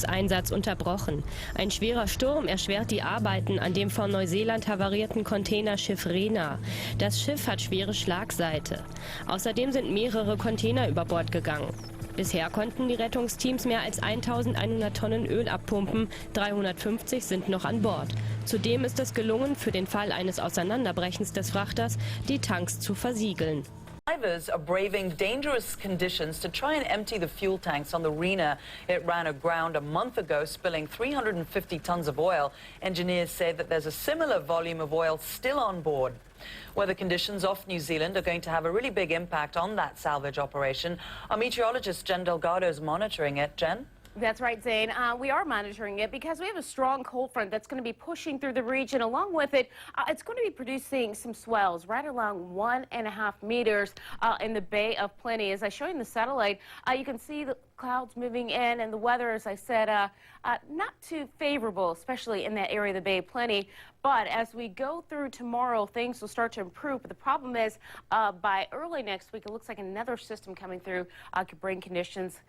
Einsatz unterbrochen. Ein schwerer Sturm erschwert die Arbeiten an dem von Neuseeland havarierten Containerschiff Rena. Das Schiff hat schwere Schlagseite. Außerdem sind mehrere Container über Bord gegangen. Bisher konnten die Rettungsteams mehr als 1100 Tonnen Öl abpumpen, 350 sind noch an Bord. Zudem ist es gelungen, für den Fall eines Auseinanderbrechens des Frachters die Tanks zu versiegeln.
Divers are braving dangerous conditions to try and empty the fuel tanks on the Rena. It ran aground a month ago, spilling 350 tons of oil. Engineers say that there's a similar volume of oil still on board. Weather conditions off New Zealand are going to have a really big impact on that salvage operation. Our meteorologist Jen Delgado is monitoring it. Jen?
That's right, Zane. We are monitoring it because we have a strong cold front that's going to be pushing through the region. Along with it, it's going to be producing some swells right along 1.5 meters in the Bay of Plenty. As I show you in the satellite, you can see the clouds moving in, and the weather, as I said, not too favorable, especially in that area of the Bay of Plenty. But as we go through tomorrow, things will start to improve. But the problem is, by early next week, it looks like another system coming through could bring conditions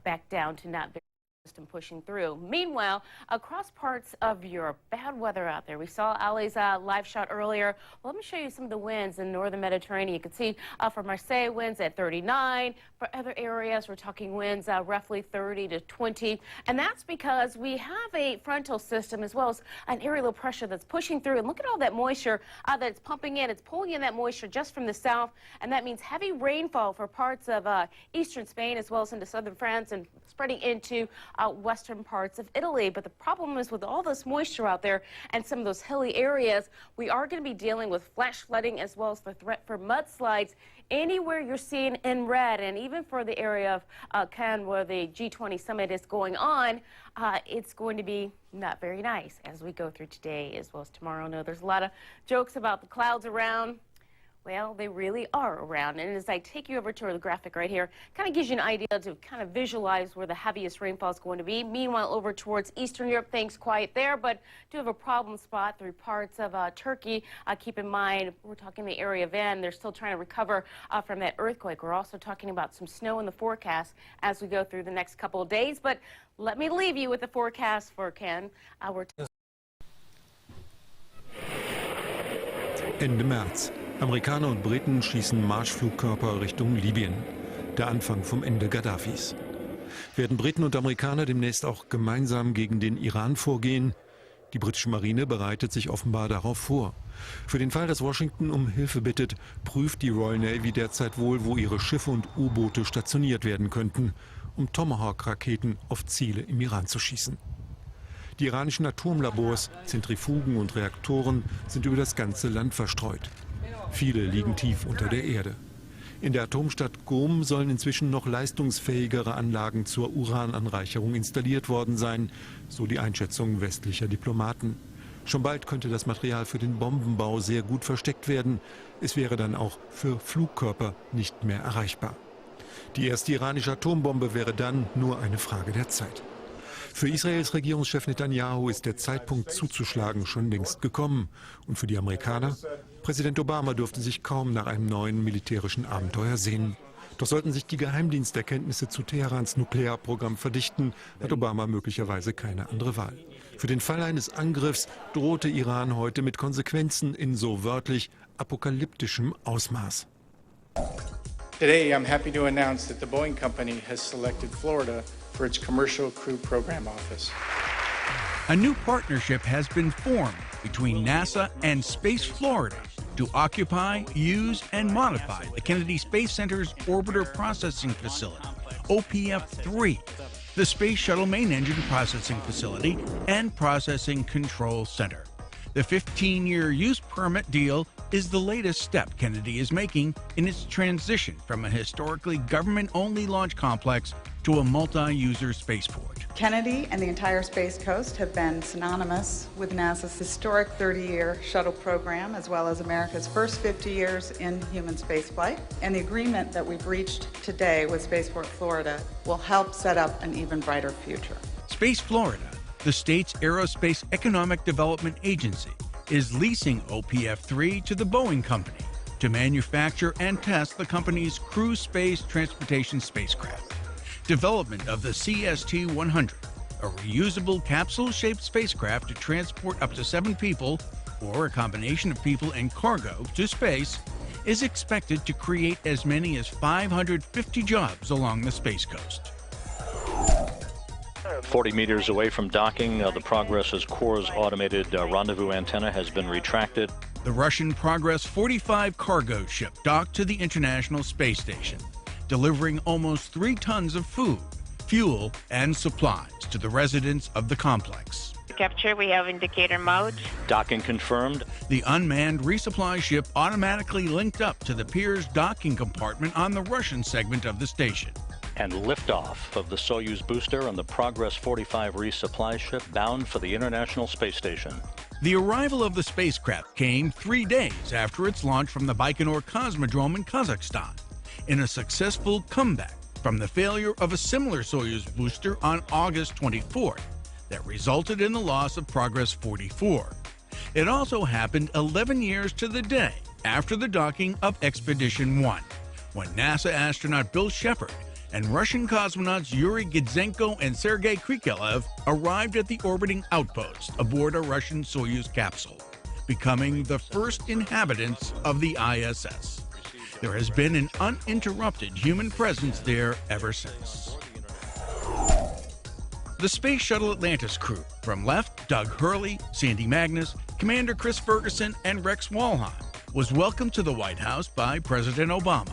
back down to not very system pushing through. Meanwhile, across parts of Europe, bad weather out there. We saw Ali's live shot earlier. Well, let me show you some of the winds in northern Mediterranean. You can see for Marseille, winds at 39. For other areas, we're talking winds roughly 30 to 20. And that's because we have a frontal system as well as an area low pressure that's pushing through. And look at all that moisture that's pumping in. It's pulling in that moisture just from the south. And that means heavy rainfall for parts of eastern Spain as well as into southern France and spreading into western parts of Italy. But the problem is with all this moisture out there and some of those hilly areas, we are going to be dealing with flash flooding as well as the threat for mudslides anywhere you're seeing in red, and even for the area of Cannes where the G20 summit is going on, it's going to be not very nice as we go through today as well as tomorrow. I know there's a lot of jokes about the clouds around. Well, they really are around. And as I take you over to the graphic right here, kind of gives you an idea to kind of visualize where the heaviest rainfall is going to be. Meanwhile, over towards Eastern Europe, things quiet there, but do have a problem spot through parts of Turkey. Keep in mind, we're talking the area of Van. They're still trying to recover from that earthquake. We're also talking about some snow in the forecast as we go through the next couple of days. But let me leave you with the forecast for Ken.
Ende März. Amerikaner und Briten schießen Marschflugkörper Richtung Libyen. Der Anfang vom Ende Gaddafis. Werden Briten und Amerikaner demnächst auch gemeinsam gegen den Iran vorgehen? Die britische Marine bereitet sich offenbar darauf vor. Für den Fall, dass Washington um Hilfe bittet, prüft die Royal Navy derzeit wohl, wo ihre Schiffe und U-Boote stationiert werden könnten, um Tomahawk-Raketen auf Ziele im Iran zu schießen. Die iranischen Atomlabors, Zentrifugen und Reaktoren sind über das ganze Land verstreut. Viele liegen tief unter der Erde. In der Atomstadt Qom sollen inzwischen noch leistungsfähigere Anlagen zur Urananreicherung installiert worden sein, so die Einschätzung westlicher Diplomaten. Schon bald könnte das Material für den Bombenbau sehr gut versteckt werden. Es wäre dann auch für Flugkörper nicht mehr erreichbar. Die erste iranische Atombombe wäre dann nur eine Frage der Zeit. Für Israels Regierungschef Netanyahu ist der Zeitpunkt zuzuschlagen schon längst gekommen. Und für die Amerikaner? Präsident Obama dürfte sich kaum nach einem neuen militärischen Abenteuer sehnen. Doch sollten sich die Geheimdiensterkenntnisse zu Teherans Nuklearprogramm verdichten, hat Obama möglicherweise keine andere Wahl. Für den Fall eines Angriffs drohte Iran heute mit Konsequenzen in so wörtlich apokalyptischem Ausmaß.
Today, I'm happy to announce that the Boeing company has selected Florida for its Commercial Crew Program Office.
A new partnership has been formed between NASA and Space Florida to occupy, use, and modify the Kennedy Space Center's Orbiter Processing Facility, OPF-3, the Space Shuttle Main Engine Processing Facility and Processing Control Center. The 15-year use permit deal is the latest step Kennedy is making in its transition from a historically government-only launch complex to a multi-user spaceport.
Kennedy and the entire Space Coast have been synonymous with NASA's historic 30-year shuttle program, as well as America's first 50 years in human spaceflight. And the agreement that we've reached today with Spaceport Florida will help set up an even brighter future.
Space Florida, the state's aerospace economic development agency, is leasing OPF-3 to the Boeing company to manufacture and test the company's crew space transportation spacecraft. Development of the CST-100, a reusable capsule-shaped spacecraft to transport up to 7 people, or a combination of people and cargo, to space, is expected to create as many as 550 jobs along the Space Coast.
40 meters away from docking, the Progress's Core's automated rendezvous antenna has been retracted.
The Russian Progress 45 cargo ship docked to the International Space Station, delivering almost 3 tons of food, fuel, and supplies to the residents of the complex.
Capture, we have indicator mode.
Docking confirmed.
The unmanned resupply ship automatically linked up to the Pier's docking compartment on the Russian segment of the station.
And liftoff of the Soyuz booster on the Progress 45 resupply ship bound for the International Space Station.
The arrival of the spacecraft came 3 days after its launch from the Baikonur Cosmodrome in Kazakhstan, in a successful comeback from the failure of a similar Soyuz booster on August 24th that resulted in the loss of Progress 44. It also happened 11 years to the day after the docking of Expedition 1, when NASA astronaut Bill Shepard and Russian cosmonauts Yuri Gidzenko and Sergei Krikalev arrived at the orbiting outpost aboard a Russian Soyuz capsule, becoming the first inhabitants of the ISS. There has been an uninterrupted human presence there ever since. The Space Shuttle Atlantis crew, from left Doug Hurley, Sandy Magnus, Commander Chris Ferguson, and Rex Walheim, was welcomed to the White House by President Obama.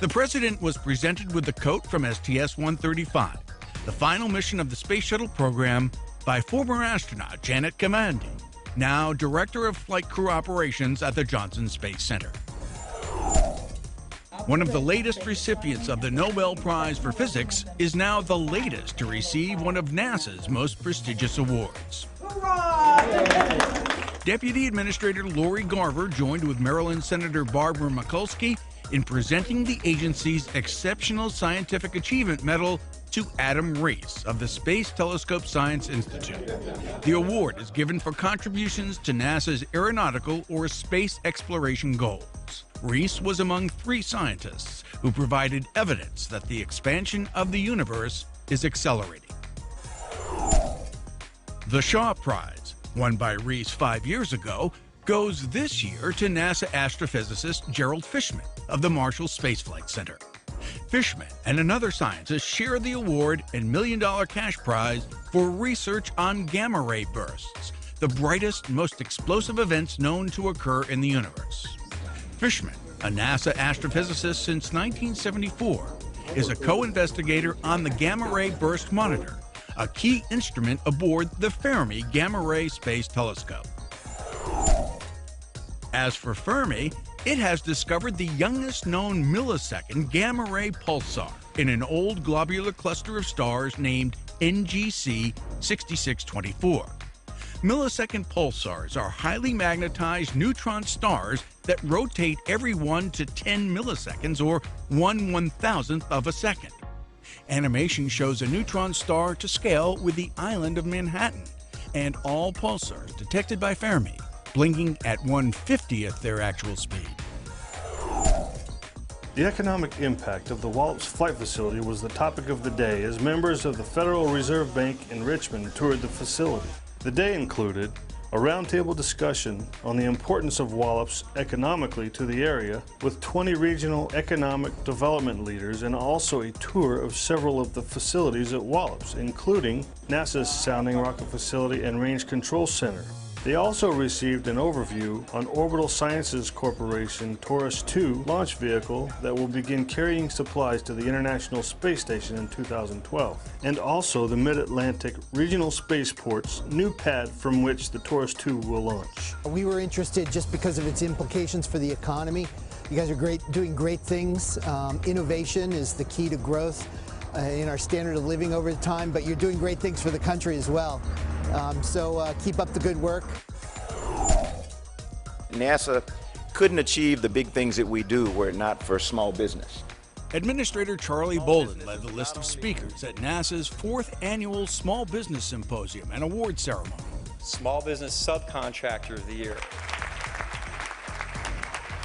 The president was presented with the coat from STS-135, the final mission of the Space Shuttle program, by former astronaut Janet Kamandi, now Director of Flight Crew Operations at the Johnson Space Center. one of the latest recipients of the Nobel Prize for Physics, is now the latest to receive one of NASA's most prestigious awards. Deputy Administrator Lori Garver joined with Maryland Senator Barbara Mikulski in presenting the agency's Exceptional Scientific Achievement Medal to Adam Rees of the Space Telescope Science Institute. The award is given for contributions to NASA's aeronautical or space exploration goals. Rees was among 3 scientists who provided evidence that the expansion of the universe is accelerating. The Shaw Prize, won by Rees 5 years ago, goes this year to NASA astrophysicist Gerald Fishman of the Marshall Space Flight Center. Fishman and another scientist share the award and $1 million cash prize for research on gamma-ray bursts, the brightest, most explosive events known to occur in the universe. Fishman, a NASA astrophysicist since 1974, is a co-investigator on the gamma-ray burst monitor, a key instrument aboard the Fermi Gamma-Ray Space Telescope. As for Fermi, it has discovered the youngest known millisecond gamma-ray pulsar in an old globular cluster of stars named NGC 6624. Millisecond pulsars are highly magnetized neutron stars that rotate every 1 to 10 milliseconds, or 1/1000th of a second. Animation shows a neutron star to scale with the island of Manhattan, and all pulsars detected by Fermi blinking at 1/50th their actual speed.
The economic impact of the Walt's flight facility was the topic of the day as members of the Federal Reserve Bank in Richmond toured the facility. The day included a roundtable discussion on the importance of Wallops economically to the area, with 20 regional economic development leaders, and also a tour of several of the facilities at Wallops, including NASA's Sounding Rocket Facility and Range Control Center. They also received an overview on Orbital Sciences Corporation Taurus II launch vehicle that will begin carrying supplies to the International Space Station in 2012, and also the Mid-Atlantic Regional Spaceport's new pad from which the Taurus II will launch.
We were interested just because of its implications for the economy. You guys are doing great things. Innovation is the key to growth in our standard of living over time, but you're doing great things for the country as well. So keep up the good work.
NASA couldn't achieve the big things that we do were it not for small business.
Administrator Charlie Bolden led the list of speakers at NASA's 4th annual Small Business Symposium and Award Ceremony.
Small Business Subcontractor of the Year.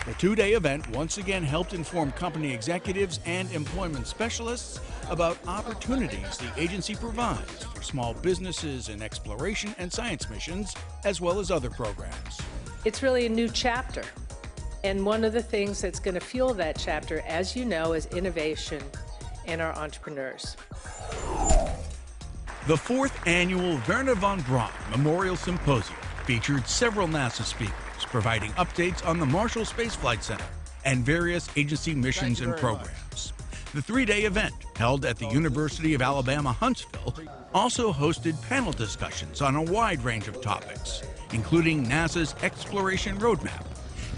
The 2-day event once again helped inform company executives and employment specialists about opportunities the agency provides for small businesses in exploration and science missions, as well as other programs.
It's really a new chapter. And one of the things that's going to fuel that chapter, as you know, is innovation and our entrepreneurs.
The 4th annual Wernher von Braun Memorial Symposium featured several NASA speakers providing updates on the Marshall Space Flight Center and various agency missions and programs. The 3-day event, held at the University of Alabama Huntsville, also hosted panel discussions on a wide range of topics, including NASA's exploration roadmap,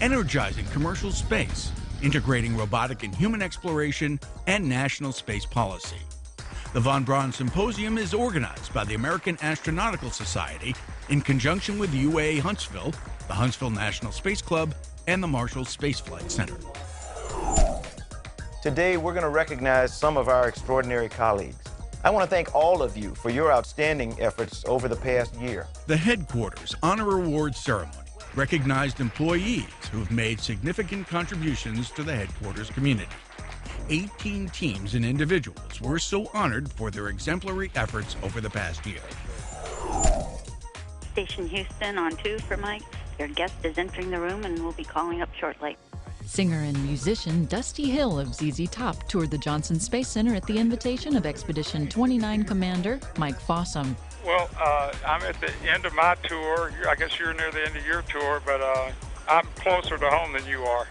energizing commercial space, integrating robotic and human exploration, and national space policy. The Von Braun Symposium is organized by the American Astronautical Society in conjunction with UAA Huntsville, the Huntsville National Space Club, and the Marshall Space Flight Center.
Today, we're going to recognize some of our extraordinary colleagues. I want to thank all of you for your outstanding efforts over the past year.
The headquarters honor awards ceremony recognized employees who have made significant contributions to the headquarters community. 18 teams and individuals were so honored for their exemplary efforts over the past year.
Station Houston on 2 for Mike. Your guest is entering the room and will be calling up shortly.
Singer and musician Dusty Hill of ZZ Top toured the Johnson Space Center at the invitation of Expedition 29 Commander Mike Fossum.
Well, I'm at the end of my tour. I guess you're near the end of your tour, but I'm closer to home than you are.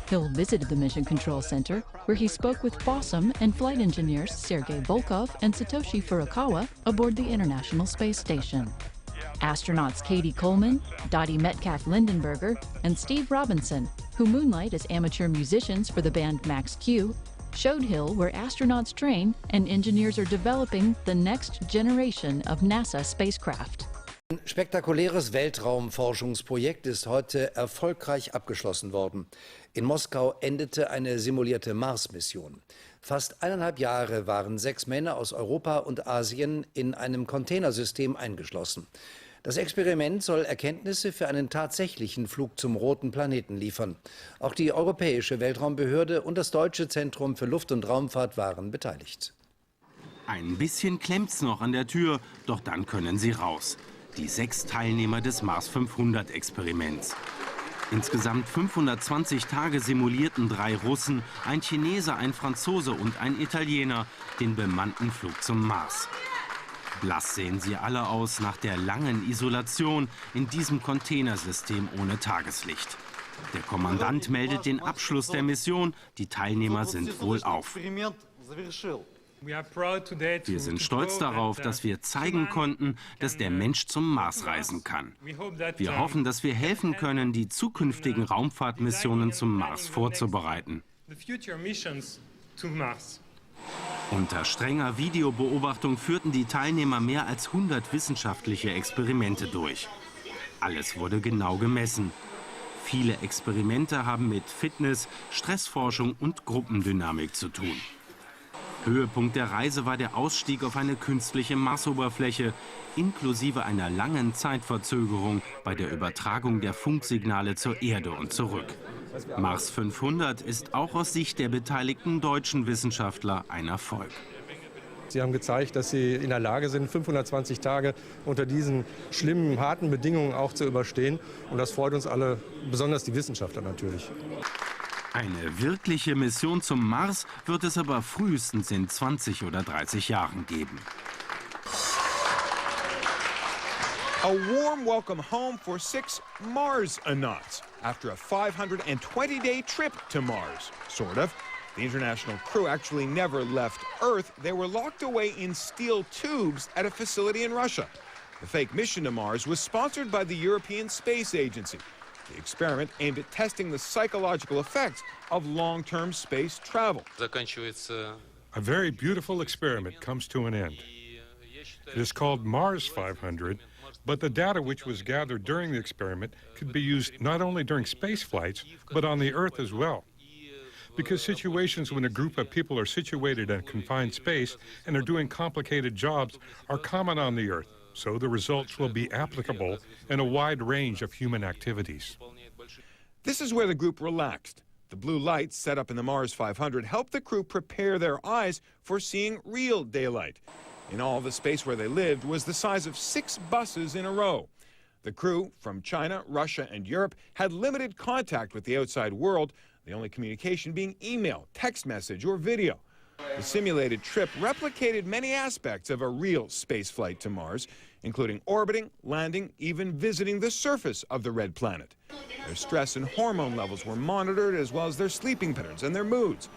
Hill visited the Mission Control Center, where he spoke with Fossum and flight engineers Sergei Volkov and Satoshi Furukawa aboard the International Space Station. Astronauts Katie Coleman, Dottie Metcalf-Lindenberger, and Steve Robinson who moonlight as amateur musicians for the band Max Q, showed Hill where astronauts train and engineers are developing the next generation of NASA spacecraft.
Ein spektakuläres Weltraumforschungsprojekt ist heute erfolgreich abgeschlossen worden. In Moskau endete eine simulierte Mars-Mission. Fast 1,5 Jahre waren 6 Männer aus Europa und Asien in einem Containersystem eingeschlossen. Das Experiment soll Erkenntnisse für einen tatsächlichen Flug zum roten Planeten liefern. Auch die Europäische Weltraumbehörde und das Deutsche Zentrum für Luft- und Raumfahrt waren beteiligt.
Ein bisschen klemmt's noch an der Tür, doch dann können sie raus. Die 6 Teilnehmer des Mars 500-Experiments. Insgesamt 520 Tage simulierten 3 Russen, ein Chinese, ein Franzose und ein Italiener den bemannten Flug zum Mars. Blass sehen sie alle aus nach der langen Isolation in diesem Containersystem ohne Tageslicht. Der Kommandant meldet den Abschluss der Mission. Die Teilnehmer sind wohlauf. Wir sind stolz darauf, dass wir zeigen konnten, dass der Mensch zum Mars reisen kann. Wir hoffen, dass wir helfen können, die zukünftigen Raumfahrtmissionen zum Mars vorzubereiten. Unter strenger Videobeobachtung führten die Teilnehmer mehr als 100 wissenschaftliche Experimente durch. Alles wurde genau gemessen. Viele Experimente haben mit Fitness, Stressforschung und Gruppendynamik zu tun. Höhepunkt der Reise war der Ausstieg auf eine künstliche Marsoberfläche, inklusive einer langen Zeitverzögerung bei der Übertragung der Funksignale zur Erde und zurück. Mars 500 ist auch aus Sicht der beteiligten deutschen Wissenschaftler ein Erfolg.
Sie haben gezeigt, dass sie in der Lage sind, 520 Tage unter diesen schlimmen, harten Bedingungen auch zu überstehen. Und das freut uns alle, besonders die Wissenschaftler natürlich.
Eine wirkliche Mission zum Mars wird es aber frühestens in 20 oder 30 Jahren geben.
A warm welcome home for 6 Mars-anauts after a 520-day trip to Mars, sort of. The international crew actually never left Earth. They were locked away in steel tubes at a facility in Russia. The fake mission to Mars was sponsored by the European Space Agency. The experiment aimed at testing the psychological effects of long-term space travel.
A very beautiful experiment comes to an end. It is called Mars 500, but the data which was gathered during the experiment could be used not only during space flights, but on the Earth as well. Because situations when a group of people are situated in a confined space and are doing complicated jobs are common on the Earth. So the results will be applicable in a wide range of human activities.
This is where the group relaxed. The blue lights set up in the Mars 500 helped the crew prepare their eyes for seeing real daylight. In all, the space where they lived was the size of 6 buses in a row. The crew from China, Russia, and Europe had limited contact with the outside world, the only communication being email, text message, or video. The simulated trip replicated many aspects of a real spaceflight to Mars, including orbiting, landing, even visiting the surface of the red planet. Their stress and hormone levels were monitored, as well as their sleeping patterns and their moods.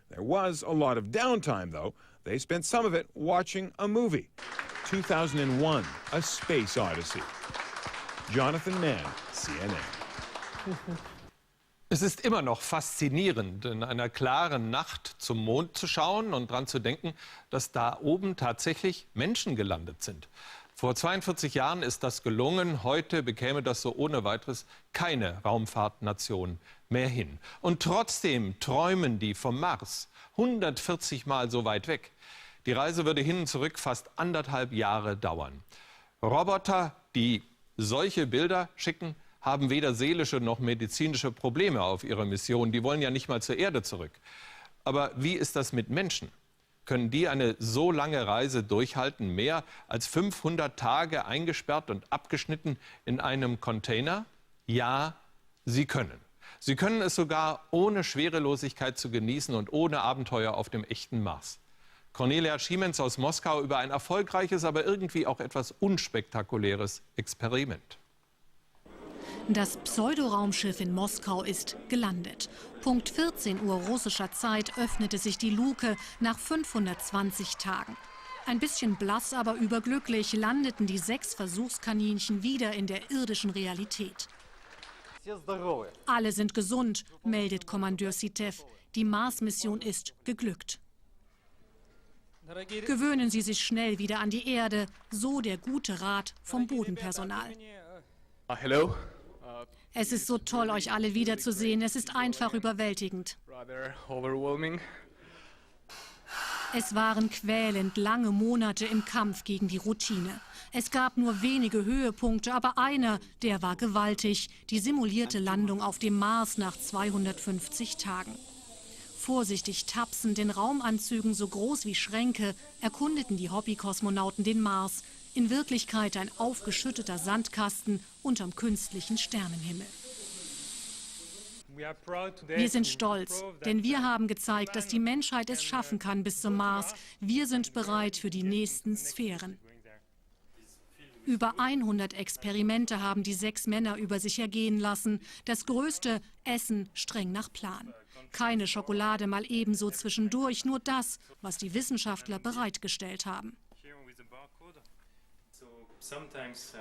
There was a lot of downtime, though. They spent some of it watching a movie. 2001, A Space Odyssey. Jonathan Mann, CNN.
Es ist immer noch faszinierend, in einer klaren Nacht zum Mond zu schauen und daran zu denken, dass da oben tatsächlich Menschen gelandet sind. Vor 42 Jahren ist das gelungen. Heute bekäme das so ohne weiteres keine Raumfahrtnation mehr hin. Und trotzdem träumen die vom Mars 140 Mal so weit weg. Die Reise würde hin und zurück fast 1,5 Jahre dauern. Roboter, die solche Bilder schicken, haben weder seelische noch medizinische Probleme auf ihrer Mission. Die wollen ja nicht mal zur Erde zurück. Aber wie ist das mit Menschen? Können die eine so lange Reise durchhalten? Mehr als 500 Tage eingesperrt und abgeschnitten in einem Container? Ja, sie können. Sie können es sogar ohne Schwerelosigkeit zu genießen und ohne Abenteuer auf dem echten Mars. Cornelia Schiemens aus Moskau über ein erfolgreiches, aber irgendwie auch etwas unspektakuläres Experiment.
Das Pseudoraumschiff in Moskau ist gelandet. Punkt 14 Uhr russischer Zeit öffnete sich die Luke nach 520 Tagen. Ein bisschen blass, aber überglücklich landeten die 6 Versuchskaninchen wieder in der irdischen Realität. Alle sind gesund, meldet Kommandeur Sitev. Die Mars-Mission ist geglückt. Gewöhnen Sie sich schnell wieder an die Erde, so der gute Rat vom Bodenpersonal.
Hello.
Es ist so toll, euch alle wiederzusehen. Es ist einfach überwältigend.
Rather overwhelming.
Es waren quälend lange Monate im Kampf gegen die Routine. Es gab nur wenige Höhepunkte, aber einer, der war gewaltig. Die simulierte Landung auf dem Mars nach 250 Tagen. Vorsichtig tapsend in Raumanzügen so groß wie Schränke erkundeten die Hobbykosmonauten den Mars. In Wirklichkeit ein aufgeschütteter Sandkasten unterm künstlichen Sternenhimmel. Wir sind stolz, denn wir haben gezeigt, dass die Menschheit es schaffen kann bis zum Mars. Wir sind bereit für die nächsten Sphären. Über 100 Experimente haben die 6 Männer über sich ergehen lassen. Das größte: Essen streng nach Plan. Keine Schokolade mal ebenso zwischendurch, nur das, was die Wissenschaftler bereitgestellt haben.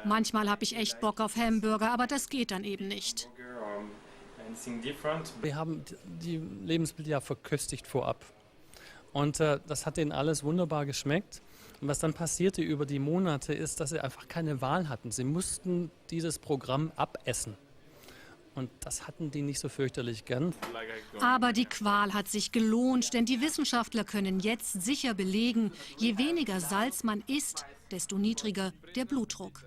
Manchmal habe ich echt Bock auf Hamburger, aber das geht dann eben nicht.
Wir haben die Lebensmittel ja verköstigt vorab. Und das hat denen alles wunderbar geschmeckt. Und was dann passierte über die Monate ist, dass sie einfach keine Wahl hatten. Sie mussten dieses Programm abessen. Und das hatten die nicht so fürchterlich gern.
Aber die Qual hat sich gelohnt, denn die Wissenschaftler können jetzt sicher belegen, je weniger Salz man isst, desto niedriger der Blutdruck.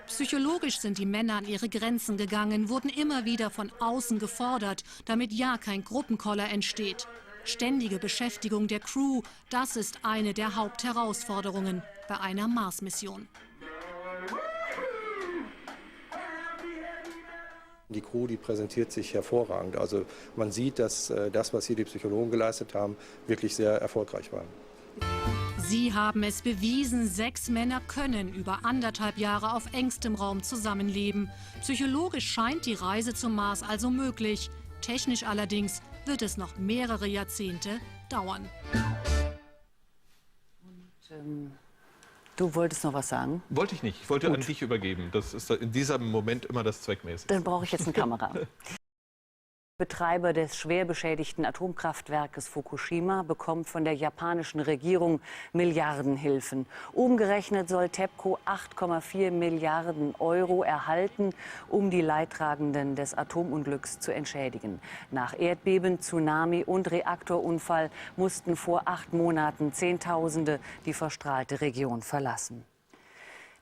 Psychologisch sind die Männer an ihre Grenzen gegangen, wurden immer wieder von außen gefordert, damit ja kein Gruppenkoller entsteht. Ständige Beschäftigung der Crew, das ist eine der Hauptherausforderungen bei einer Mars-Mission.
Die Crew, die präsentiert sich hervorragend. Also man sieht, dass das, was hier die Psychologen geleistet haben, wirklich sehr erfolgreich war.
Sie haben es bewiesen, 6 Männer können über 1,5 Jahre auf engstem Raum zusammenleben. Psychologisch scheint die Reise zum Mars also möglich. Technisch allerdings wird es noch mehrere Jahrzehnte dauern.
Und, du wolltest noch was sagen?
Wollte ich nicht. Ich wollte an dich übergeben. Das ist in diesem Moment immer das Zweckmäßigste.
Dann brauche ich jetzt eine Kamera. Betreiber des schwer beschädigten Atomkraftwerkes Fukushima bekommt von der japanischen Regierung Milliardenhilfen. Umgerechnet soll TEPCO 8,4 Milliarden Euro erhalten, um die Leidtragenden des Atomunglücks zu entschädigen. Nach Erdbeben, Tsunami und Reaktorunfall mussten vor 8 Monaten Zehntausende die verstrahlte Region verlassen.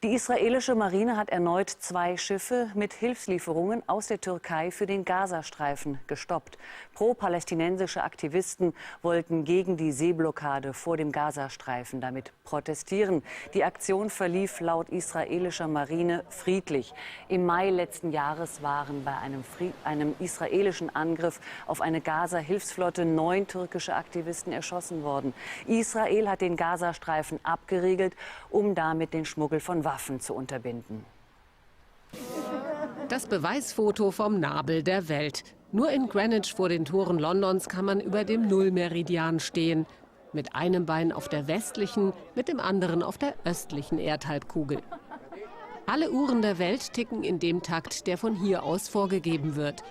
Die israelische Marine hat erneut 2 Schiffe mit Hilfslieferungen aus der Türkei für den Gazastreifen gestoppt. Pro-palästinensische Aktivisten wollten gegen die Seeblockade vor dem Gazastreifen damit protestieren. Die Aktion verlief laut israelischer Marine friedlich. Im Mai letzten Jahres waren bei einem israelischen Angriff auf eine Gaza-Hilfsflotte 9 türkische Aktivisten erschossen worden. Israel hat den Gazastreifen abgeriegelt, um damit den Schmuggel von Waffen zu unterbinden.
Das Beweisfoto vom Nabel der Welt. Nur in Greenwich vor den Toren Londons kann man über dem Nullmeridian stehen. Mit einem Bein auf der westlichen, mit dem anderen auf der östlichen Erdhalbkugel. Alle Uhren der Welt ticken in dem Takt, der von hier aus vorgegeben wird.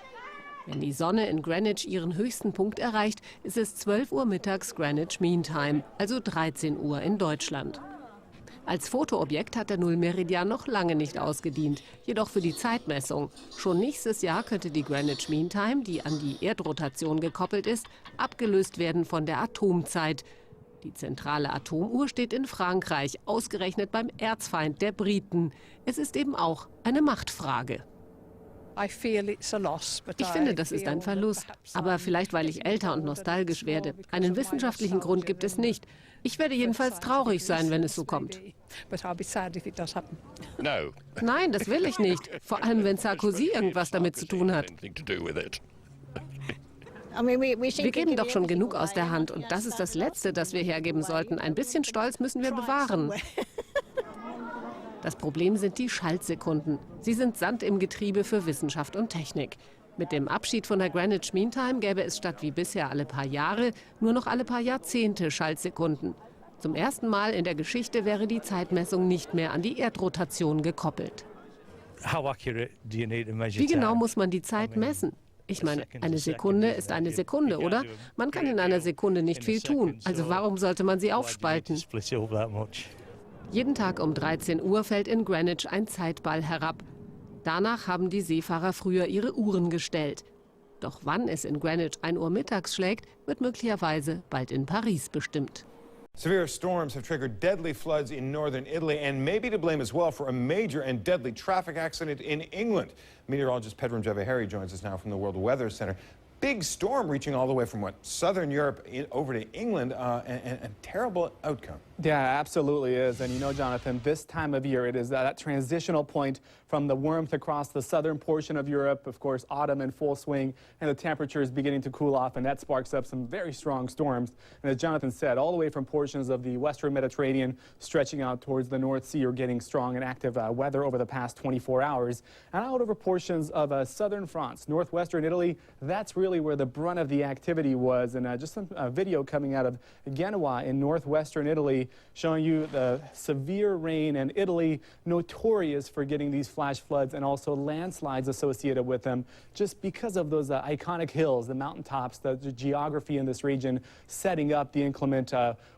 Wenn die Sonne in Greenwich ihren höchsten Punkt erreicht, ist es 12 Uhr mittags Greenwich Mean Time, also 13 Uhr in Deutschland. Als Fotoobjekt hat der Nullmeridian noch lange nicht ausgedient, jedoch für die Zeitmessung. Schon nächstes Jahr könnte die Greenwich Mean Time, die an die Erdrotation gekoppelt ist, abgelöst werden von der Atomzeit. Die zentrale Atomuhr steht in Frankreich, ausgerechnet beim Erzfeind der Briten. Es ist eben auch eine Machtfrage. Ich finde, das ist ein Verlust. Aber vielleicht, weil ich älter und nostalgisch werde. Einen wissenschaftlichen Grund gibt es nicht. Ich werde jedenfalls traurig sein, wenn es so kommt. Nein, das will ich nicht. Vor allem, wenn Sarkozy irgendwas damit zu tun hat. Wir geben doch schon genug aus der Hand. Und das ist das Letzte, das wir hergeben sollten. Ein bisschen Stolz müssen wir bewahren. Das Problem sind die Schaltsekunden. Sie sind Sand im Getriebe für Wissenschaft und Technik. Mit dem Abschied von der Greenwich Mean Time gäbe es statt wie bisher alle paar Jahre nur noch alle paar Jahrzehnte Schaltsekunden. Zum ersten Mal in der Geschichte wäre die Zeitmessung nicht mehr an die Erdrotation gekoppelt. Wie genau muss man die Zeit messen? Ich meine, eine Sekunde ist eine Sekunde, oder? Man kann in einer Sekunde nicht viel tun, also warum sollte man sie aufspalten? Jeden Tag um 13 Uhr fällt in Greenwich ein Zeitball herab. Danach haben die Seefahrer früher ihre Uhren gestellt. Doch wann es in Greenwich 1 Uhr mittags schlägt, wird möglicherweise bald in Paris bestimmt.
Severe storms have triggered deadly floods in northern Italy and may be to blame as well for a major and deadly traffic accident in England. Meteorologist Pedram Jevaheri joins us now from the World Weather Center. Big storm reaching all the way from southern Europe over to England, and terrible outcome.
Yeah, absolutely is. And you know, Jonathan, this time of year, it is that transitional point from the warmth across the southern portion of Europe. Of course, autumn in full swing, and the temperature is beginning to cool off, and that sparks up some very strong storms. And as Jonathan said, all the way from portions of the western Mediterranean stretching out towards the North Sea, are getting strong and active weather over the past 24 hours. And out over portions of southern France, northwestern Italy, that's really where the brunt of the activity was. And just some video coming out of Genoa in northwestern Italy showing you the severe rain, and Italy notorious for getting these flash floods and also landslides associated with them, just because of those iconic hills, the mountaintops, the geography in this region setting up the inclement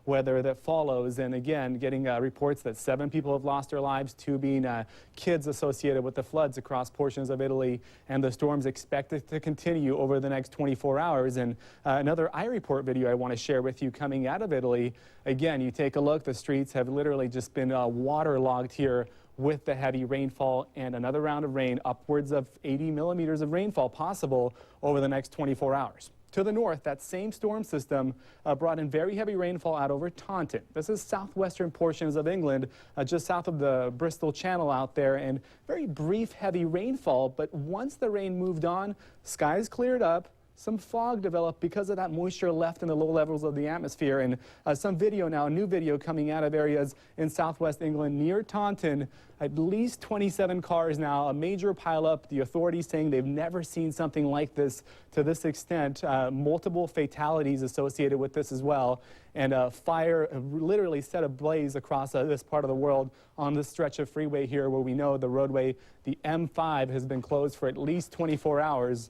weather that follows. And again, getting reports that 7 people have lost their lives, 2 being kids associated with the floods across portions of Italy, and the storms expected to continue over the next 24 hours. And another iReport video I want to share with you coming out of Italy. Again, you take a look, the streets have literally just been waterlogged here with the heavy rainfall, and another round of rain, upwards of 80 millimeters of rainfall possible over the next 24 hours. To the north, that same storm system brought in very heavy rainfall out over Taunton. This is southwestern portions of England, just south of the Bristol Channel out there, and very brief heavy rainfall. But once the rain moved on, skies cleared up. Some fog developed because of that moisture left in the low levels of the atmosphere. And some video now, new video coming out of areas in southwest England near Taunton. At least 27 cars now, a major pileup. The authorities saying they've never seen something like this to this extent. Multiple fatalities associated with this as well. And fire literally set ablaze across this part of the world on this stretch of freeway here, where we know the roadway, the M5, has been closed for at least 24 hours.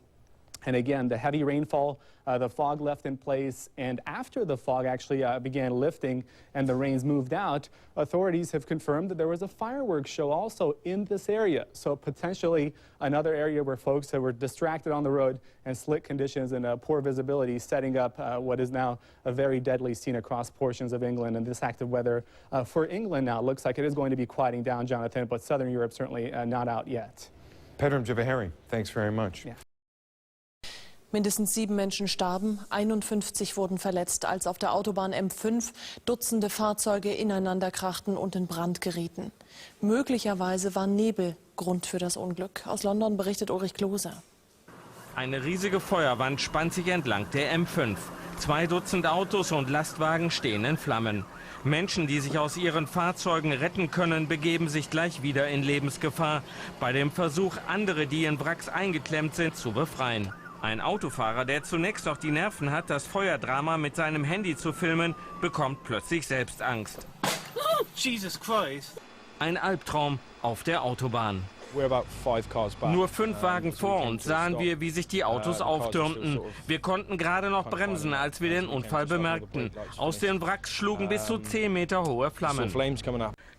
And again, the heavy rainfall, the fog left in place, and after the fog actually began lifting and the rains moved out, authorities have confirmed that there was a fireworks show also in this area. So potentially another area where folks were distracted on the road and slick conditions and poor visibility, setting up what is now a very deadly scene across portions of England. And this active weather for England now looks like it is going to be quieting down, Jonathan, but southern Europe certainly not out yet.
Pedram Jevaheri, thanks very much.
Yeah.
Mindestens 7 Menschen starben, 51 wurden verletzt, als auf der Autobahn M5 Dutzende Fahrzeuge ineinander krachten und in Brand gerieten. Möglicherweise war Nebel Grund für das Unglück. Aus London berichtet Ulrich Klose.
Eine riesige Feuerwand spannt sich entlang der M5. 2 Dutzend Autos und Lastwagen stehen in Flammen. Menschen, die sich aus ihren Fahrzeugen retten können, begeben sich gleich wieder in Lebensgefahr, bei dem Versuch, andere, die in Wracks eingeklemmt sind, zu befreien. Ein Autofahrer, der zunächst noch die Nerven hat, das Feuerdrama mit seinem Handy zu filmen, bekommt plötzlich selbst Angst.
Jesus Christ.
Ein Albtraum auf der Autobahn. Nur 5 Wagen vor uns sahen wir, wie sich die Autos auftürmten. Wir konnten gerade noch bremsen, als wir den Unfall bemerkten. Aus den Wracks schlugen bis zu 10 Meter hohe Flammen.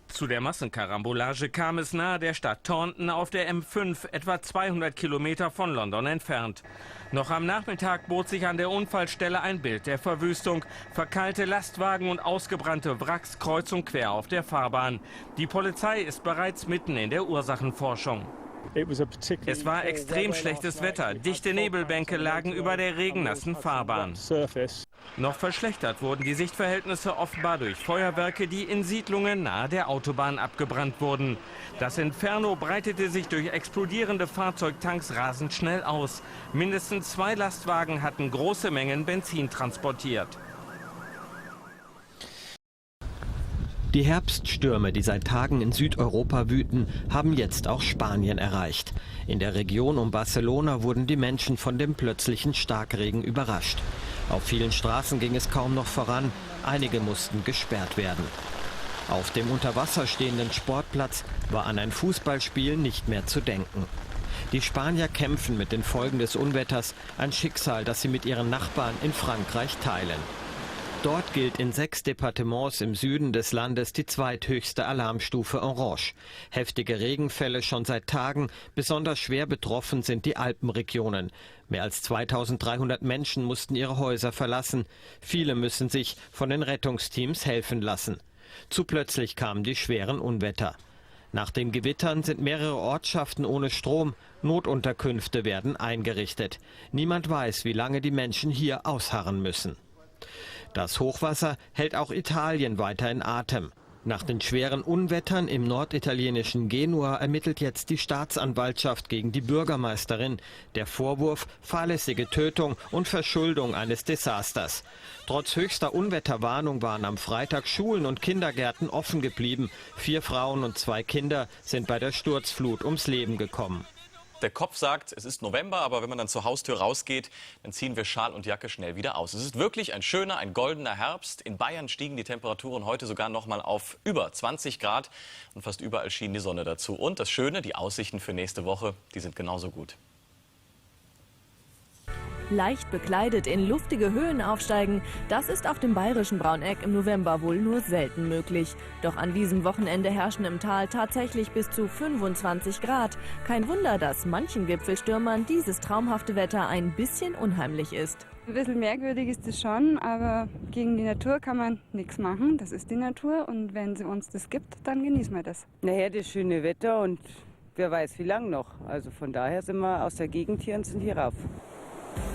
Zu der Massenkarambolage kam es nahe der Stadt Taunton auf der M5, etwa 200 Kilometer von London entfernt. Noch am Nachmittag bot sich an der Unfallstelle ein Bild der Verwüstung. Verkeilte Lastwagen und ausgebrannte Wracks kreuz und quer auf der Fahrbahn. Die Polizei ist bereits mitten in der Ursachenforschung. Es war extrem schlechtes Wetter. Dichte Nebelbänke lagen über der regennassen Fahrbahn. Noch verschlechtert wurden die Sichtverhältnisse offenbar durch Feuerwerke, die in Siedlungen nahe der Autobahn abgebrannt wurden. Das Inferno breitete sich durch explodierende Fahrzeugtanks rasend schnell aus. Mindestens 2 Lastwagen hatten große Mengen Benzin transportiert.
Die Herbststürme, die seit Tagen in Südeuropa wüten, haben jetzt auch Spanien erreicht. In der Region um Barcelona wurden die Menschen von dem plötzlichen Starkregen überrascht. Auf vielen Straßen ging es kaum noch voran, einige mussten gesperrt werden. Auf dem unter Wasser stehenden Sportplatz war an ein Fußballspiel nicht mehr zu denken. Die Spanier kämpfen mit den Folgen des Unwetters, ein Schicksal, das sie mit ihren Nachbarn in Frankreich teilen. Dort gilt in 6 Departements im Süden des Landes die zweithöchste Alarmstufe Orange. Heftige Regenfälle schon seit Tagen, besonders schwer betroffen sind die Alpenregionen. Mehr als 2300 Menschen mussten ihre Häuser verlassen. Viele müssen sich von den Rettungsteams helfen lassen. Zu plötzlich kamen die schweren Unwetter. Nach den Gewittern sind mehrere Ortschaften ohne Strom. Notunterkünfte werden eingerichtet. Niemand weiß, wie lange die Menschen hier ausharren müssen. Das Hochwasser hält auch Italien weiter in Atem. Nach den schweren Unwettern im norditalienischen Genua ermittelt jetzt die Staatsanwaltschaft gegen die Bürgermeisterin. Der Vorwurf: fahrlässige Tötung und Verschuldung eines Desasters. Trotz höchster Unwetterwarnung waren am Freitag Schulen und Kindergärten offen geblieben. 4 Frauen und 2 Kinder sind bei der Sturzflut ums Leben gekommen.
Der Kopf sagt, es ist November, aber wenn man dann zur Haustür rausgeht, dann ziehen wir Schal und Jacke schnell wieder aus. Es ist wirklich ein schöner, ein goldener Herbst. In Bayern stiegen die Temperaturen heute sogar noch mal auf über 20 Grad und fast überall schien die Sonne dazu. Und das Schöne, die Aussichten für nächste Woche, die sind genauso gut.
Leicht bekleidet in luftige Höhen aufsteigen, das ist auf dem bayerischen Brauneck im November wohl nur selten möglich. Doch an diesem Wochenende herrschen im Tal tatsächlich bis zu 25 Grad. Kein Wunder, dass manchen Gipfelstürmern dieses traumhafte Wetter ein bisschen unheimlich ist.
Ein bisschen merkwürdig ist es schon, aber gegen die Natur kann man nichts machen. Das ist die Natur und wenn sie uns das gibt, dann genießen wir das.
Nachher das schöne Wetter und wer weiß wie lang noch. Also von daher sind wir aus der Gegend hier und sind hier rauf.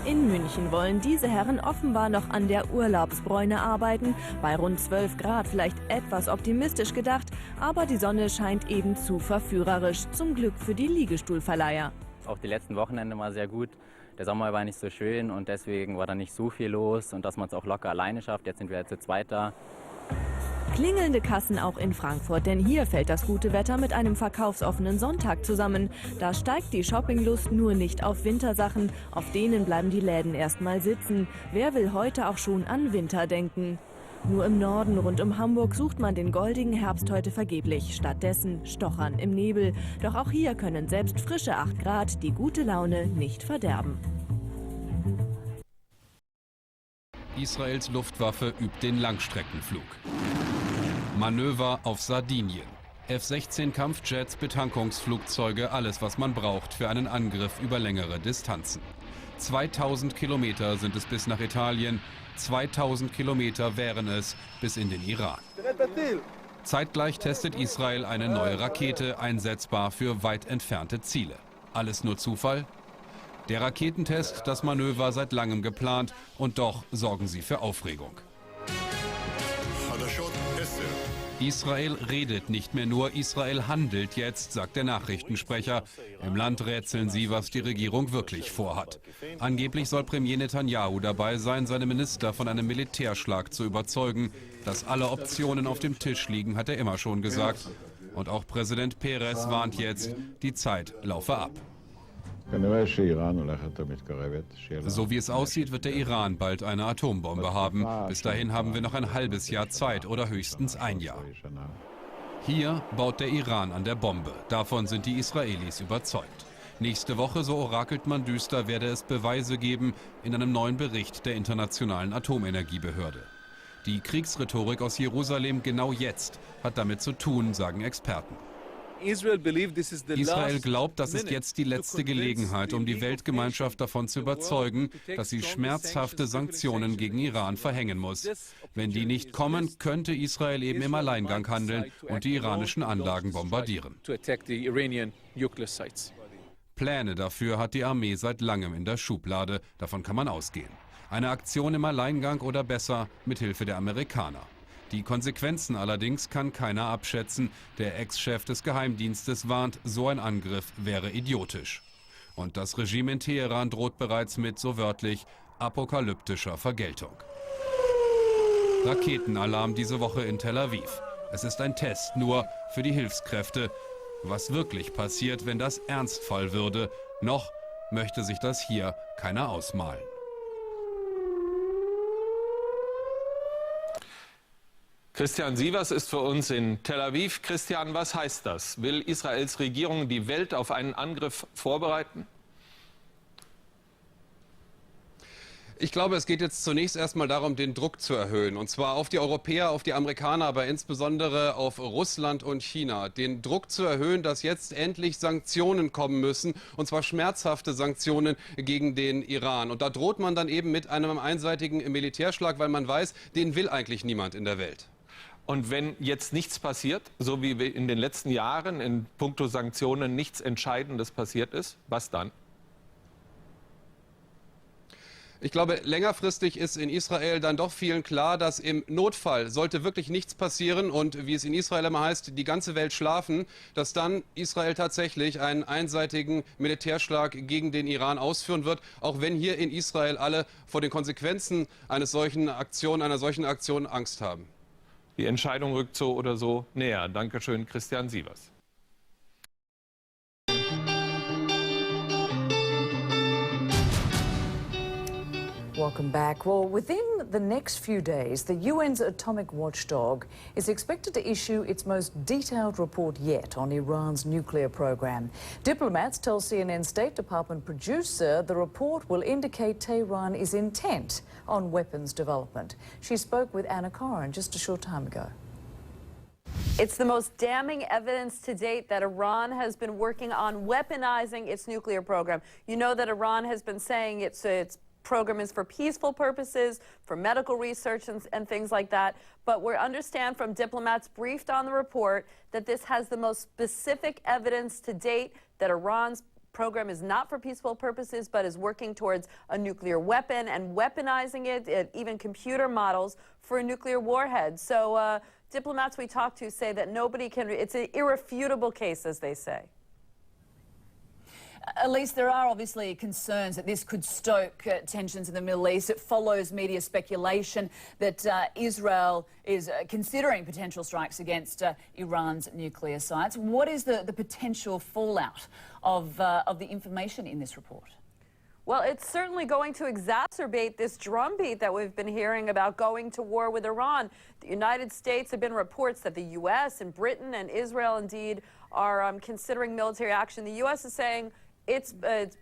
In München wollen diese Herren offenbar noch an der Urlaubsbräune arbeiten. Bei rund 12 Grad vielleicht etwas optimistisch gedacht, aber die Sonne scheint eben zu verführerisch. Zum Glück für die Liegestuhlverleiher.
Auch die letzten Wochenende war sehr gut. Der Sommer war nicht so schön und deswegen war da nicht so viel los. Und dass man es auch locker alleine schafft, jetzt sind wir zu zweit da.
Klingelnde Kassen auch in Frankfurt, denn hier fällt das gute Wetter mit einem verkaufsoffenen Sonntag zusammen. Da steigt die Shoppinglust nur nicht auf Wintersachen, auf denen bleiben die Läden erstmal sitzen. Wer will heute auch schon an Winter denken? Nur im Norden rund um Hamburg sucht man den goldigen Herbst heute vergeblich. Stattdessen stochern im Nebel. Doch auch hier können selbst frische 8 Grad die gute Laune nicht verderben.
Israels Luftwaffe übt den Langstreckenflug. Manöver auf Sardinien. F-16 Kampfjets, Betankungsflugzeuge, alles was man braucht für einen Angriff über längere Distanzen. 2000 Kilometer sind es bis nach Italien, 2000 Kilometer wären es bis in den Iran. Zeitgleich testet Israel eine neue Rakete, einsetzbar für weit entfernte Ziele. Alles nur Zufall? Der Raketentest, das Manöver seit langem geplant und doch sorgen sie für Aufregung. Israel redet nicht mehr nur, Israel handelt jetzt, sagt der Nachrichtensprecher. Im Land rätseln sie, was die Regierung wirklich vorhat. Angeblich soll Premier Netanyahu dabei sein, seine Minister von einem Militärschlag zu überzeugen. Dass alle Optionen auf dem Tisch liegen, hat er immer schon gesagt. Und auch Präsident Peres warnt jetzt, die Zeit laufe ab. So wie es aussieht, wird der Iran bald eine Atombombe haben. Bis dahin haben wir noch ein halbes Jahr Zeit oder höchstens ein Jahr. Hier baut der Iran an der Bombe. Davon sind die Israelis überzeugt. Nächste Woche, so orakelt man düster, werde es Beweise geben in einem neuen Bericht der Internationalen Atomenergiebehörde. Die Kriegsrhetorik aus Jerusalem genau jetzt hat damit zu tun, sagen Experten. Israel glaubt, das ist jetzt die letzte Gelegenheit, um die Weltgemeinschaft davon zu überzeugen, dass sie schmerzhafte Sanktionen gegen Iran verhängen muss. Wenn die nicht kommen, könnte Israel eben im Alleingang handeln und die iranischen Anlagen bombardieren. Pläne dafür hat die Armee seit langem in der Schublade, davon kann man ausgehen. Eine Aktion im Alleingang oder besser mit Hilfe der Amerikaner. Die Konsequenzen allerdings kann keiner abschätzen. Der Ex-Chef des Geheimdienstes warnt, so ein Angriff wäre idiotisch. Und das Regime in Teheran droht bereits mit, so wörtlich, apokalyptischer Vergeltung. Raketenalarm diese Woche in Tel Aviv. Es ist ein Test nur für die Hilfskräfte. Was wirklich passiert, wenn das Ernstfall würde, noch möchte sich das hier keiner ausmalen.
Christian Sievers ist für uns in Tel Aviv. Christian, was heißt das? Will Israels Regierung die Welt auf einen Angriff vorbereiten?
Ich glaube, es geht jetzt zunächst erstmal darum, den Druck zu erhöhen. Und zwar auf die Europäer, auf die Amerikaner, aber insbesondere auf Russland und China. Den Druck zu erhöhen, dass jetzt endlich Sanktionen kommen müssen. Und zwar schmerzhafte Sanktionen gegen den Iran. Und da droht man dann eben mit einem einseitigen Militärschlag, weil man weiß, den will eigentlich niemand in der Welt.
Und wenn jetzt nichts passiert, so wie in den letzten Jahren in puncto Sanktionen nichts Entscheidendes passiert ist, was dann?
Ich glaube, längerfristig ist in Israel dann doch vielen klar, dass im Notfall, sollte wirklich nichts passieren und wie es in Israel immer heißt, die ganze Welt schlafen, dass dann Israel tatsächlich einen einseitigen Militärschlag gegen den Iran ausführen wird, auch wenn hier in Israel alle vor den Konsequenzen einer solchen Aktion Angst haben.
Die Entscheidung rückt so oder so näher. Dankeschön, Christian Sievers.
Welcome back. Well, within the next few days, the UN's atomic watchdog is expected to issue its most detailed report yet on Iran's nuclear program. Diplomats tell CNN State Department producer the report will indicate Tehran is intent on weapons development. She spoke with Anna Koren just a short time ago.
It's the most damning evidence to date that Iran has been working on weaponizing its nuclear program. You know that Iran has been saying its program is for peaceful purposes, for medical research and things like that. But we understand from diplomats briefed on the report that this has the most specific evidence to date that Iran's program is not for peaceful purposes, but is working towards a nuclear weapon and weaponizing it, even computer models for a nuclear warhead. So diplomats we talk to say that nobody can, it's an irrefutable case, as they say.
Elise, there are obviously concerns that this could stoke tensions in the Middle East. It follows media speculation that Israel is considering potential strikes against Iran's nuclear sites. What is the potential fallout of the information in this report?
Well, it's certainly going to exacerbate this drumbeat that we've been hearing about going to war with Iran. The United States have been reports that the U.S. and Britain and Israel indeed are considering military action. The U.S. is saying it's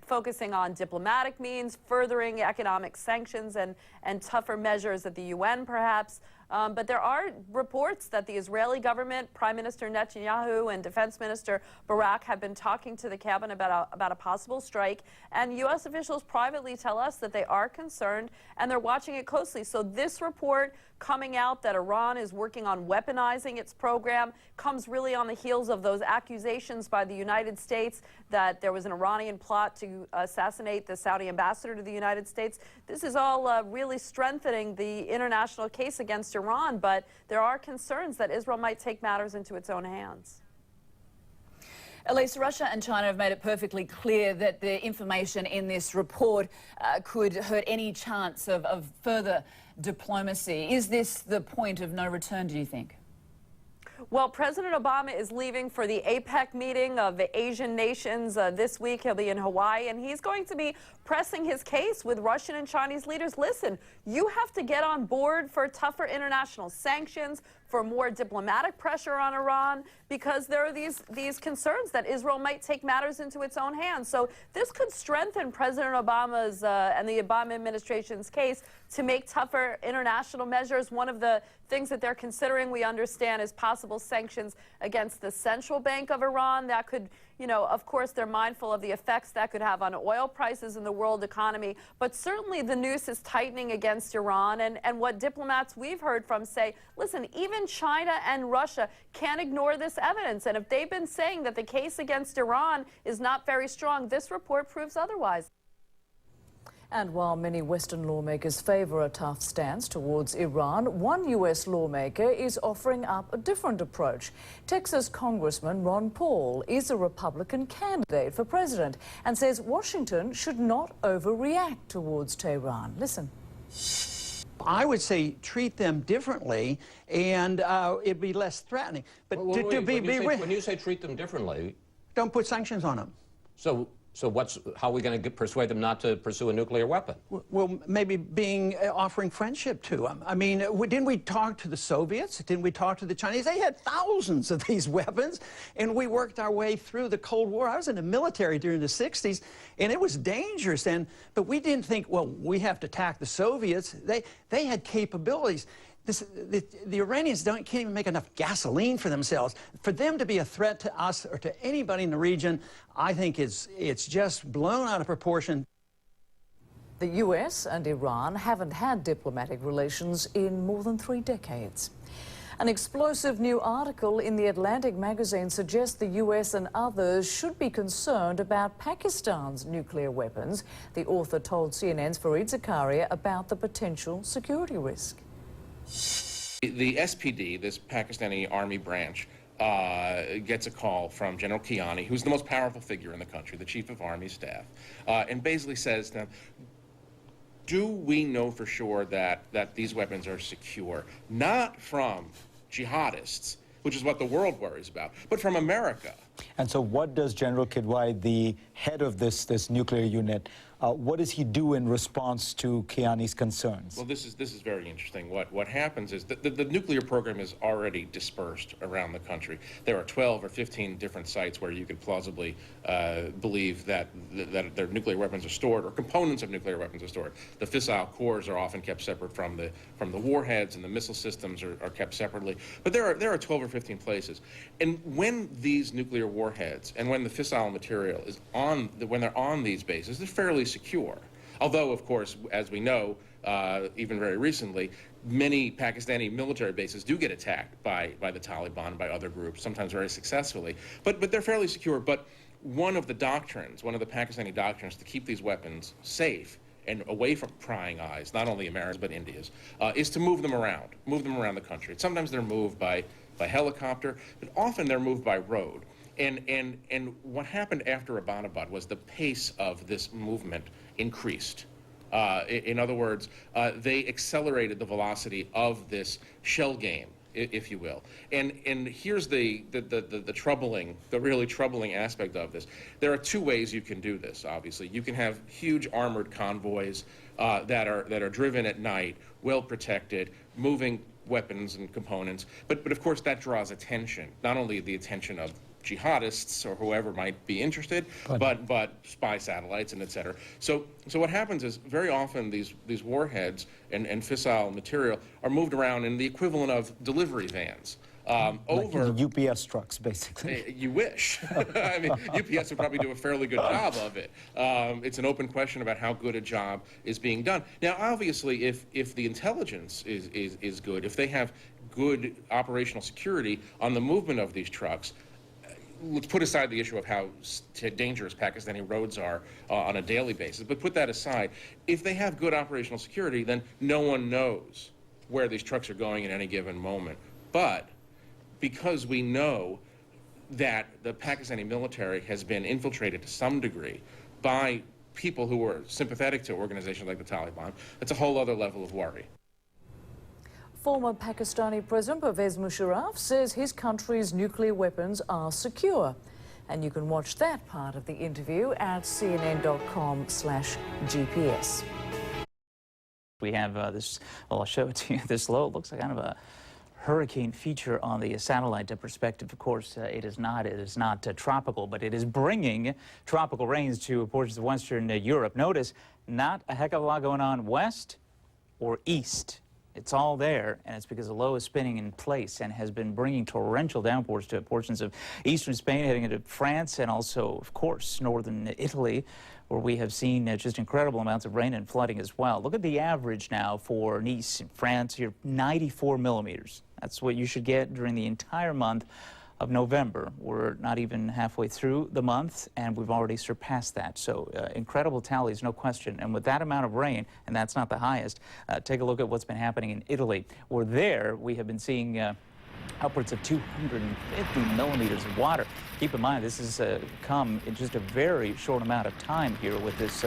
focusing on diplomatic means, furthering economic sanctions and tougher measures at the UN, perhaps. But there are reports that the Israeli government, Prime Minister Netanyahu and Defense Minister Barak have been talking to the cabinet about a possible strike. And U.S. officials privately tell us that they are concerned and they're watching it closely. So this report coming out that Iran is working on weaponizing its program comes really on the heels of those accusations by the United States that there was an Iranian plot to assassinate the Saudi ambassador to the United States. This is all really strengthening the international case against Iran, but there are concerns that Israel might take matters into its own hands.
Elise, Russia and China have made it perfectly clear that the information in this report could hurt any chance of further diplomacy. Is this the point of no return, do you think?
Well, President Obama is leaving for the APEC meeting of the Asian nations this week. He'll be in Hawaii, and he's going to be pressing his case with Russian and Chinese leaders. Listen, you have to get on board for tougher international sanctions, for more diplomatic pressure on Iran, because there are these concerns that Israel might take matters into its own hands. So this could strengthen President Obama's and the Obama administration's case to make tougher international measures. One of the things that they're considering, we understand, is possible sanctions against the central bank of Iran. That could, you know, of course, they're mindful of the effects that could have on oil prices in the world economy. But certainly the noose is tightening against Iran. And what diplomats we've heard from say, listen, even China and Russia can't ignore this evidence. And if they've been saying that the case against Iran is not very strong, this report proves otherwise.
And while many Western lawmakers favor a tough stance towards Iran, one U.S. lawmaker is offering up a different approach. Texas Congressman Ron Paul is a Republican candidate for president and says Washington should not overreact towards Tehran. Listen.
I would say treat them differently, and it'd be less threatening. But
When you say treat them differently,
don't put sanctions on them.
So
So how are we going to persuade them not to pursue a nuclear weapon?
Well, maybe offering friendship to them. I mean, didn't we talk to the Soviets? Didn't we talk to the Chinese? They had thousands of these weapons, and we worked our way through the Cold War. I was in the military during the 60s, and it was dangerous then, but we didn't think, well, we have to attack the Soviets. They had capabilities. The Iranians can't even make enough gasoline for themselves. For them to be a threat to us or to anybody in the region, I think it's just blown out of proportion.
The US and Iran haven't had diplomatic relations in more than 3 decades. An explosive new article in The Atlantic magazine suggests the US and others should be concerned about Pakistan's nuclear weapons. The author told CNN's Fareed Zakaria about the potential security risk.
The SPD, this Pakistani army branch, gets a call from General Kiani, who's the most powerful figure in the country, the chief of army staff, and basically says to them, do we know for sure that these weapons are secure? Not from jihadists, which is what the world worries about, but from America.
And so what does General Kidwai, the head of this nuclear unit, what does he do in response to Kiani's concerns?
Well, this is very interesting. What happens is that the nuclear program is already dispersed around the country. There are 12 or 15 different sites where you could plausibly believe that their nuclear weapons are stored, or components of nuclear weapons are stored. The fissile cores are often kept separate from the warheads, and the missile systems are kept separately. But there are 12 or 15 places. And when these nuclear warheads and when the fissile material is when they're on these bases, they're fairly secure. Although, of course, as we know, even very recently, many Pakistani military bases do get attacked by the Taliban and by other groups, sometimes very successfully. But they're fairly secure. But one of the Pakistani doctrines to keep these weapons safe and away from prying eyes, not only America's but India's, is to move them around the country. Sometimes they're moved by helicopter, but often they're moved by road. And what happened after Abbottabad was the pace of this movement increased. In other words, they accelerated the velocity of this shell game, if you will. And here's the really troubling aspect of this. There are 2 ways you can do this, obviously. You can have huge armored convoys that are driven at night, well protected, moving weapons and components. But of course that draws attention, not only the attention of jihadists or whoever might be interested, but spy satellites and et cetera. So what happens is very often these warheads and fissile material are moved around in the equivalent of delivery vans.
Like UPS trucks, basically.
You wish. I mean, UPS would probably do a fairly good job of it. It's an open question about how good a job is being done. Now, obviously, if the intelligence is good, if they have good operational security on the movement of these trucks, let's put aside the issue of how dangerous Pakistani roads are on a daily basis, but put that aside. If they have good operational security, then no one knows where these trucks are going at any given moment. But because we know that the Pakistani military has been infiltrated to some degree by people who are sympathetic to organizations like the Taliban, that's a whole other level of worry.
Former Pakistani President Pervez Musharraf says his country's nuclear weapons are secure. And you can watch that part of the interview at cnn.com/GPS.
We have this, well, I'll show it to you. This low looks like kind of a hurricane feature on the satellite perspective. Of course, it is not tropical, but it is bringing tropical rains to portions of Western Europe. Notice, not a heck of a lot going on west or east. It's all there, and it's because the low is spinning in place and has been bringing torrential downpours to portions of eastern Spain, heading into France, and also, of course, northern Italy, where we have seen just incredible amounts of rain and flooding as well. Look at the average now for Nice in France here, 94 millimeters. That's what you should get during the entire month of November. We're not even halfway through the month, and we've already surpassed that. So incredible tallies, no question. And with that amount of rain, and that's not the highest, take a look at what's been happening in Italy, where there we have been seeing upwards of 250 millimeters of water. Keep in mind, this has come in just a very short amount of time here with this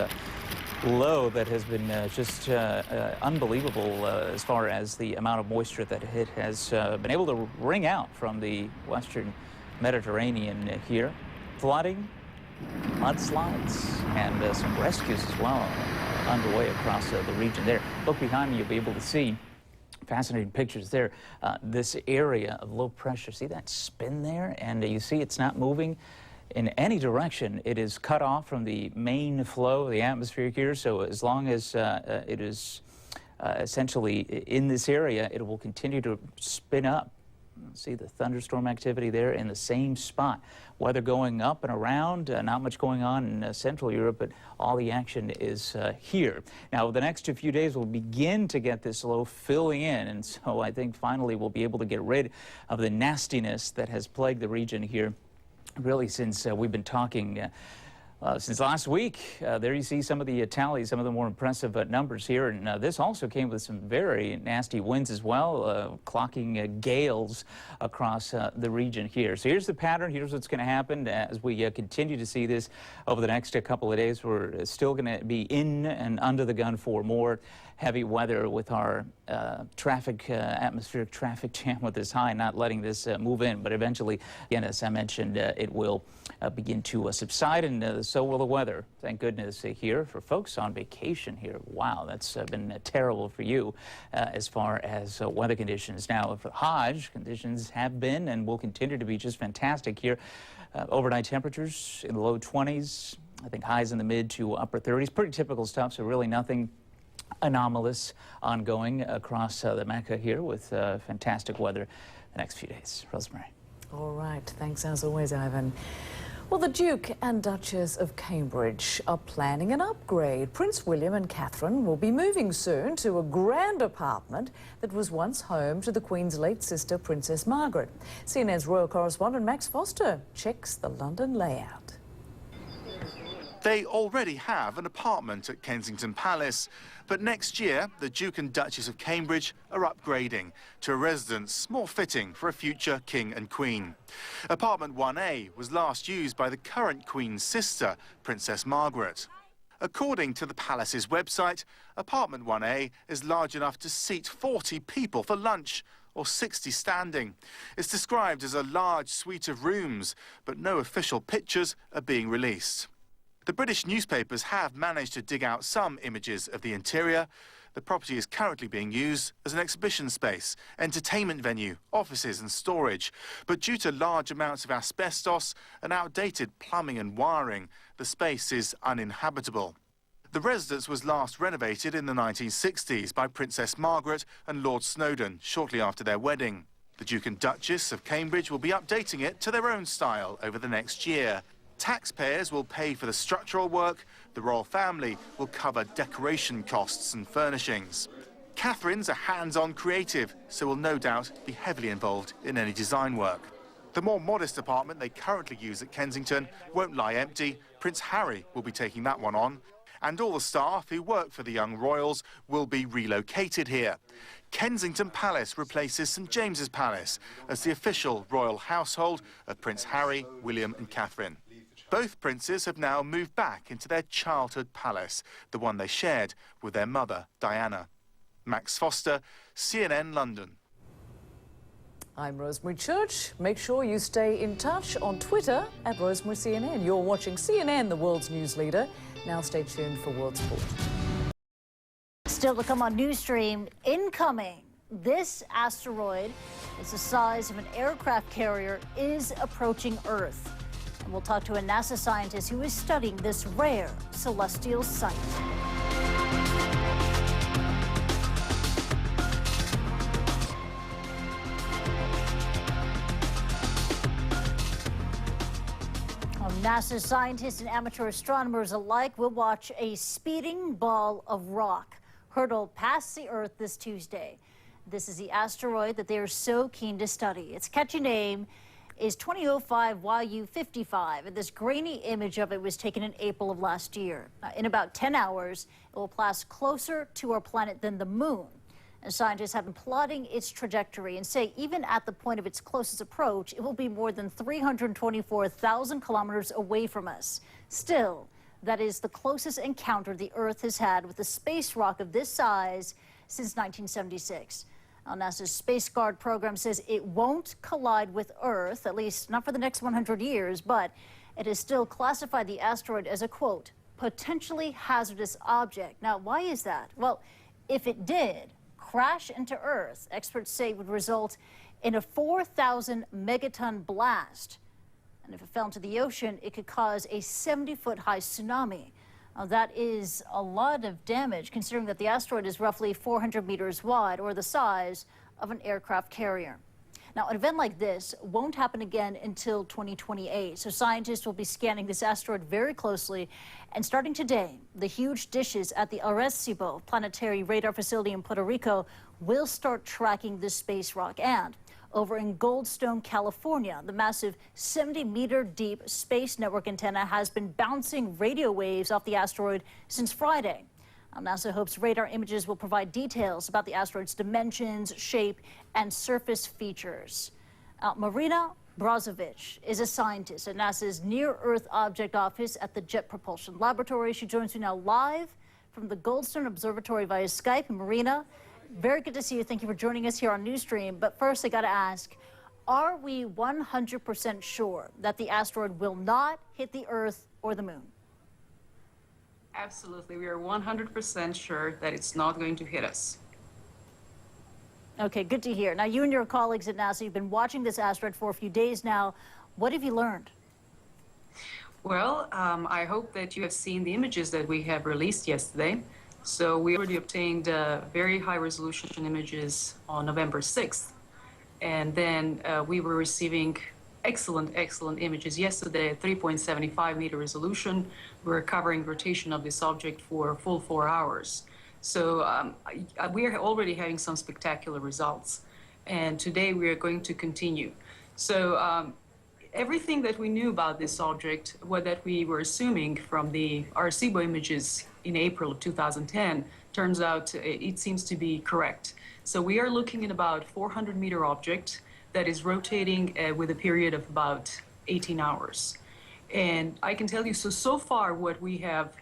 low that has been just unbelievable as far as the amount of moisture that it has been able to wring out from the western Mediterranean here. Flooding mudslides and some rescues as well underway across the region there. Look behind me, you'll be able to see fascinating pictures there. This area of low pressure, see that spin there? And you see it's not moving in any direction. It is cut off from the main flow of the atmosphere here, so as long as it is essentially in this area, it will continue to spin up. See the thunderstorm activity there in the same spot. Weather going up and around, not much going on in Central Europe, but all the action is here. Now, the next few days we'll begin to get this low filling in, and so I think finally we'll be able to get rid of the nastiness that has plagued the region here really since we've been talking since last week. There you see some of the tallies, some of the more impressive numbers here. And this also came with some very nasty winds as well, clocking gales across the region here. So here's the pattern. Here's what's going to happen as we continue to see this over the next couple of days. We're still going to be in and under the gun for more heavy weather with our atmospheric traffic jam with this high, not letting this move in. But eventually, again, as I mentioned, it will begin to subside, and so will the weather. Thank goodness here for folks on vacation here. Wow, that's been terrible for you as far as weather conditions. Now, for Hajj, conditions have been and will continue to be just fantastic here. Overnight temperatures in the low 20s, I think highs in the mid to upper 30s. Pretty typical stuff, so really nothing anomalous ongoing across the Mecca here with fantastic weather the next few days. Rosemary.
All right, thanks as always, Ivan. Well, the Duke and Duchess of Cambridge are planning an upgrade. Prince William and Catherine will be moving soon to a grand apartment that was once home to the Queen's late sister, Princess Margaret. CNN's royal correspondent Max Foster checks the London layout.
They already have an apartment at Kensington Palace, but next year the Duke and Duchess of Cambridge are upgrading to a residence more fitting for a future King and Queen. Apartment 1A was last used by the current Queen's sister, Princess Margaret. According to the palace's website, apartment 1A is large enough to seat 40 people for lunch, or 60 standing. It's described as a large suite of rooms, but no official pictures are being released. The British newspapers have managed to dig out some images of the interior. The property is currently being used as an exhibition space, entertainment venue, offices and storage. But due to large amounts of asbestos and outdated plumbing and wiring, the space is uninhabitable. The residence was last renovated in the 1960s by Princess Margaret and Lord Snowdon shortly after their wedding. The Duke and Duchess of Cambridge will be updating it to their own style over the next year. Taxpayers will pay for the structural work. The royal family will cover decoration costs and furnishings. Catherine's a hands-on creative, so will no doubt be heavily involved in any design work. The more modest apartment they currently use at Kensington won't lie empty. Prince Harry will be taking that one on. And all the staff who work for the young royals will be relocated here. Kensington Palace replaces St James's Palace as the official royal household of Prince Harry, William and Catherine. Both princes have now moved back into their childhood palace, the one they shared with their mother, Diana. Max Foster, CNN London.
I'm Rosemary Church. Make sure you stay in touch on Twitter at RosemaryCNN. You're watching CNN, the world's news leader. Now stay tuned for World Sport.
Still to come on Newsstream, incoming. This asteroid, it's the size of an aircraft carrier, is approaching Earth. And we'll talk to a NASA scientist who is studying this rare celestial sight. NASA scientists and amateur astronomers alike will watch a speeding ball of rock hurtle past the Earth this Tuesday. This is the asteroid that they are so keen to study. Its catchy name is 2005 YU-55, and this grainy image of it was taken in April of last year. In about 10 hours, it will pass closer to our planet than the moon. And scientists have been plotting its trajectory and say even at the point of its closest approach, it will be more than 324,000 kilometers away from us. Still, that is the closest encounter the Earth has had with a space rock of this size since 1976. Now, NASA's Space Guard program says it won't collide with Earth, at least not for the next 100 years, but it has still classified the asteroid as a, quote, potentially hazardous object. Now, why is that? Well, if it did crash into Earth, experts say it would result in a 4,000 megaton blast. And if it fell into the ocean, it could cause a 70-foot high tsunami. That is a lot of damage, considering that the asteroid is roughly 400 meters wide, or the size of an aircraft carrier. Now, an event like this won't happen again until 2028, so scientists will be scanning this asteroid very closely. And starting today, the huge dishes at the Arecibo planetary radar facility in Puerto Rico will start tracking this space rock. And over in Goldstone, California, the massive 70-meter deep space network antenna has been bouncing radio waves off the asteroid since Friday. NASA hopes radar images will provide details about the asteroid's dimensions, shape, and surface features. Marina Brozovic is a scientist at NASA's Near-Earth Object Office at the Jet Propulsion Laboratory. She joins me now live from the Goldstone Observatory via Skype. Marina, very good to see you. Thank you for joining us here on Newsstream. But first, I got to ask, are we 100% sure that the asteroid will not hit the Earth or the Moon?
Absolutely. We are 100% sure that it's not going to hit us.
Okay, good to hear. Now, you and your colleagues at NASA, you've been watching this asteroid for a few days now. What have you learned?
Well, I hope that you have seen the images that we have released yesterday. So we already obtained very high-resolution images on November 6th. And then we were receiving excellent images yesterday at 3.75 meter resolution. We're covering rotation of this object for a full 4 hours. So we are already having some spectacular results. And today we are going to continue. So everything that we knew about this object, what that we were assuming from the Arecibo images in April of 2010, turns out it seems to be correct. So we are looking at about 400-meter object that is rotating with a period of about 18 hours. And I can tell you, so far what we have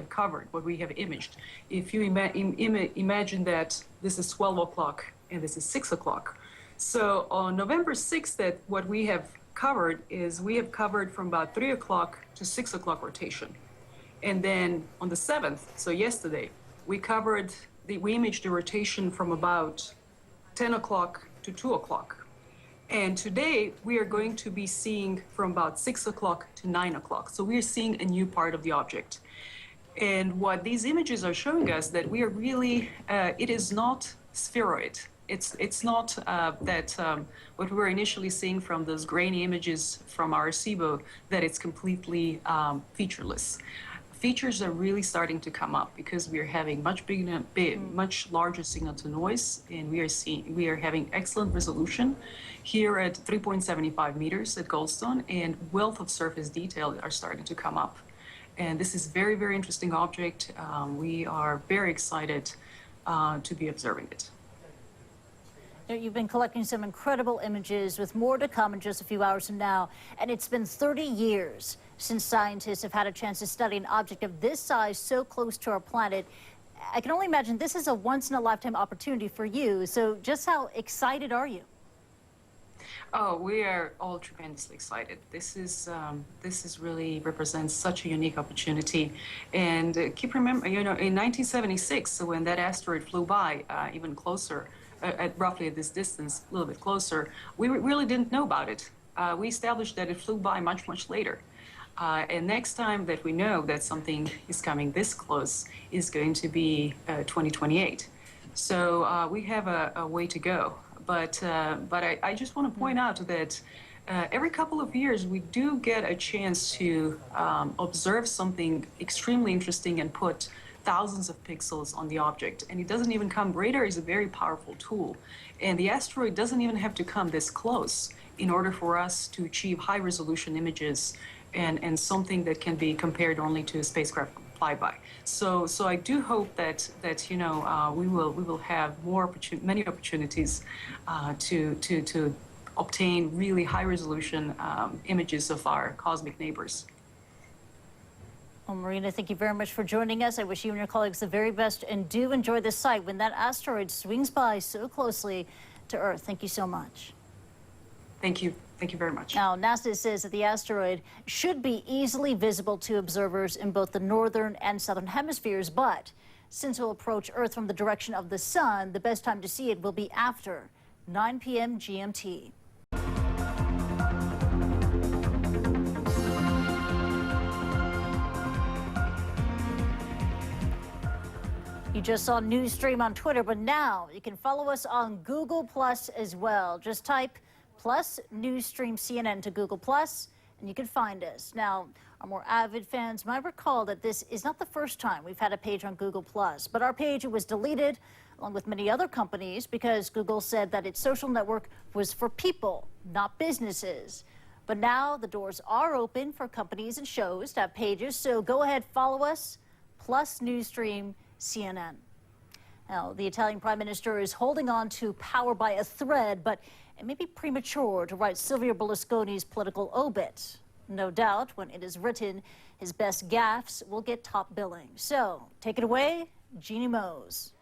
covered, what we have imaged, if you imagine that this is 12 o'clock and this is 6 o'clock. So on November 6th, that what we have covered is we have covered from about 3 o'clock to 6 o'clock rotation. And then on the 7th, so yesterday, we imaged the rotation from about 10 o'clock to 2 o'clock. And today, we are going to be seeing from about 6 o'clock to 9 o'clock. So we are seeing a new part of the object. And what these images are showing us, that we are really, it is not spheroid. It's not what we were initially seeing from those grainy images from Arecibo, that it's completely featureless. Features are really starting to come up because we are having much larger signal to noise, and we are having excellent resolution here at 3.75 meters at Goldstone, and wealth of surface detail are starting to come up. And this is very, very interesting object. We are very excited to be observing it.
You've been collecting some incredible images with more to come in just a few hours from now. And it's been 30 years since scientists have had a chance to study an object of this size so close to our planet. I can only imagine this is a once-in-a-lifetime opportunity for you. So just how excited are you?
Oh, we are all tremendously excited. This is really represents such a unique opportunity. And keep remember, in 1976, so when that asteroid flew by, even closer, at roughly at this distance, a little bit closer, we really didn't know about it. We established that it flew by much, much later. And next time that we know that something is coming this close is going to be 2028. So we have a way to go. But I just want to point out that every couple of years we do get a chance to observe something extremely interesting and put thousands of pixels on the object. And it doesn't even come, radar is a very powerful tool. And the asteroid doesn't even have to come this close in order for us to achieve high resolution images and something that can be compared only to a spacecraft flyby. So I do hope that we will have many opportunities to obtain really high resolution images of our cosmic neighbors.
Well, Marina, thank you very much for joining us. I wish you and your colleagues the very best, and do enjoy the sight when that asteroid swings by so closely to Earth. Thank you so much.
Thank you. Thank you very much.
Now, NASA says that the asteroid should be easily visible to observers in both the northern and southern hemispheres, but since it will approach Earth from the direction of the sun, the best time to see it will be after 9 p.m. GMT. You just saw Newsstream on Twitter, but now you can follow us on Google Plus as well. Just type plus Newsstream CNN to Google Plus, and you can find us. Now, our more avid fans might recall that this is not the first time we've had a page on Google Plus, but our page was deleted along with many other companies because Google said that its social network was for people, not businesses. But now the doors are open for companies and shows to have pages, so go ahead, follow us, plus Newsstream CNN. Now, the Italian Prime Minister is holding on to power by a thread, but it may be premature to write Silvio Berlusconi's political obit. No doubt, when it is written, his best gaffes will get top billing. So, take it away, Jeannie Mose.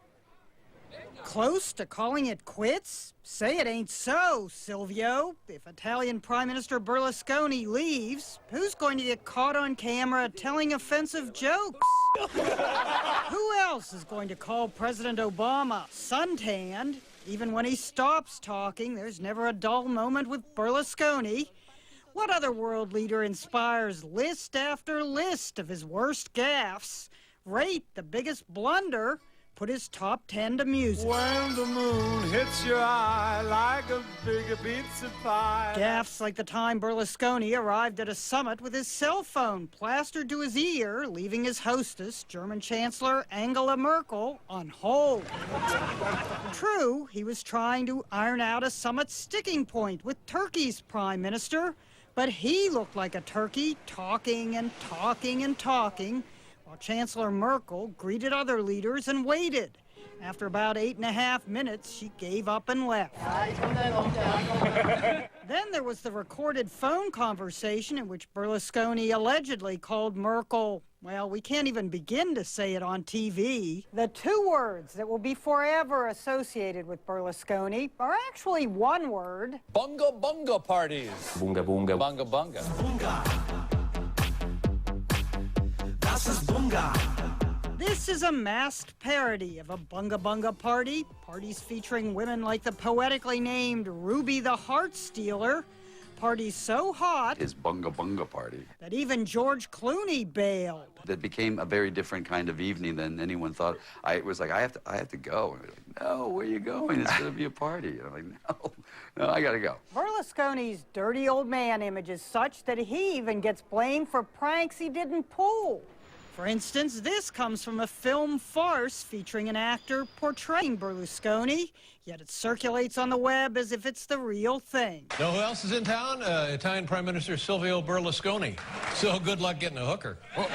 Close to calling it quits? Say it ain't so, Silvio. If Italian Prime Minister Berlusconi leaves, who's going to get caught on camera telling offensive jokes? Who else is going to call President Obama suntanned? Even when he stops talking, there's never a dull moment with Berlusconi. What other world leader inspires list after list of his worst gaffes? Rate the biggest blunder. Put his top 10 to music.
When the moon hits your eye like a big pizza pie.
Gaffes like the time Berlusconi arrived at a summit with his cell phone plastered to his ear, leaving his hostess, German Chancellor Angela Merkel, on hold. True, he was trying to iron out a summit sticking point with Turkey's prime minister, but he looked like a turkey, talking and talking and talking, while Chancellor Merkel greeted other leaders and waited. After about 8.5 minutes, she gave up and left. Then there was the recorded phone conversation in which Berlusconi allegedly called Merkel, well, we can't even begin to say it on TV. The two words that will be forever associated with Berlusconi are actually one word.
Bunga bunga parties.
Bunga bunga.
Bunga bunga.
Bunga. Das ist Bunga. This is a masked parody of a Bunga Bunga party. Parties featuring women like the poetically named Ruby the Heart Stealer. Parties so hot
his Bunga Bunga party
that even George Clooney bailed.
That became a very different kind of evening than anyone thought. I was like, I have to go. And like, no, where are you going? It's going to be a party. And I'm like, no, I got to go.
Berlusconi's dirty old man image is such that he even gets blamed for pranks he didn't pull. For instance, this comes from a film farce featuring an actor portraying Berlusconi, yet it circulates on the web as if it's the real thing.
Know who else is in town? Italian Prime Minister Silvio Berlusconi. So good luck getting a hooker. Oh.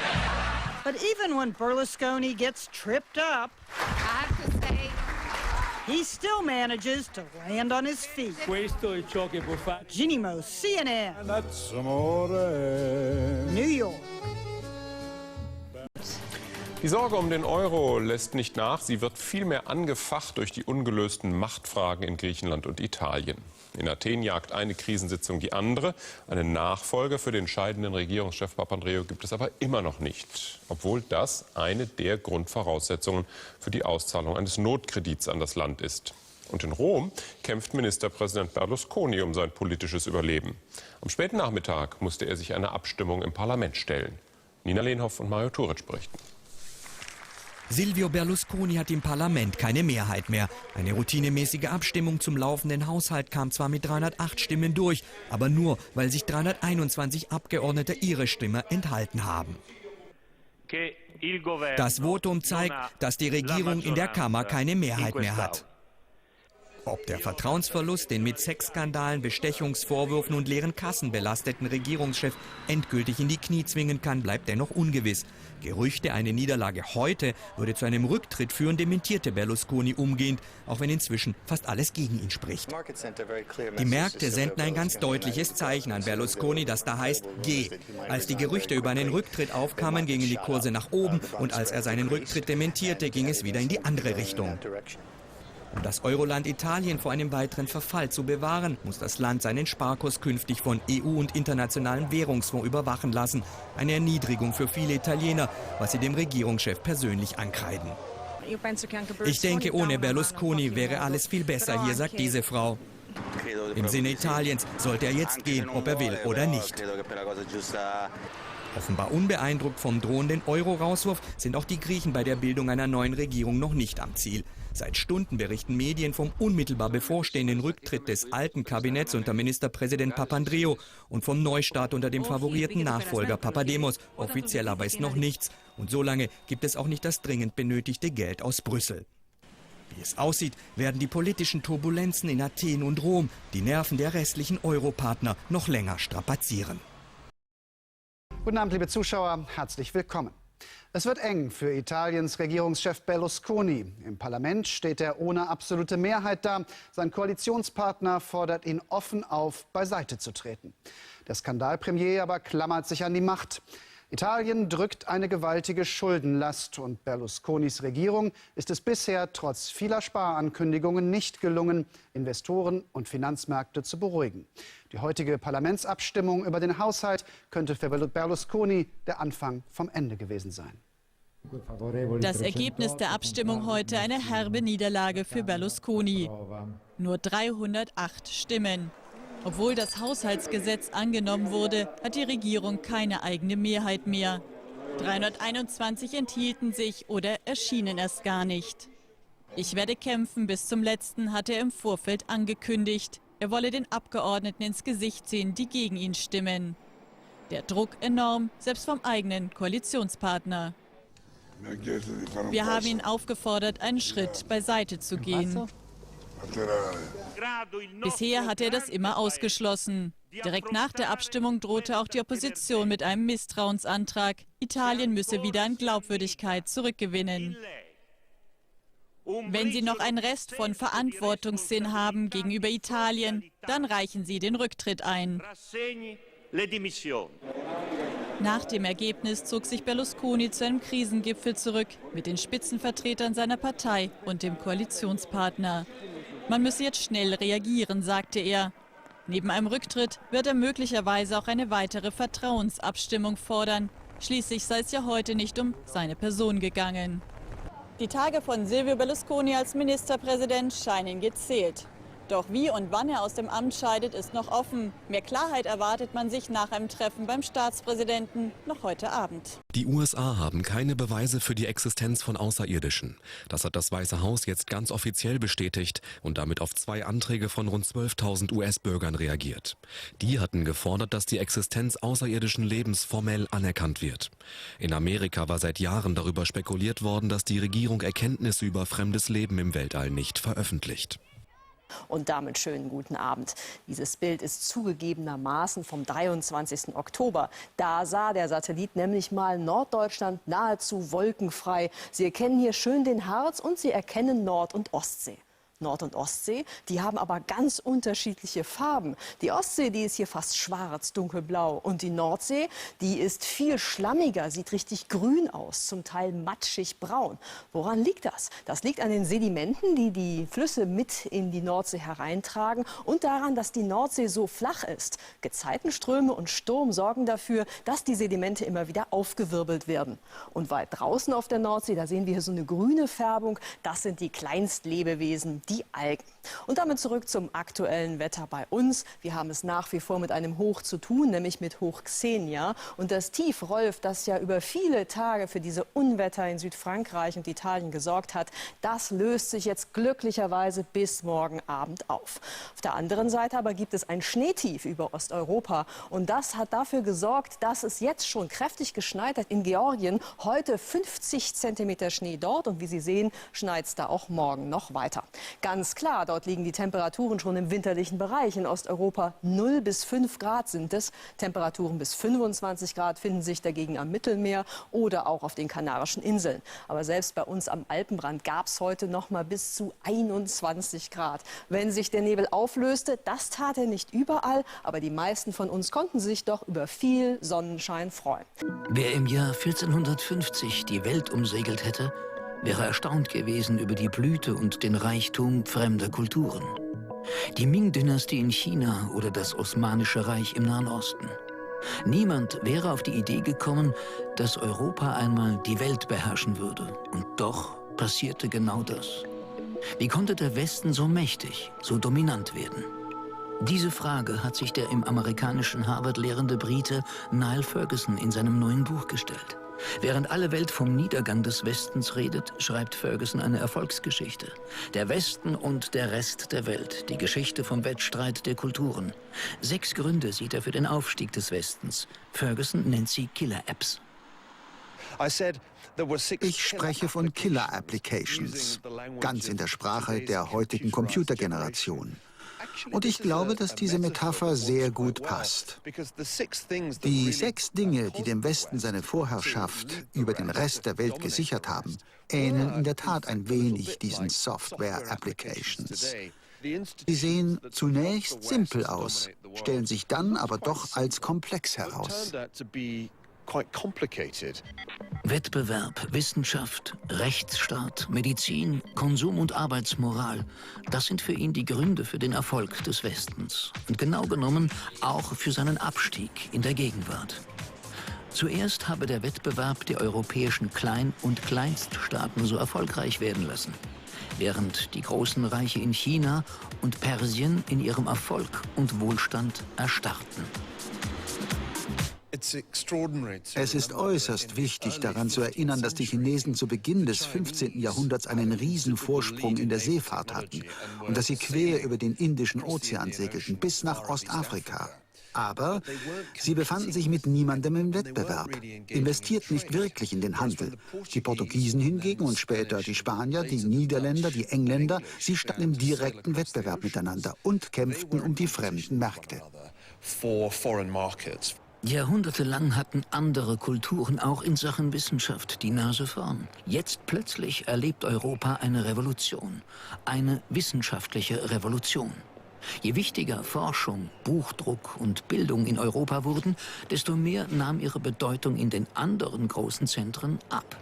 But even when Berlusconi gets tripped up, I have to say, he still manages to land on his feet. Jeannie Mose, CNN. New York.
Die Sorge um den Euro lässt nicht nach. Sie wird vielmehr angefacht durch die ungelösten Machtfragen in Griechenland und Italien. In Athen jagt eine Krisensitzung die andere. Einen Nachfolger für den scheidenden Regierungschef Papandreou gibt es aber immer noch nicht. Obwohl das eine der Grundvoraussetzungen für die Auszahlung eines Notkredits an das Land ist. Und in Rom kämpft Ministerpräsident Berlusconi um sein politisches Überleben. Am späten Nachmittag musste er sich einer Abstimmung im Parlament stellen. Nina Lehnhoff und Mario Turic berichten.
Silvio Berlusconi hat im Parlament keine Mehrheit mehr. Eine routinemäßige Abstimmung zum laufenden Haushalt kam zwar mit 308 Stimmen durch, aber nur, weil sich 321 Abgeordnete ihre Stimme enthalten haben. Das Votum zeigt, dass die Regierung in der Kammer keine Mehrheit mehr hat. Ob der Vertrauensverlust den mit Sexskandalen, Bestechungsvorwürfen und leeren Kassen belasteten Regierungschef endgültig in die Knie zwingen kann, bleibt dennoch ungewiss. Gerüchte, eine Niederlage heute würde zu einem Rücktritt führen, dementierte Berlusconi umgehend, auch wenn inzwischen fast alles gegen ihn spricht. Die Märkte senden ein ganz deutliches Zeichen an Berlusconi, das da heißt, geh. Als die Gerüchte über einen Rücktritt aufkamen, gingen die Kurse nach oben und als er seinen Rücktritt dementierte, ging es wieder in die andere Richtung. Um das Euroland Italien vor einem weiteren Verfall zu bewahren, muss das Land seinen Sparkurs künftig von EU und Internationalen Währungsfonds überwachen lassen. Eine Erniedrigung für viele Italiener, was sie dem Regierungschef persönlich ankreiden. Ich denke, ohne Berlusconi wäre alles viel besser hier, sagt diese Frau. Im Sinne Italiens sollte er jetzt gehen, ob er will oder nicht. Offenbar unbeeindruckt vom drohenden Euro-Rauswurf sind auch die Griechen bei der Bildung einer neuen Regierung noch nicht am Ziel. Seit Stunden berichten Medien vom unmittelbar bevorstehenden Rücktritt des alten Kabinetts unter Ministerpräsident Papandreou und vom Neustart unter dem favorierten Nachfolger Papademos. Offiziell aber ist noch nichts. Und solange gibt es auch nicht das dringend benötigte Geld aus Brüssel. Wie es aussieht, werden die politischen Turbulenzen in Athen und Rom die Nerven der restlichen Europartner noch länger strapazieren.
Guten Abend, liebe Zuschauer, herzlich willkommen. Es wird eng für Italiens Regierungschef Berlusconi. Im Parlament steht er ohne absolute Mehrheit da. Sein Koalitionspartner fordert ihn offen auf, beiseite zu treten. Der Skandalpremier aber klammert sich an die Macht. Italien drückt eine gewaltige Schuldenlast und Berlusconis Regierung ist es bisher trotz vieler Sparankündigungen nicht gelungen, Investoren und Finanzmärkte zu beruhigen. Die heutige Parlamentsabstimmung über den Haushalt könnte für Berlusconi der Anfang vom Ende gewesen sein.
Das Ergebnis der Abstimmung heute eine herbe Niederlage für Berlusconi. Nur 308 Stimmen. Obwohl das Haushaltsgesetz angenommen wurde, hat die Regierung keine eigene Mehrheit mehr. 321 enthielten sich oder erschienen erst gar nicht. Ich werde kämpfen bis zum Letzten, hat er im Vorfeld angekündigt. Er wolle den Abgeordneten ins Gesicht sehen, die gegen ihn stimmen. Der Druck enorm, selbst vom eigenen Koalitionspartner. Wir haben ihn aufgefordert, einen Schritt beiseite zu gehen. Bisher hat er das immer ausgeschlossen. Direkt nach der Abstimmung drohte auch die Opposition mit einem Misstrauensantrag. Italien müsse wieder an Glaubwürdigkeit zurückgewinnen. Wenn Sie noch einen Rest von Verantwortungssinn haben gegenüber Italien, dann reichen Sie den Rücktritt ein. Nach dem Ergebnis zog sich Berlusconi zu einem Krisengipfel zurück mit den Spitzenvertretern seiner Partei und dem Koalitionspartner. Man müsse jetzt schnell reagieren, sagte er. Neben einem Rücktritt wird er möglicherweise auch eine weitere Vertrauensabstimmung fordern. Schließlich sei es ja heute nicht um seine Person gegangen. Die Tage von Silvio Berlusconi als Ministerpräsident scheinen gezählt. Doch wie und wann er aus dem Amt scheidet, ist noch offen. Mehr Klarheit erwartet man sich nach einem Treffen beim Staatspräsidenten noch heute Abend.
Die USA haben keine Beweise für die Existenz von Außerirdischen. Das hat das Weiße Haus jetzt ganz offiziell bestätigt und damit auf 2 Anträge von rund 12.000 US-Bürgern reagiert. Die hatten gefordert, dass die Existenz außerirdischen Lebens formell anerkannt wird. In Amerika war seit Jahren darüber spekuliert worden, dass die Regierung Erkenntnisse über fremdes Leben im Weltall nicht veröffentlicht.
Und damit schönen guten Abend. Dieses Bild ist zugegebenermaßen vom 23. Oktober. Da sah der Satellit nämlich mal Norddeutschland nahezu wolkenfrei. Sie erkennen hier schön den Harz und Sie erkennen Nord- und Ostsee. Nord- und Ostsee, die haben aber ganz unterschiedliche Farben. Die Ostsee, die ist hier fast schwarz, dunkelblau. Und die Nordsee, die ist viel schlammiger, sieht richtig grün aus, zum Teil matschig braun. Woran liegt das? Das liegt an den Sedimenten, die die Flüsse mit in die Nordsee hereintragen und daran, dass die Nordsee so flach ist. Gezeitenströme und Sturm sorgen dafür, dass die Sedimente immer wieder aufgewirbelt werden. Und weit draußen auf der Nordsee, da sehen wir hier so eine grüne Färbung, das sind die Kleinstlebewesen, die Algen. Und damit zurück zum aktuellen Wetter bei uns. Wir haben es nach wie vor mit einem Hoch zu tun, nämlich mit Hoch Xenia. Und das Tief Rolf, das ja über viele Tage für diese Unwetter in Südfrankreich und Italien gesorgt hat, das löst sich jetzt glücklicherweise bis morgen Abend auf. Auf der anderen Seite aber gibt es ein Schneetief über Osteuropa. Und das hat dafür gesorgt, dass es jetzt schon kräftig geschneit hat in Georgien. Heute 50 cm Schnee dort. Und wie Sie sehen, schneit es da auch morgen noch weiter. Ganz klar, dort Dort liegen die Temperaturen schon im winterlichen Bereich. In Osteuropa 0 bis 5 Grad sind es. Temperaturen bis 25 Grad finden sich dagegen am Mittelmeer oder auch auf den Kanarischen Inseln. Aber selbst bei uns am Alpenrand gab es heute noch mal bis zu 21 Grad. Wenn sich der Nebel auflöste, das tat er nicht überall, aber die meisten von uns konnten sich doch über viel Sonnenschein freuen.
Wer im Jahr 1450 die Welt umsegelt hätte, wäre erstaunt gewesen über die Blüte und den Reichtum fremder Kulturen. Die Ming-Dynastie in China oder das Osmanische Reich im Nahen Osten. Niemand wäre auf die Idee gekommen, dass Europa einmal die Welt beherrschen würde. Und doch passierte genau das. Wie konnte der Westen so mächtig, so dominant werden? Diese Frage hat sich der im amerikanischen Harvard lehrende Brite Niall Ferguson in seinem neuen Buch gestellt. Während alle Welt vom Niedergang des Westens redet, schreibt Ferguson eine Erfolgsgeschichte. Der Westen und der Rest der Welt, die Geschichte vom Wettstreit der Kulturen. 6 Gründe sieht er für den Aufstieg des Westens. Ferguson nennt sie Killer-Apps.
Ich spreche von Killer-Applications, ganz in der Sprache der heutigen Computergeneration. Und ich glaube, dass diese Metapher sehr gut passt. Die 6 Dinge, die dem Westen seine Vorherrschaft über den Rest der Welt gesichert haben, ähneln in der Tat ein wenig diesen Software-Applications. Sie sehen zunächst simpel aus, stellen sich dann aber doch als komplex heraus.
Wettbewerb, Wissenschaft, Rechtsstaat, Medizin, Konsum und Arbeitsmoral. Das sind für ihn die Gründe für den Erfolg des Westens. Und genau genommen auch für seinen Abstieg in der Gegenwart. Zuerst habe der Wettbewerb die europäischen Klein- und Kleinststaaten so erfolgreich werden lassen. Während die großen Reiche in China und Persien in ihrem Erfolg und Wohlstand erstarrten.
Es ist äußerst wichtig, daran zu erinnern, dass die Chinesen zu Beginn des 15. Jahrhunderts einen Riesenvorsprung in der Seefahrt hatten und dass sie quer über den Indischen Ozean segelten bis nach Ostafrika. Aber sie befanden sich mit niemandem im Wettbewerb, investierten nicht wirklich in den Handel. Die Portugiesen hingegen und später die Spanier, die Niederländer, die Engländer, sie standen im direkten Wettbewerb miteinander und kämpften um die fremden Märkte.
Jahrhundertelang hatten andere Kulturen auch in Sachen Wissenschaft die Nase vorn. Jetzt plötzlich erlebt Europa eine Revolution, eine wissenschaftliche Revolution. Je wichtiger Forschung, Buchdruck und Bildung in Europa wurden, desto mehr nahm ihre Bedeutung in den anderen großen Zentren ab.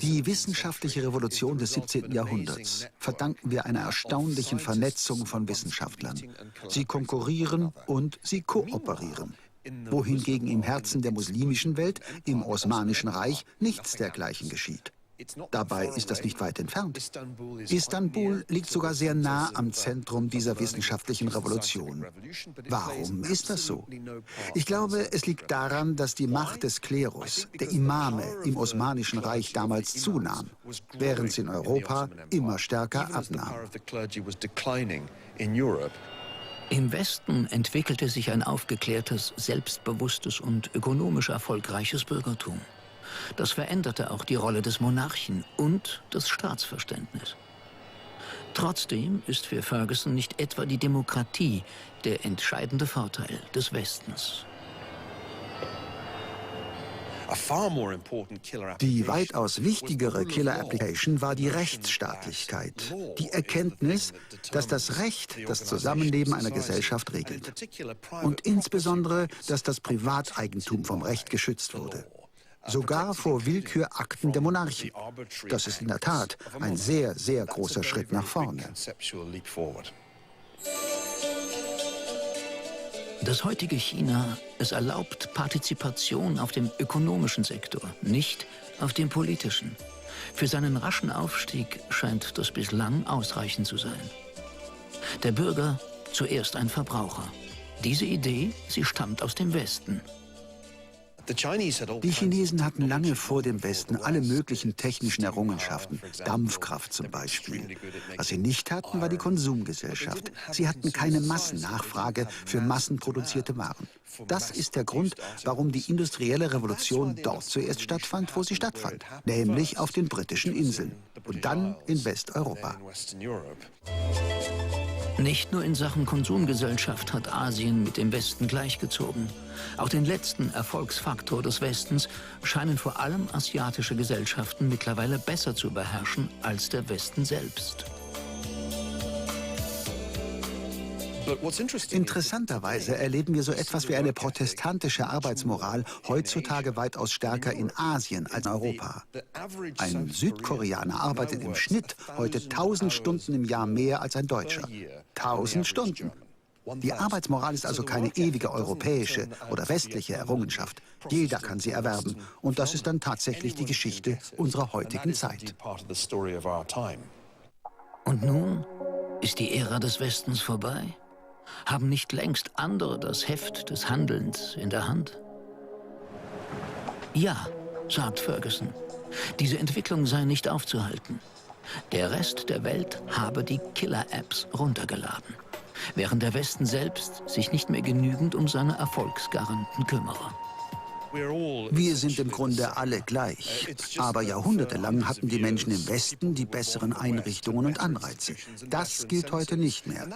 Die wissenschaftliche Revolution des 17. Jahrhunderts verdanken wir einer erstaunlichen Vernetzung von Wissenschaftlern. Sie konkurrieren und sie kooperieren. Wohingegen im Herzen der muslimischen Welt, im Osmanischen Reich, nichts dergleichen geschieht. Dabei ist das nicht weit entfernt. Istanbul liegt sogar sehr nah am Zentrum dieser wissenschaftlichen Revolution. Warum ist das so? Ich glaube, es liegt daran, dass die Macht des Klerus, der Imame im Osmanischen Reich damals zunahm, während sie in Europa immer stärker abnahm.
Im Westen entwickelte sich ein aufgeklärtes, selbstbewusstes und ökonomisch erfolgreiches Bürgertum. Das veränderte auch die Rolle des Monarchen und das Staatsverständnis. Trotzdem ist für Ferguson nicht etwa die Demokratie der entscheidende Vorteil des Westens.
Die weitaus wichtigere Killer-Application war die Rechtsstaatlichkeit. Die Erkenntnis, dass das Recht das Zusammenleben einer Gesellschaft regelt. Und insbesondere, dass das Privateigentum vom Recht geschützt wurde. Sogar vor Willkürakten der Monarchen. Das ist in der Tat ein sehr, sehr großer Schritt nach vorne.
Das heutige China, es erlaubt Partizipation auf dem ökonomischen Sektor, nicht auf dem politischen. Für seinen raschen Aufstieg scheint das bislang ausreichend zu sein. Der Bürger zuerst ein Verbraucher. Diese Idee, sie stammt aus dem Westen.
Die Chinesen hatten lange vor dem Westen alle möglichen technischen Errungenschaften, Dampfkraft zum Beispiel. Was sie nicht hatten, war die Konsumgesellschaft. Sie hatten keine Massennachfrage für massenproduzierte Waren. Das ist der Grund, warum die industrielle Revolution dort zuerst stattfand, wo sie stattfand, nämlich auf den britischen Inseln. und dann in Westeuropa.
Nicht nur in Sachen Konsumgesellschaft hat Asien mit dem Westen gleichgezogen. Auch den letzten Erfolgsfaktor des Westens scheinen vor allem asiatische Gesellschaften mittlerweile besser zu beherrschen als der Westen selbst.
Interessanterweise erleben wir so etwas wie eine protestantische Arbeitsmoral heutzutage weitaus stärker in Asien als in Europa. Ein Südkoreaner arbeitet im Schnitt heute 1000 Stunden im Jahr mehr als ein Deutscher. 1000 Stunden. Die Arbeitsmoral ist also keine ewige europäische oder westliche Errungenschaft. Jeder kann sie erwerben. Und das ist dann tatsächlich die Geschichte unserer heutigen Zeit.
Und nun ist die Ära des Westens vorbei? Haben nicht längst andere das Heft des Handelns in der Hand? Ja, sagt Ferguson. Diese Entwicklung sei nicht aufzuhalten. Der Rest der Welt habe die Killer-Apps runtergeladen, während der Westen selbst sich nicht mehr genügend um seine Erfolgsgaranten kümmere.
Wir sind im Grunde alle gleich. Aber jahrhundertelang hatten die Menschen im Westen die besseren Einrichtungen und Anreize. Das gilt heute nicht mehr.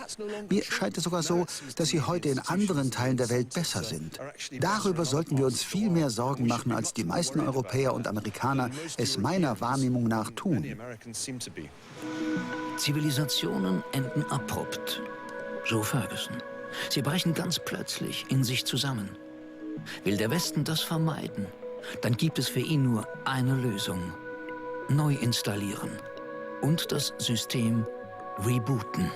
Mir scheint es sogar so, dass sie heute in anderen Teilen der Welt besser sind. Darüber sollten wir uns viel mehr Sorgen machen, als die meisten Europäer und Amerikaner es meiner Wahrnehmung nach tun.
Zivilisationen enden abrupt, so Ferguson. Sie brechen ganz plötzlich in sich zusammen. Will der Westen das vermeiden, dann gibt es für ihn nur eine Lösung: neu installieren und das System rebooten.